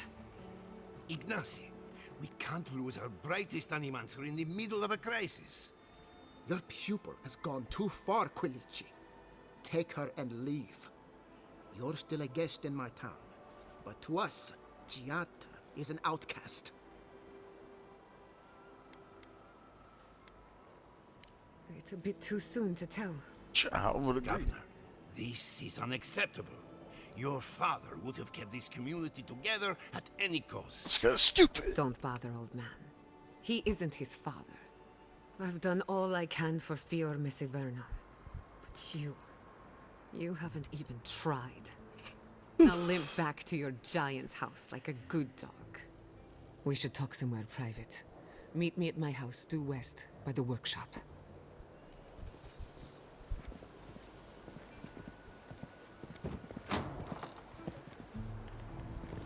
Ignacy, we can't lose our brightest animancer in the middle of a crisis. Your pupil has gone too far, Quilici. Take her and leave. You're still a guest in my town, but to us, Giatta is an outcast. It's a bit too soon to tell. Governor, this is unacceptable. Your father would have kept this community together at any cost. This guy's stupid. Don't bother, old man. He isn't his father. I've done all I can for Fior Mesiverno. But you haven't even tried. Now limp back to your giant house like a good dog. We should talk somewhere private. Meet me at my house due west by the workshop.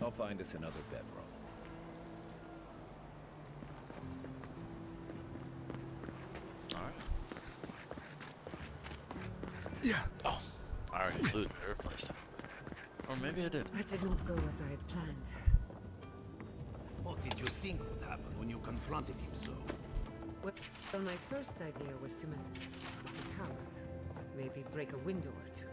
I'll find us another bedroom. Alright. Yeah. Oh, I already replaced it. Or maybe I did. That did not go as I had planned. What did you think would happen when you confronted him so? Well, my first idea was to mess with his house. Maybe break a window or two.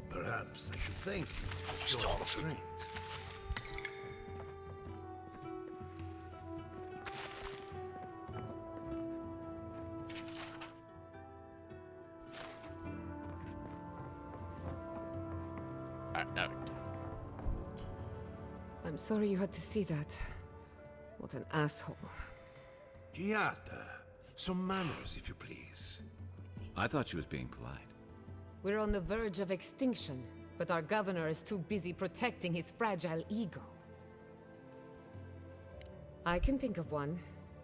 Perhaps I should thank you for Still your on the food. restraint. Alright, now we can do I'm sorry you had to see that. What an asshole. Giata, some manners, if you please. I thought she was being polite. We're on the verge of extinction, but our governor is too busy protecting his fragile ego. I can think of one.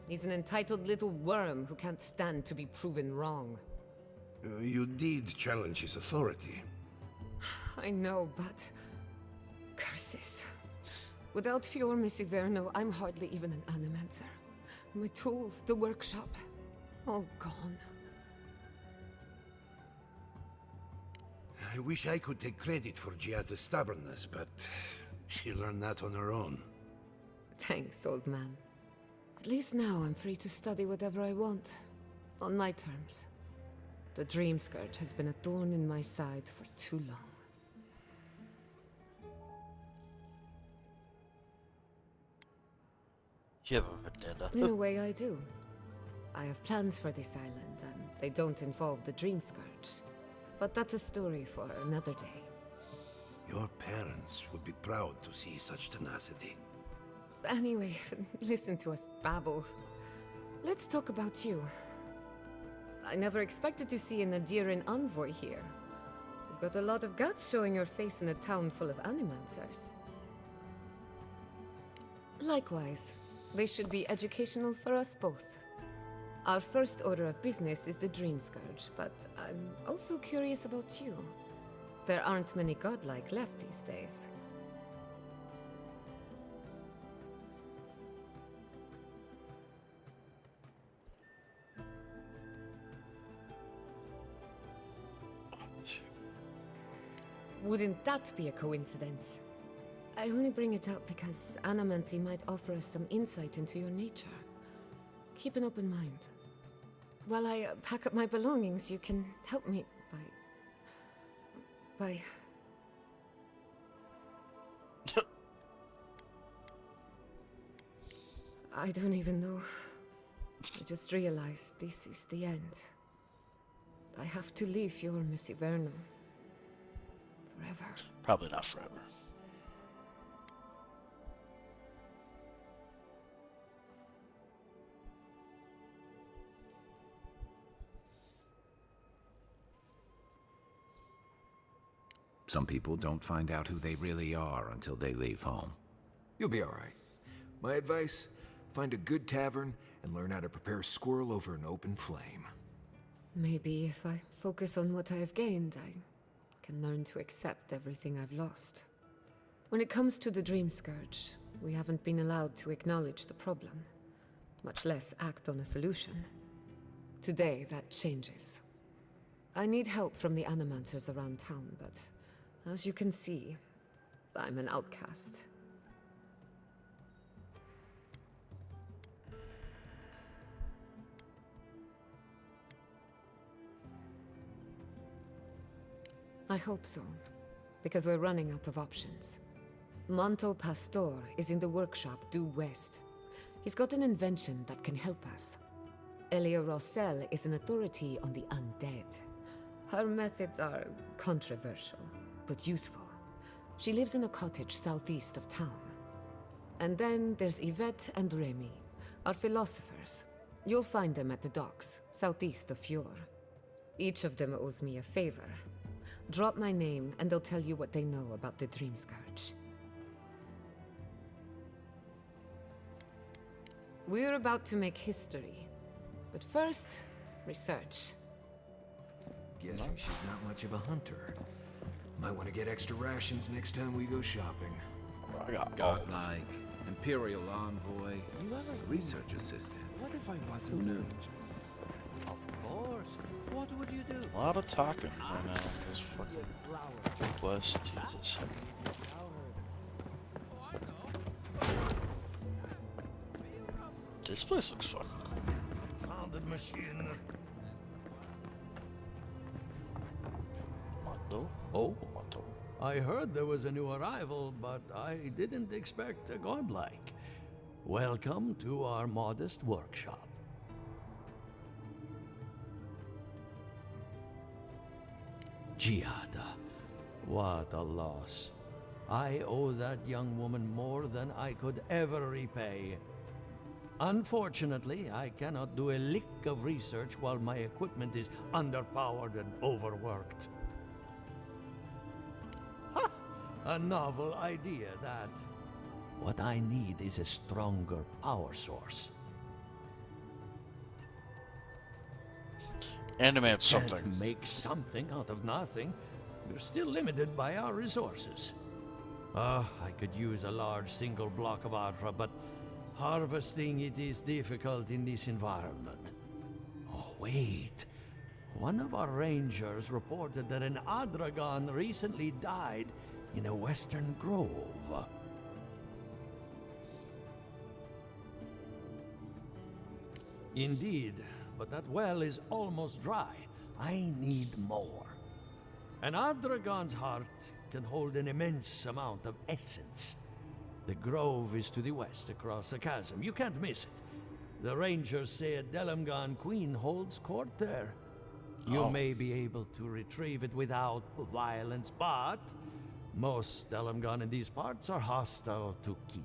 He's an entitled little worm who can't stand to be proven wrong. You did challenge his authority. I know, but... curses. Without Fior Mesiverno, I'm hardly even an animancer. My tools, the workshop, all gone. I wish I could take credit for Giata's stubbornness, but she learned that on her own. Thanks, old man. At least now I'm free to study whatever I want. On my terms. The Dream Scourge has been a thorn in my side for too long. You have a vendetta. In a way, I do. I have plans for this island, and they don't involve the Dream Scourge. But that's a story for another day. Your parents would be proud to see such tenacity. Anyway, listen to us babble. Let's talk about you. I never expected to see an Adiran envoy here. You've got a lot of guts showing your face in a town full of animancers. Likewise, they should be educational for us both. Our first order of business is the Dream Scourge, but I'm also curious about you. There aren't many godlike left these days. Wouldn't that be a coincidence? I only bring it up because Anamancy might offer us some insight into your nature. Keep an open mind. While I pack up my belongings, you can help me by... I don't even know. I just realized this is the end. I have to leave your Mesiverno. Forever. Probably not forever. Some people don't find out who they really are until they leave home. You'll be alright. My advice, find a good tavern and learn how to prepare a squirrel over an open flame. Maybe if I focus on what I have gained, I can learn to accept everything I've lost. When it comes to the Dream Scourge, we haven't been allowed to acknowledge the problem, much less act on a solution. Today, that changes. I need help from the animancers around town, but as you can see, I'm an outcast. I hope so, because we're running out of options. Monto Pastor is in the workshop due west. He's got an invention that can help us. Elia Rossell is an authority on the undead. Her methods are controversial, but useful. She lives in a cottage southeast of town. And then there's Yvette and Remy, our philosophers. You'll find them at the docks, southeast of Fjord. Each of them owes me a favor. Drop my name, and they'll tell you what they know about the Dream Scourge. We're about to make history. But first, research. Guessing she's not much of a hunter. Might want to get extra rations next time we go shopping. I got godlike, imperial envoy, research assistant. What if I wasn't? Who knew? Of course. What would you do? A lot of talking right now. This fucking quest, Jesus. This place looks fucking cool. Founded machine. Mondo? Oh, Mondo. I heard there was a new arrival, but I didn't expect a godlike. Welcome to our modest workshop. Giada, what a loss. I owe that young woman more than I could ever repay. Unfortunately, I cannot do a lick of research while my equipment is underpowered and overworked. Ha! A novel idea, that. What I need is a stronger power source. Animate something. Can't make something out of nothing. We're still limited by our resources. I could use a large single block of Atra, but harvesting it is difficult in this environment. Oh, wait. One of our rangers reported that an Adragon recently died in a western grove. Indeed, but that well is almost dry. I need more. An Adragon's heart can hold an immense amount of essence. The grove is to the west, across the chasm. You can't miss it. The rangers say a Delamgon queen holds court there. You may be able to retrieve it without violence, but most Delamgon in these parts are hostile to Keith.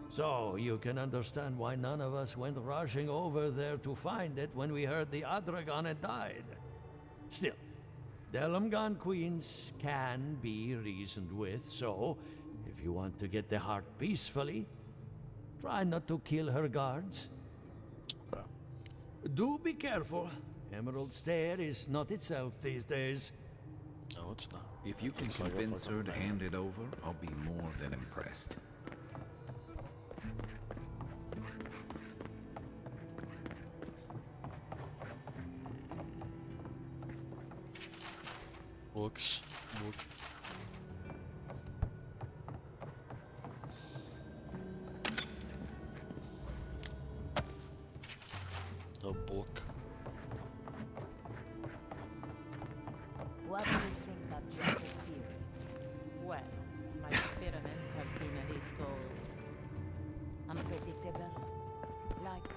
So you can understand why none of us went rushing over there to find it when we heard the Adragon had died. Still, Delamgon queens can be reasoned with, so if you want to get the heart peacefully, try not to kill her guards. Do be careful. Emerald Stair is not itself these days. No, it's not. If you can convince her to hand it over, I'll be more than impressed. Books. Book. A book. What do you think of Jeffrey's theory? Well, my experiments have been a little unpredictable. Like the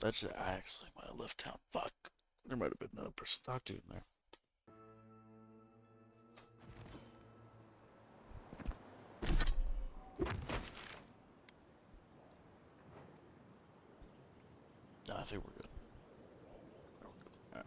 That's actually when I left town. Fuck. There might have been another person to talk to in there. No, I think we're good. We're good. All right.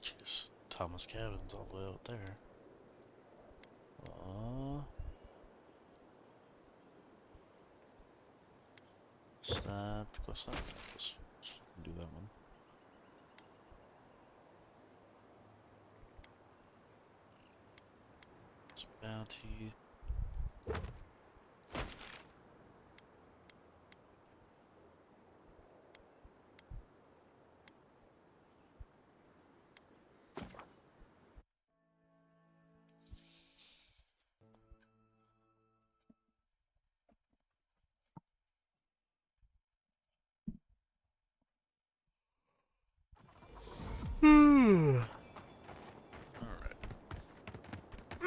Jeez, Thomas Cabin's all the way out there. Is that the quest line? Let's do that one. It's bounty. I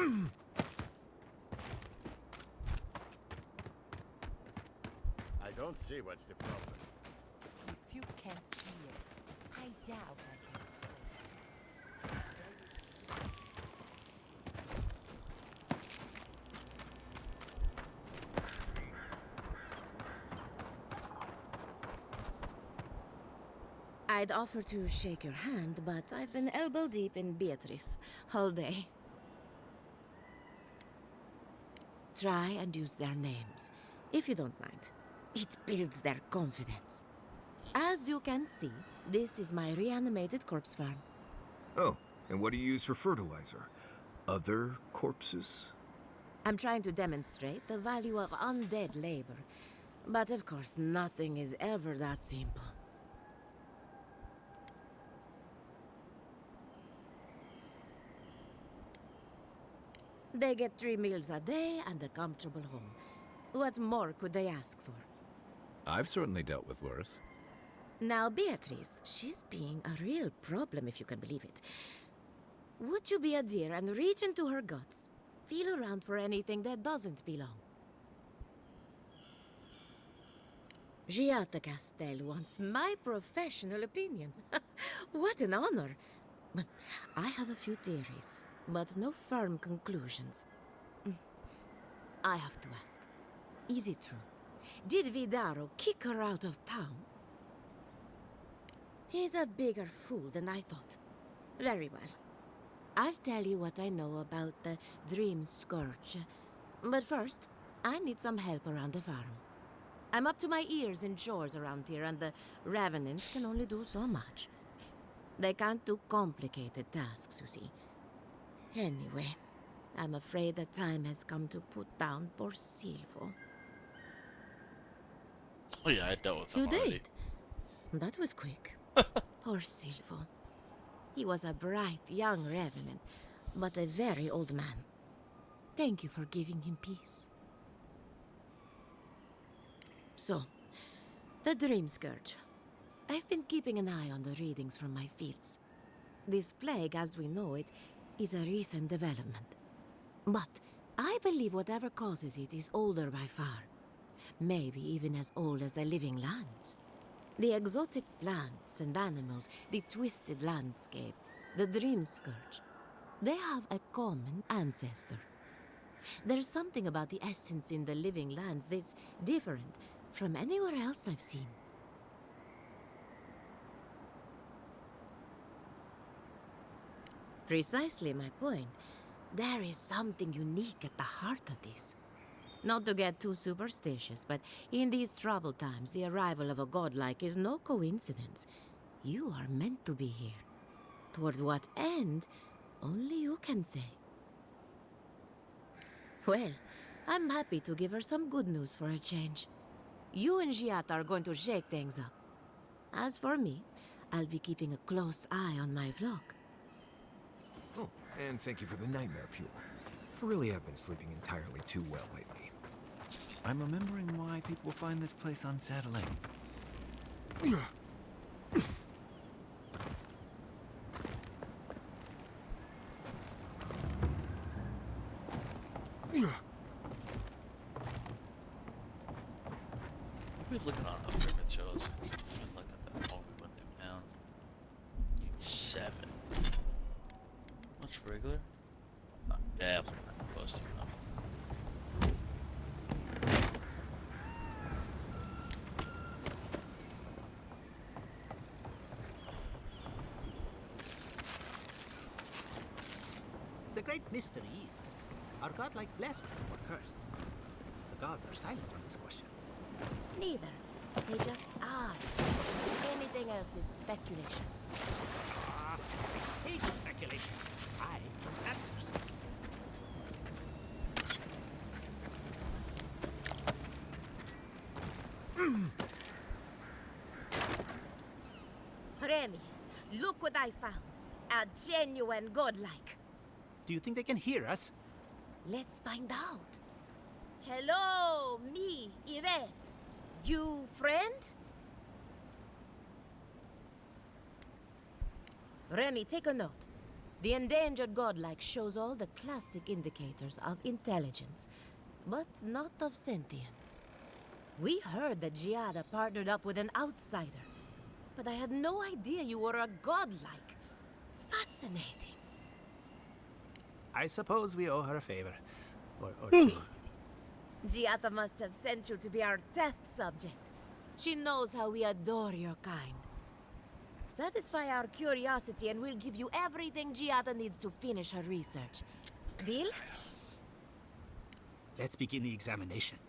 don't see what's the problem. If you can't see it, I doubt I can explain. I'd offer to shake your hand, but I've been elbow deep in Beatrice all day. Try and use their names, if you don't mind. It builds their confidence. As you can see, this is my reanimated corpse farm. Oh, and what do you use for fertilizer? Other corpses? I'm trying to demonstrate the value of undead labor. But of course, nothing is ever that simple. They get 3 meals a day and a comfortable home. What more could they ask for? I've certainly dealt with worse. Now, Beatrice, she's being a real problem, if you can believe it. Would you be a dear and reach into her guts? Feel around for anything that doesn't belong. Giata Castel wants my professional opinion. What an honor. I have a few theories, but no firm conclusions. I have to ask, is it true? Did Vidaro kick her out of town? He's a bigger fool than I thought. Very well. I'll tell you what I know about the Dream Scourge. But first, I need some help around the farm. I'm up to my ears in chores around here, and the Revenants can only do so much. They can't do complicated tasks, you see. Anyway, I'm afraid the time has come to put down poor Silvo. Oh yeah, I dealt with him You already. did? That was quick. Poor Silvo. He was a bright young revenant, but a very old man. Thank you for giving him peace. So, the Dream Scourge. I've been keeping an eye on the readings from my fields. This plague, as we know it, is a recent development. But I believe whatever causes it is older by far. Maybe even as old as the living lands. The exotic plants and animals, the twisted landscape, the Dream Scourge. They have a common ancestor. There's something about the essence in the living lands that's different from anywhere else I've seen. Precisely my point. There is something unique at the heart of this. Not to get too superstitious, but in these troubled times, the arrival of a godlike is no coincidence. You are meant to be here. Toward what end, only you can say. Well, I'm happy to give her some good news for a change. You and Giat are going to shake things up. As for me, I'll be keeping a close eye on my flock. Oh, and thank you for the nightmare fuel. I really have been sleeping entirely too well lately. I'm remembering why people find this place unsettling. We're looking on other pyramid shows. I looked at that all we went down. Need 7. Much regular? Not definitely not close to enough. The great mystery is, are godlike blessed or cursed? The gods are silent on this question. Neither. They just are. Anything else is speculation. I hate speculation. I want answers. Remy, look what I found. A genuine godlike. Do you think they can hear us? Let's find out. Hello, me, Yvette. You friend? Remy, take a note. The endangered godlike shows all the classic indicators of intelligence, but not of sentience. We heard that Giada partnered up with an outsider, but I had no idea you were a godlike. Fascinating. I suppose we owe her a favor. Or two. Giada must have sent you to be our test subject. She knows how we adore your kind. Satisfy our curiosity and we'll give you everything Giada needs to finish her research. Deal? Let's begin the examination.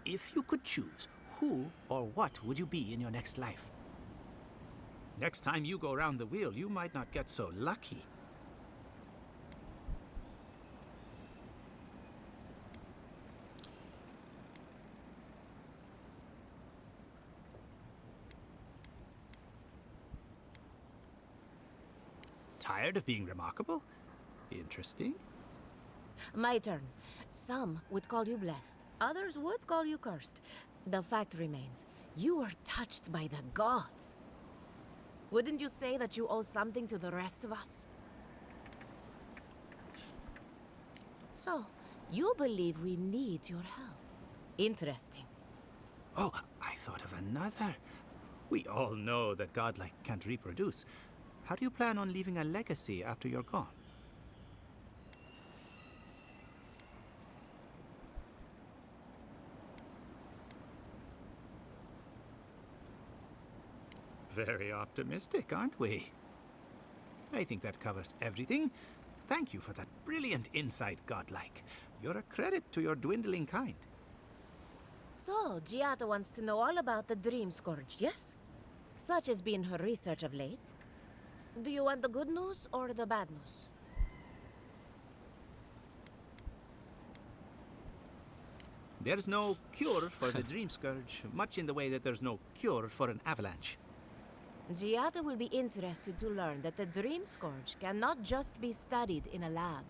If you could choose, who or what would you be in your next life? Next time you go round the wheel, you might not get so lucky. Tired of being remarkable? Interesting. My turn. Some would call you blessed. Others would call you cursed. The fact remains, you were touched by the gods. Wouldn't you say that you owe something to the rest of us? So, you believe we need your help. Interesting. Oh, I thought of another. We all know that godlike can't reproduce. How do you plan on leaving a legacy after you're gone? Very optimistic, aren't we? I think that covers everything. Thank you for that brilliant insight, godlike. You're a credit to your dwindling kind. So, Giada wants to know all about the Dream Scourge, yes? Such has been her research of late. Do you want the good news or the bad news? There's no cure for the Dream Scourge, much in the way that there's no cure for an avalanche. Giada will be interested to learn that the Dream Scourge cannot just be studied in a lab.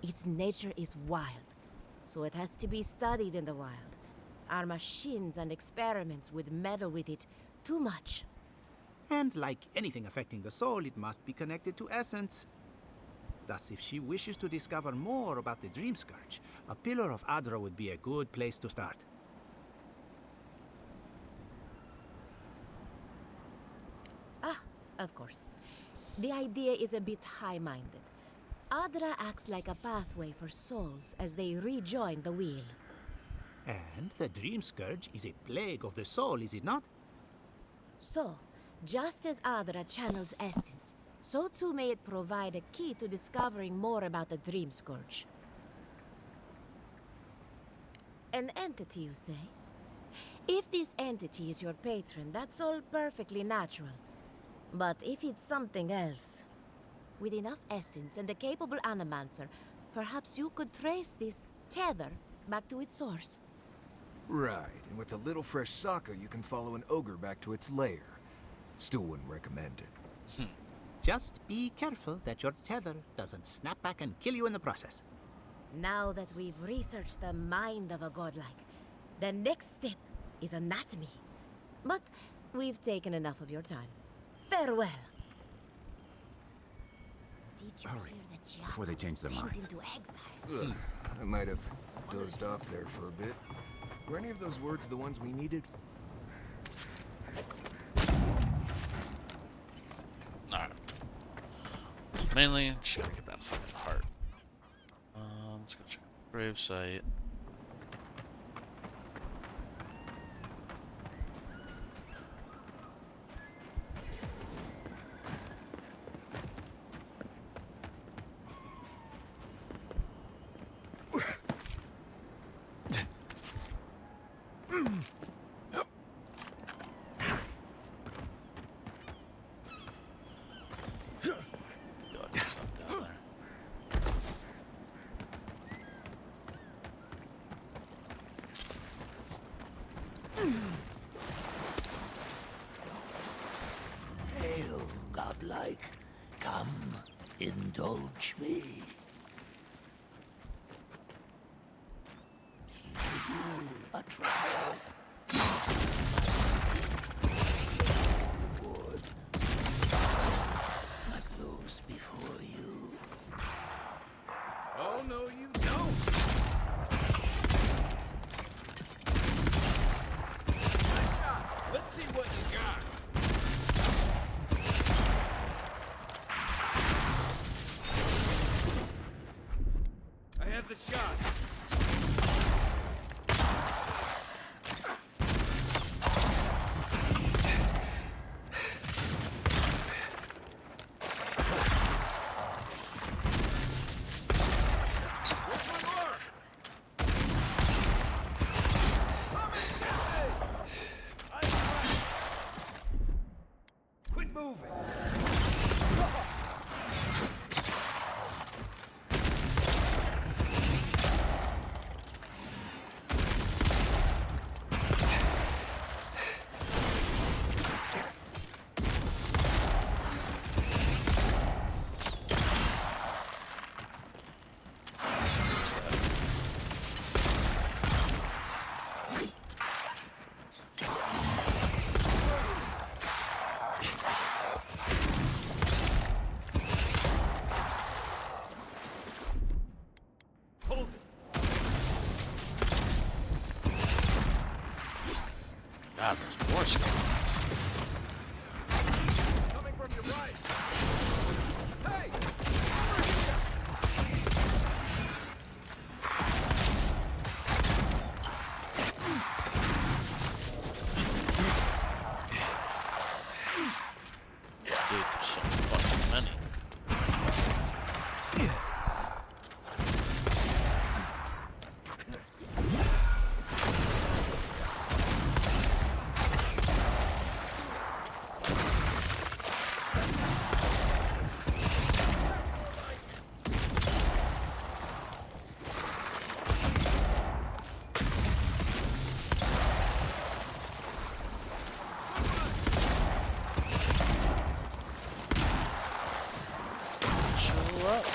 Its nature is wild, so it has to be studied in the wild. Our machines and experiments would meddle with it too much. And like anything affecting the soul, it must be connected to essence. Thus, if she wishes to discover more about the Dream Scourge, a Pillar of Adra would be a good place to start. Ah, of course. The idea is a bit high-minded. Adra acts like a pathway for souls as they rejoin the wheel. And the Dream Scourge is a plague of the soul, is it not? So, just as Adra channels essence, so too may it provide a key to discovering more about the Dream Scourge. An entity, you say? If this entity is your patron, that's all perfectly natural. But if it's something else, with enough essence and a capable animancer, perhaps you could trace this tether back to its source. Right, and with a little fresh soccer, you can follow an ogre back to its lair. Still wouldn't recommend it. Just be careful that your tether doesn't snap back and kill you in the process. Now that we've researched the mind of a godlike, the next step is anatomy. But we've taken enough of your time. Farewell. Did you Hurry, hear that Giada before they change their was sent minds. into exile? Ugh, I might have dozed off there for a bit. Were any of those words the ones we needed? Alright. Mainly, just gotta get that fucking heart. Let's go check the grave site. Hail, godlike. Come, indulge me. A trial. Wood. Like those before you. no, you don't. Nice shot. Let's see what you got. I have the shot. Quit moving. Hold it. God, there's more skeletons. Coming from your right. Hey! Dude, there's so fucking many. Chill up.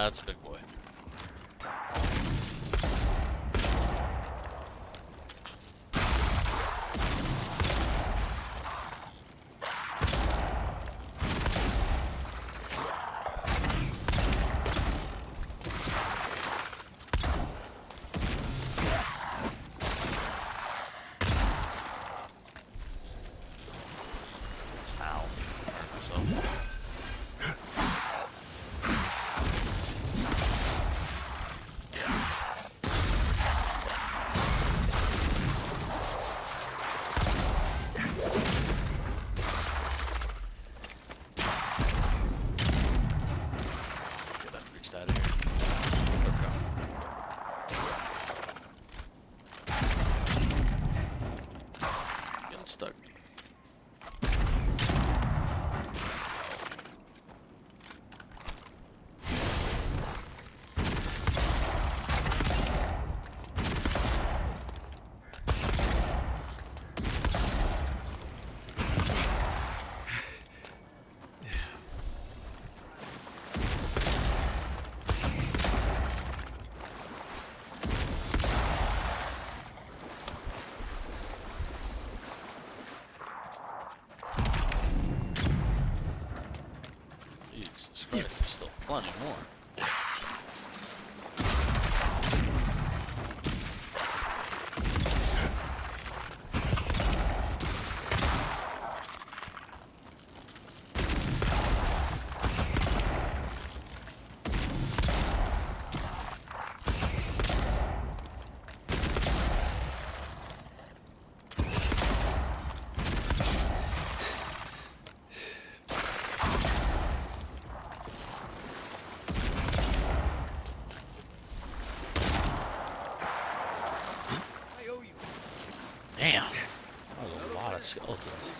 That's a big boy. Ow. Hurt myself. Get that priest out of here. Okay. Getting stuck. Jesus Christ, there's still plenty more. skeletons.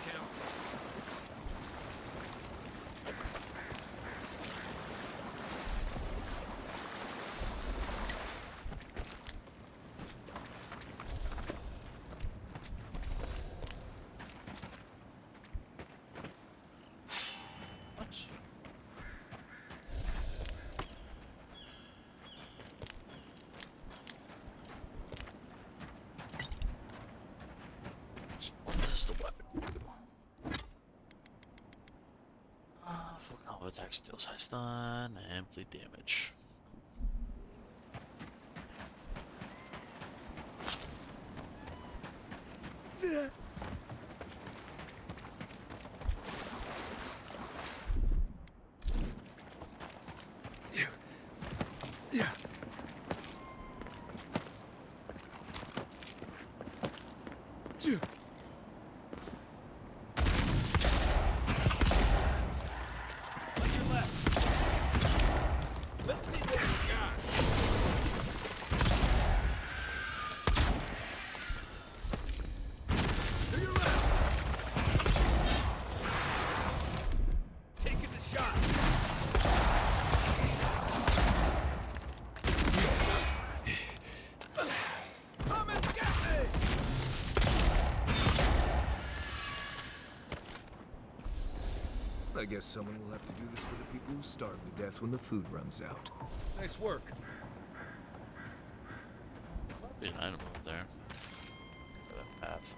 What does the weapon do? Full combo attack, steals high stun, and bleed damage. I guess someone will have to do this for the people who starve to death when the food runs out. Nice work. Be an item over there. For that path.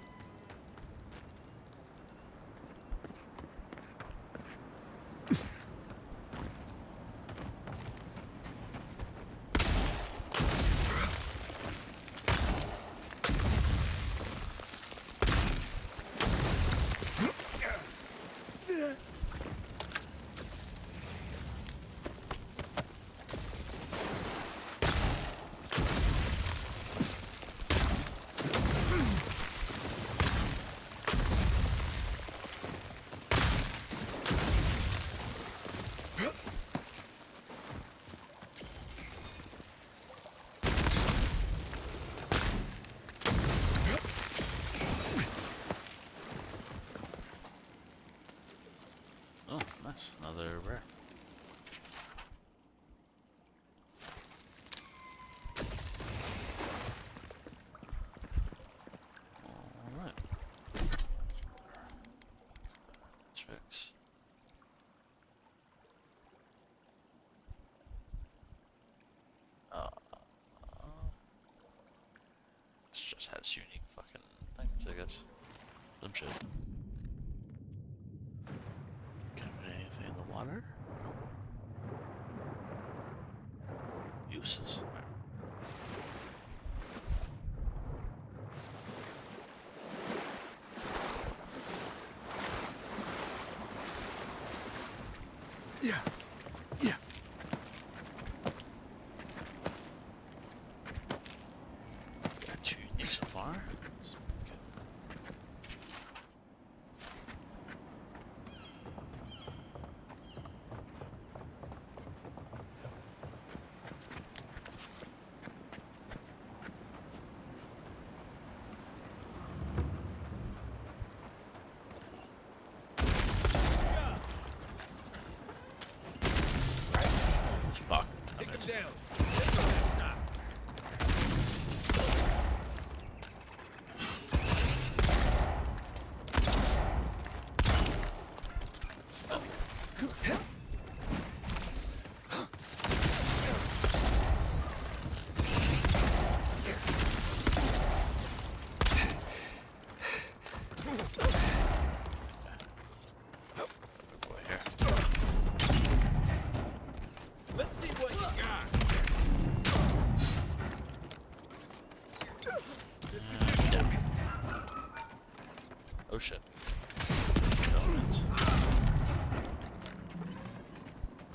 Oh, nice. Another rare. Alright. Tricks. This just has unique fucking things, I guess. Some shit. Anything in the water? Uses. Yeah. Yeah. Got two unique so far. Fuck, I missed. Let's see what you got. Oh shit. Elements.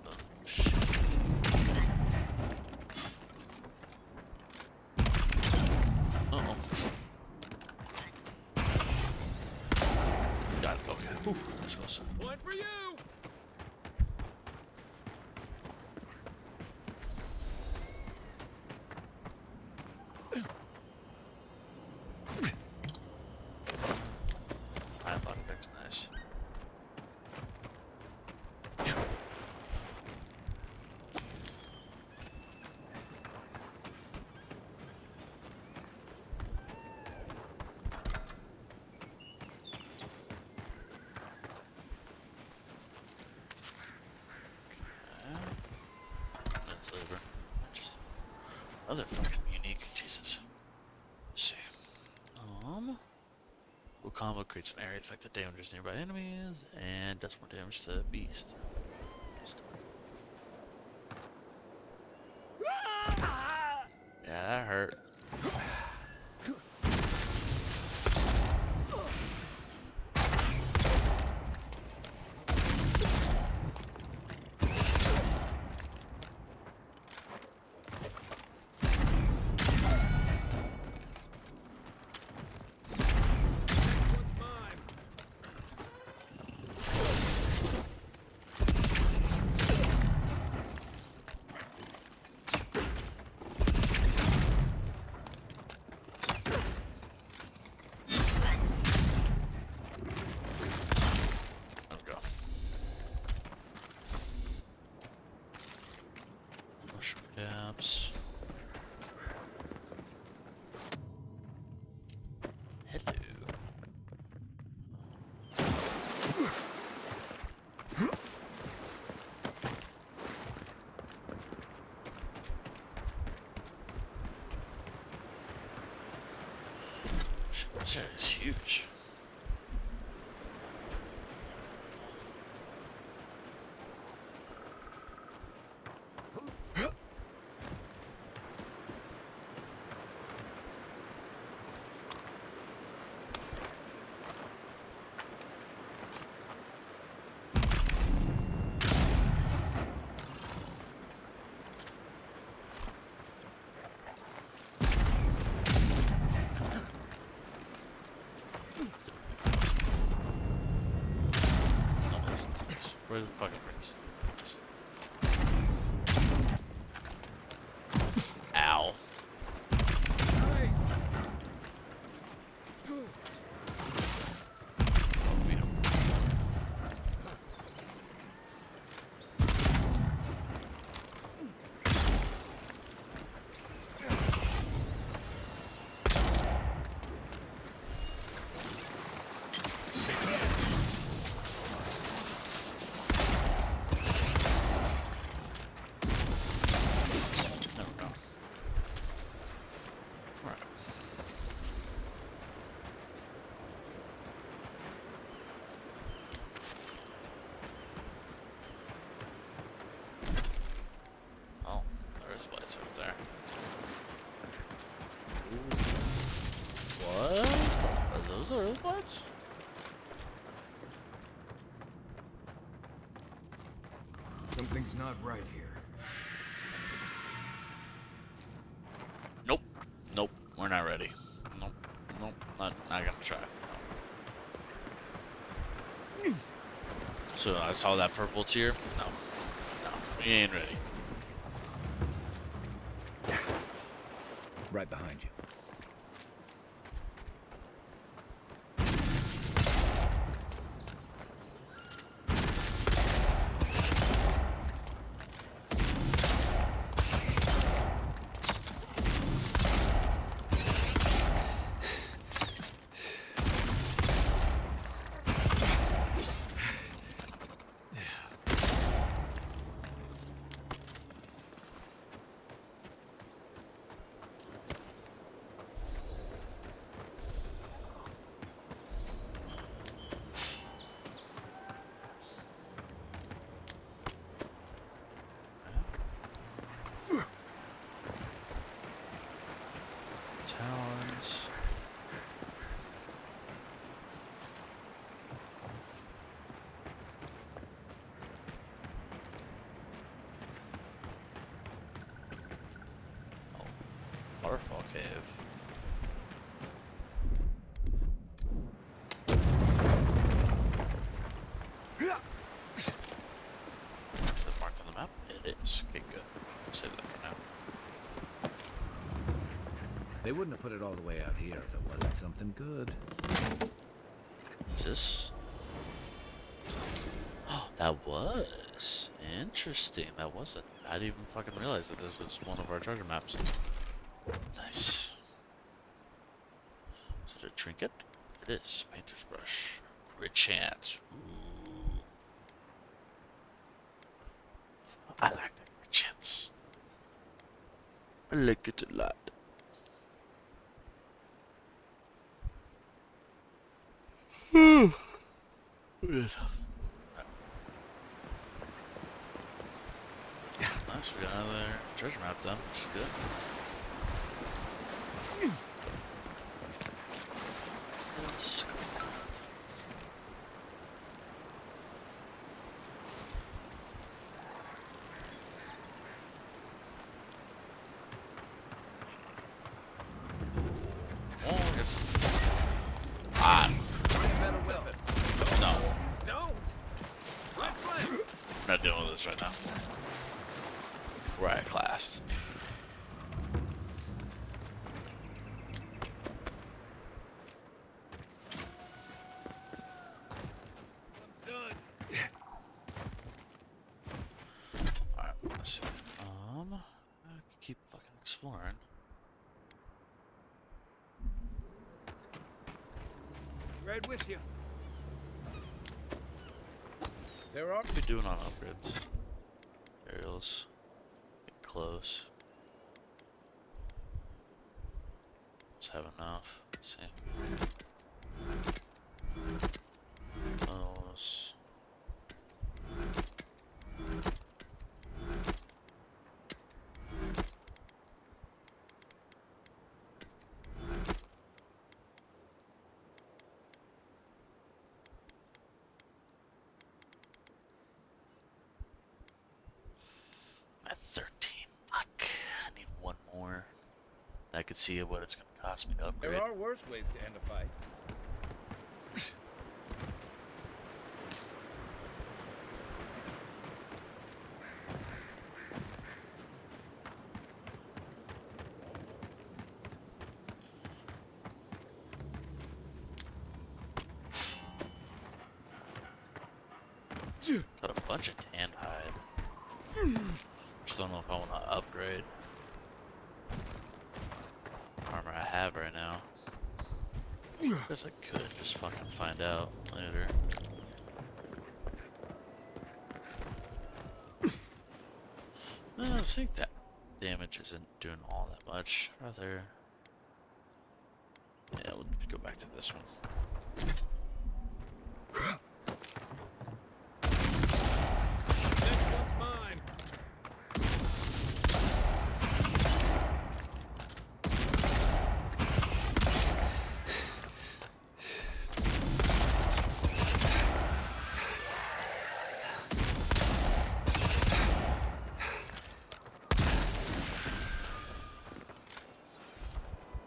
Oh shit. Uh-oh. Got it, okay. Ooh, that's close. Point for you. Sliver. Just other fucking unique. Jesus. Let's see. Will combo creates an area effect that damages nearby enemies and does more damage to the beast. Yeah, that hurt. Caps. Hello. This area is huge. Where's the fucking race? Ow. Oh, beat him. Lights up there. Ooh. What? Are those the earth lights? Something's not right here. Nope. Nope. We're not ready. Nope. Nope. Not gonna try. No. So I saw that purple tier. No. No. We ain't ready. Right behind you. Talons. Oh, waterfall cave. Is it marked on the map? It is. Okay, good. Save that for now. They wouldn't have put it all the way out here if it wasn't something good. What's this? Oh, that was interesting. That wasn't. I didn't even fucking realize that this was one of our treasure maps. Nice. Is it a trinket? It is. Painter's brush. Grit chance. Ooh. I like that grit chance. I like it a lot. Nice, we got another treasure map done, which is good. Yes. Oh, it's... No. I'm not dealing with this right now. We're at class. Alright, let's see. I can keep fucking exploring. Right with you. What are we doing on upgrades? Aerials. Get close. Let's have enough. Let's see. Those. I'm at 13. Fuck. I need one more. I could see what it's gonna cost me to upgrade. There are worse ways to end a fight. Got a bunch of tanned hide. Just don't know if I want to upgrade. Armor I have right now. Guess I could just fucking find out later. I think that damage isn't doing all that much. Rather, yeah, we'll go back to this one.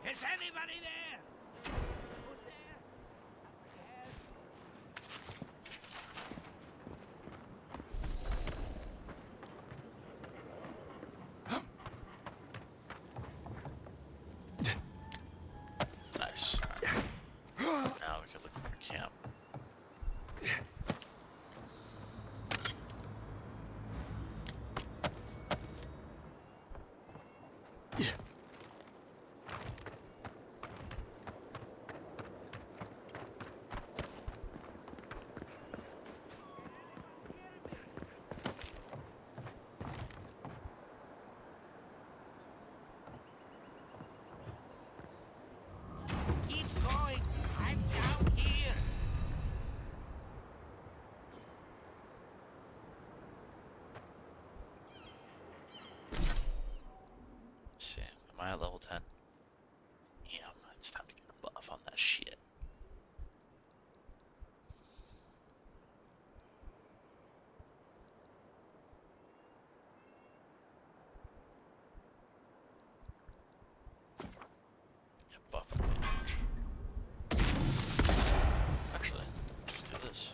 Is anybody there? Who's there? Nice. Now we can look for a camp. Keep going. I'm down here. Let's see, am I at level 10? Yeah, it's time to get a buff on that shit. Yeah, buff on damage. Actually, let's do this.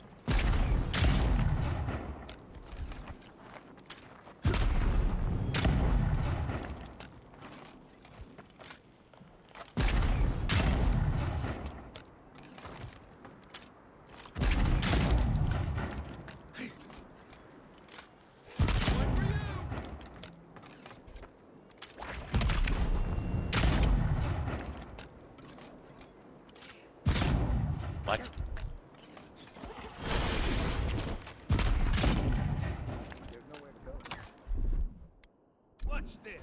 What? Watch this.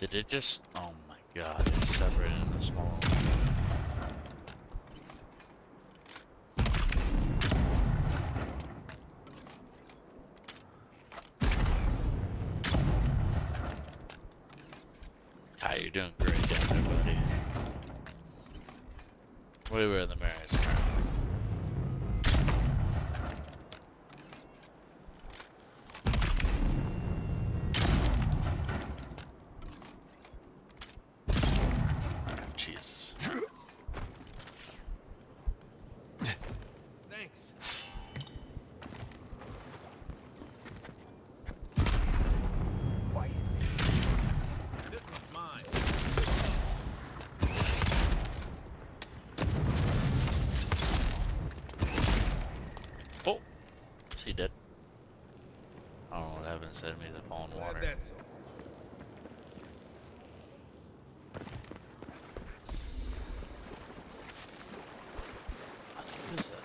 Did it just... Oh my god, it's separated into small... Ah, you're doing great down there, buddy. We were in the Marys currently. Jesus. Thanks. Quiet. This is mine. Oh! Is he dead? I don't know what happens to enemies that fall in water. That's all. What is that?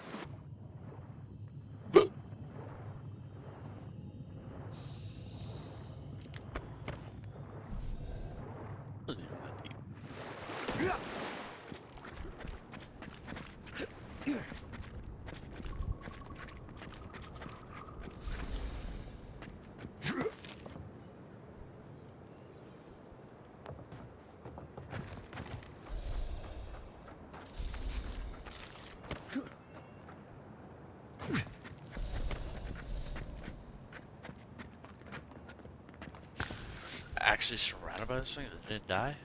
Actually surrounded by this thing that didn't die?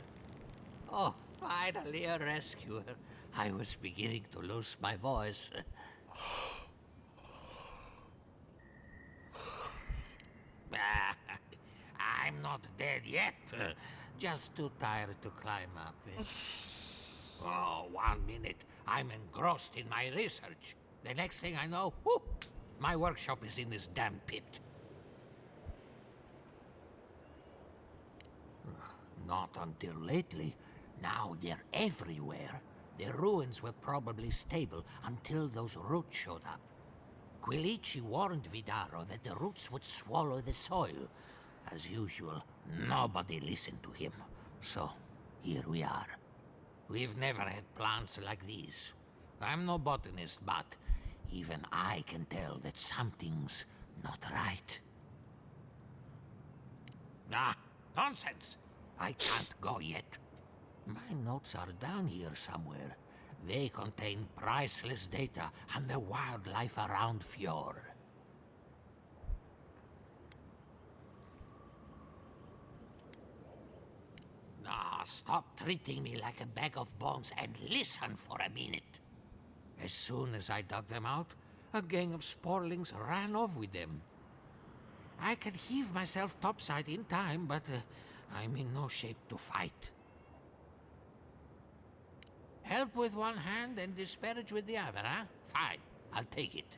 Oh, finally a rescuer. I was beginning to lose my voice. I'm not dead yet. Just too tired to climb up. Oh, 1 minute. I'm engrossed in my research. The next thing I know, whoop, my workshop is in this damn pit. Not until lately. Now they're everywhere. The ruins were probably stable until those roots showed up. Quilici warned Vidaro that the roots would swallow the soil. As usual, nobody listened to him. So, here we are. We've never had plants like these. I'm no botanist, but even I can tell that something's not right. Ah, nonsense! I can't go yet. My notes are down here somewhere. They contain priceless data on the wildlife around Fjord. Ah, stop treating me like a bag of bones and listen for a minute. As soon as I dug them out, a gang of sporlings ran off with them. I can heave myself topside in time, but I'm in no shape to fight. Help with one hand and disparage with the other, huh? Fine, I'll take it.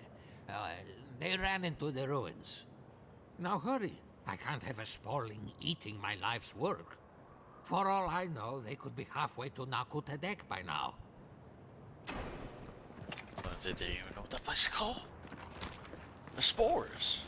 They ran into the ruins. Now hurry. I can't have a sporling eating my life's work. For all I know, they could be halfway to Nakutadek by now. But they didn't even know what that place is called. The spores.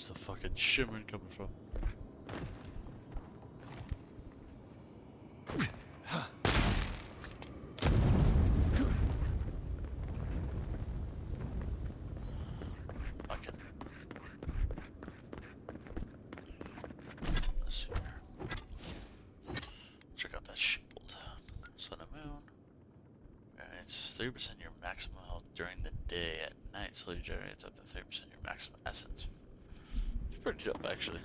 Where's the fucking shimmering coming from? Fucking. Let's see here. Check out that shield. Sun and moon. It's 3% your maximum health during the day. At night, slowly generates up to 30% your maximum essence. It's pretty dope, actually.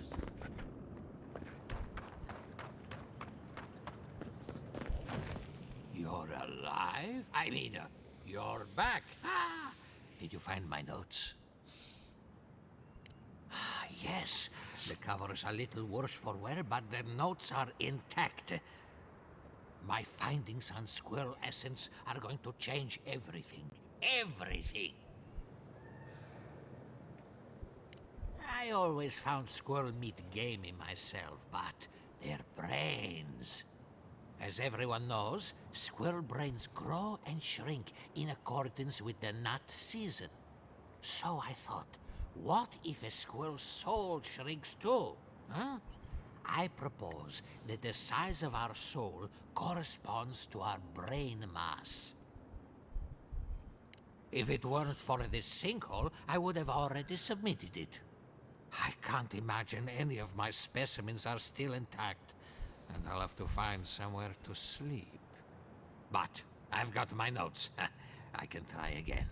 You're alive? I mean, you're back. Ah, did you find my notes? Ah, yes, the cover's a little worse for wear, but the notes are intact. My findings on squirrel essence are going to change everything. Everything! I always found squirrel meat gamey myself, but their brains... As everyone knows, squirrel brains grow and shrink in accordance with the nut season. So I thought, what if a squirrel's soul shrinks too? Huh? I propose that the size of our soul corresponds to our brain mass. If it weren't for this sinkhole, I would have already submitted it. I can't imagine any of my specimens are still intact, and I'll have to find somewhere to sleep. But I've got my notes. I can try again.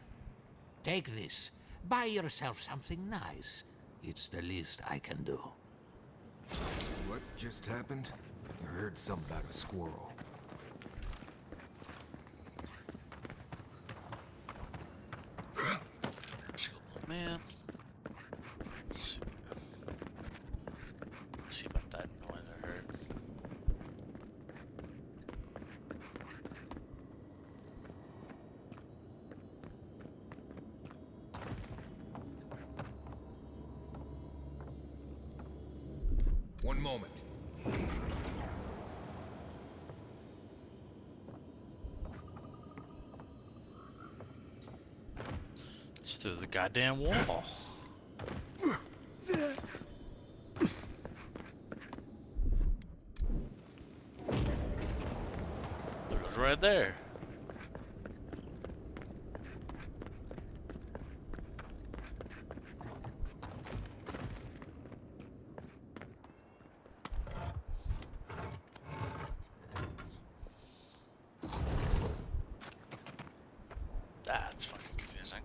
Take this. Buy yourself something nice. It's the least I can do. What just happened? I heard something about a squirrel. Man. Let's see about that noise I heard. One moment. It's through the goddamn wall. It was right there. That's fucking confusing.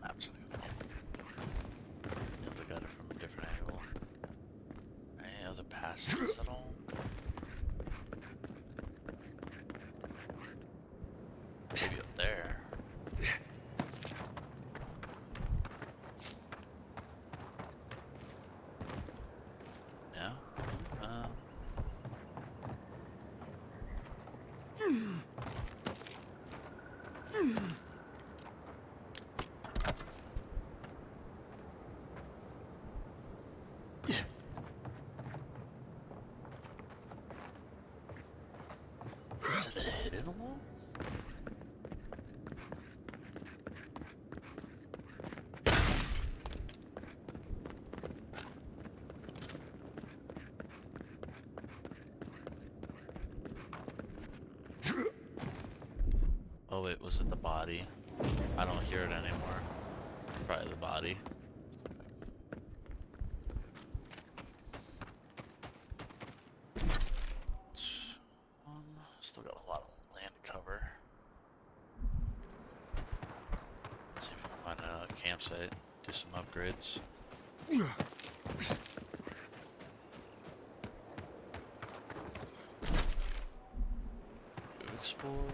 Maps. You have to get it from a different angle. Any other passages at all? Maybe up there. Yeah. Is it a hidden wall? Oh wait, was it the body? I don't hear it anymore. Probably the body. Still got a lot of land to cover. See if we can find a campsite, do some upgrades. Explore.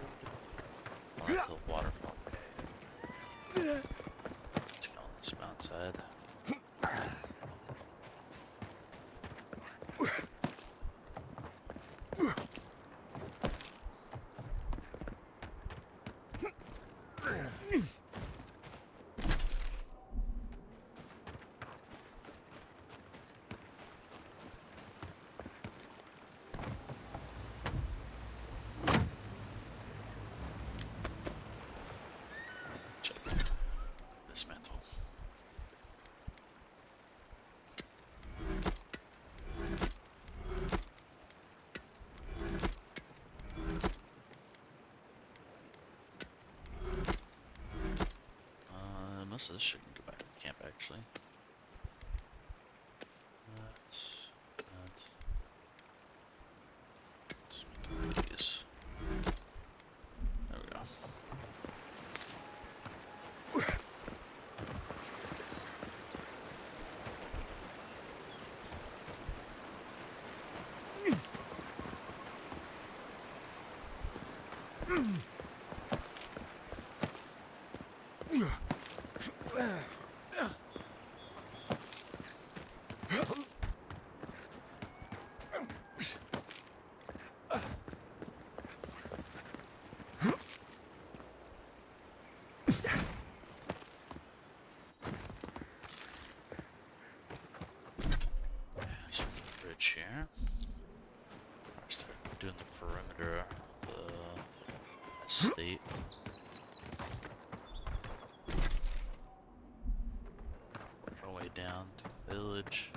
Oh, that's a waterfall. Let's go on this mountainside. So this shouldn't go back to camp, actually. These. There we go. Bridge here. I start doing the perimeter of the estate. Work our way down to the village.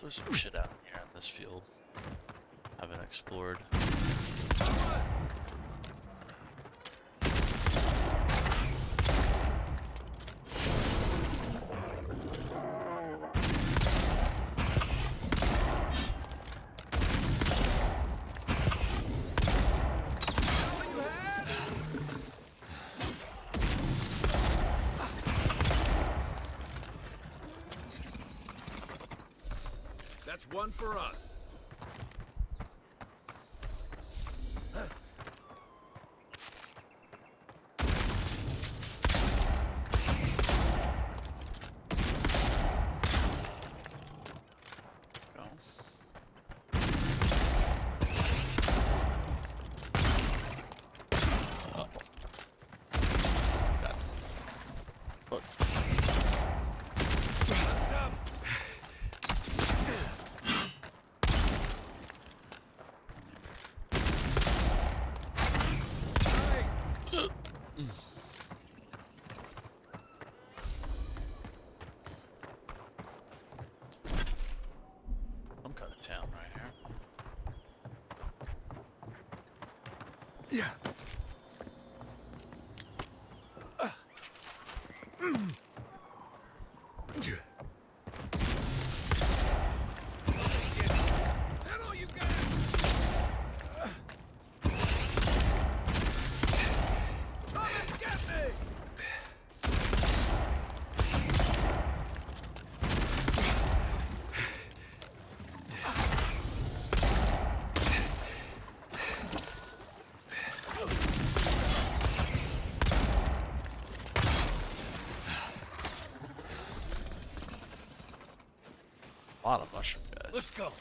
There's some shit out here in this field I haven't explored. That's one for us. Town right here. Yeah. A lot of mushroom guys. Let's go.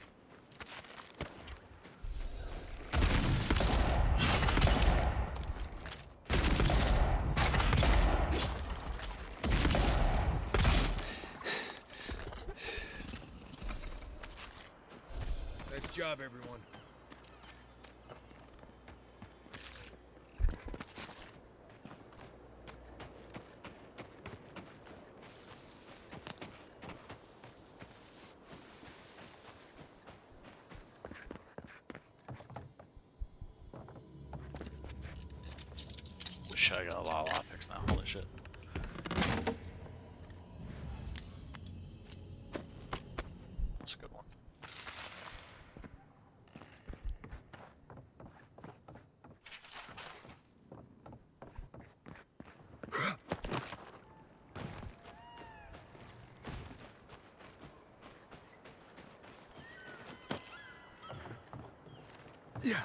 Nice job, everyone. shit, I got a lot of lockpicks now. Holy shit. That's a good one. Yeah.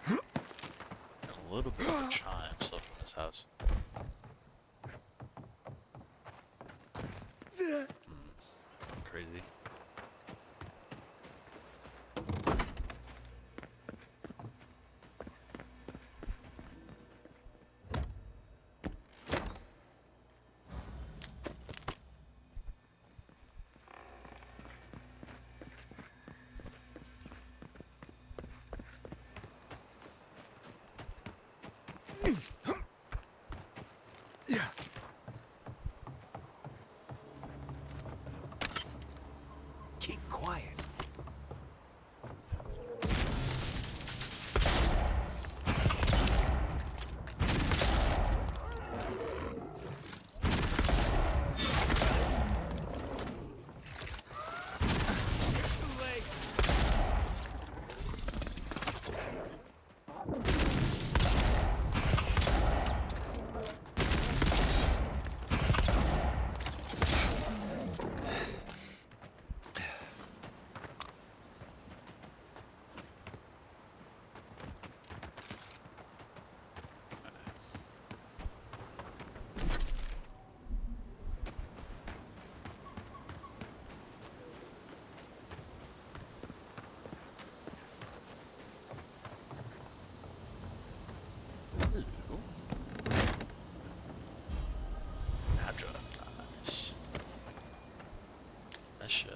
A little bit of a chime stuff in this house. Crazy. Yeah. Keep quiet. Nice. That shit.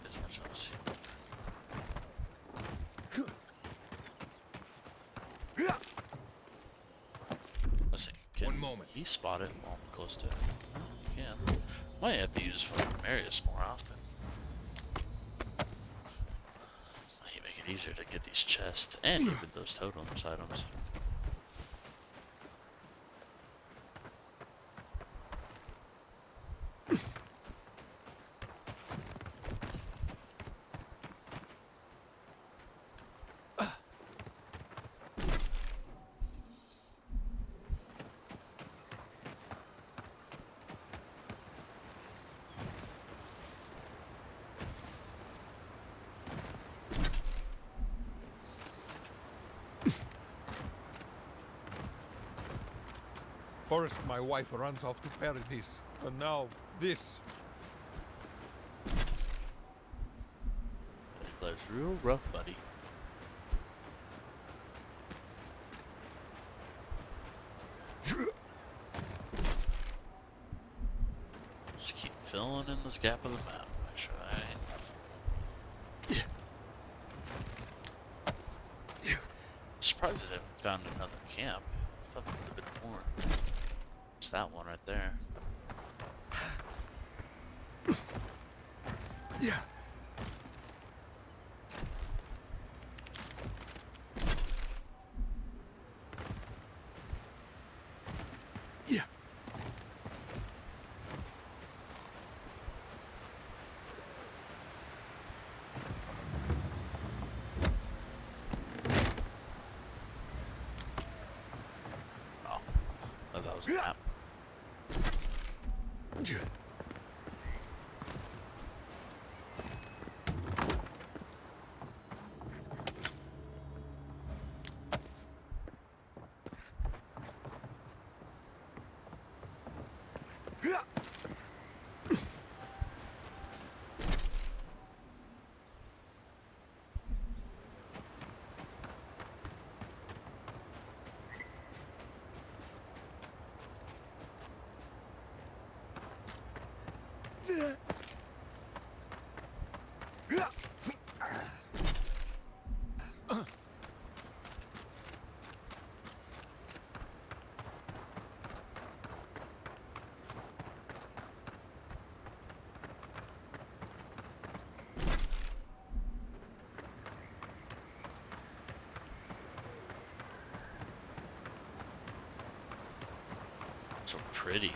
This much else. Let's see. Can he spot it while I'm close to it? No, he can. Might have to use fucking Marius more often. Might make it easier to get these chests and even those totems items. First, my wife runs off to paradise, and now this. Life's real rough, buddy. Just keep filling in this gap of the map. Make sure I ain't nothing. Surprised I haven't found another camp. I thought there would have been more. It's that one right there. Yeah. Yeah. Oh, as I was a map. So pretty.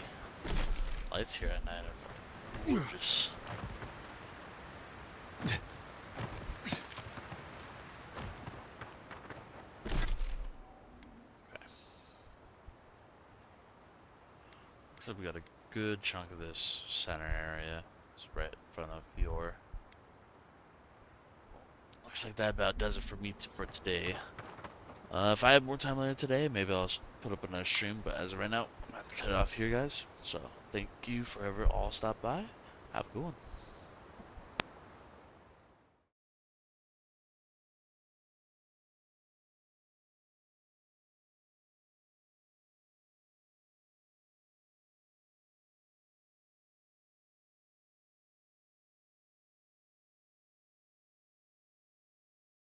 Lights here at night are gorgeous. Looks like we got a good chunk of this center area. It's right in front of Fior. Looks like that about does it for me for today. If I have more time later today, maybe I'll put up another stream, but as of right now, I'm going to have to cut it off here, guys. So, thank you for ever all stop by. Have a good one.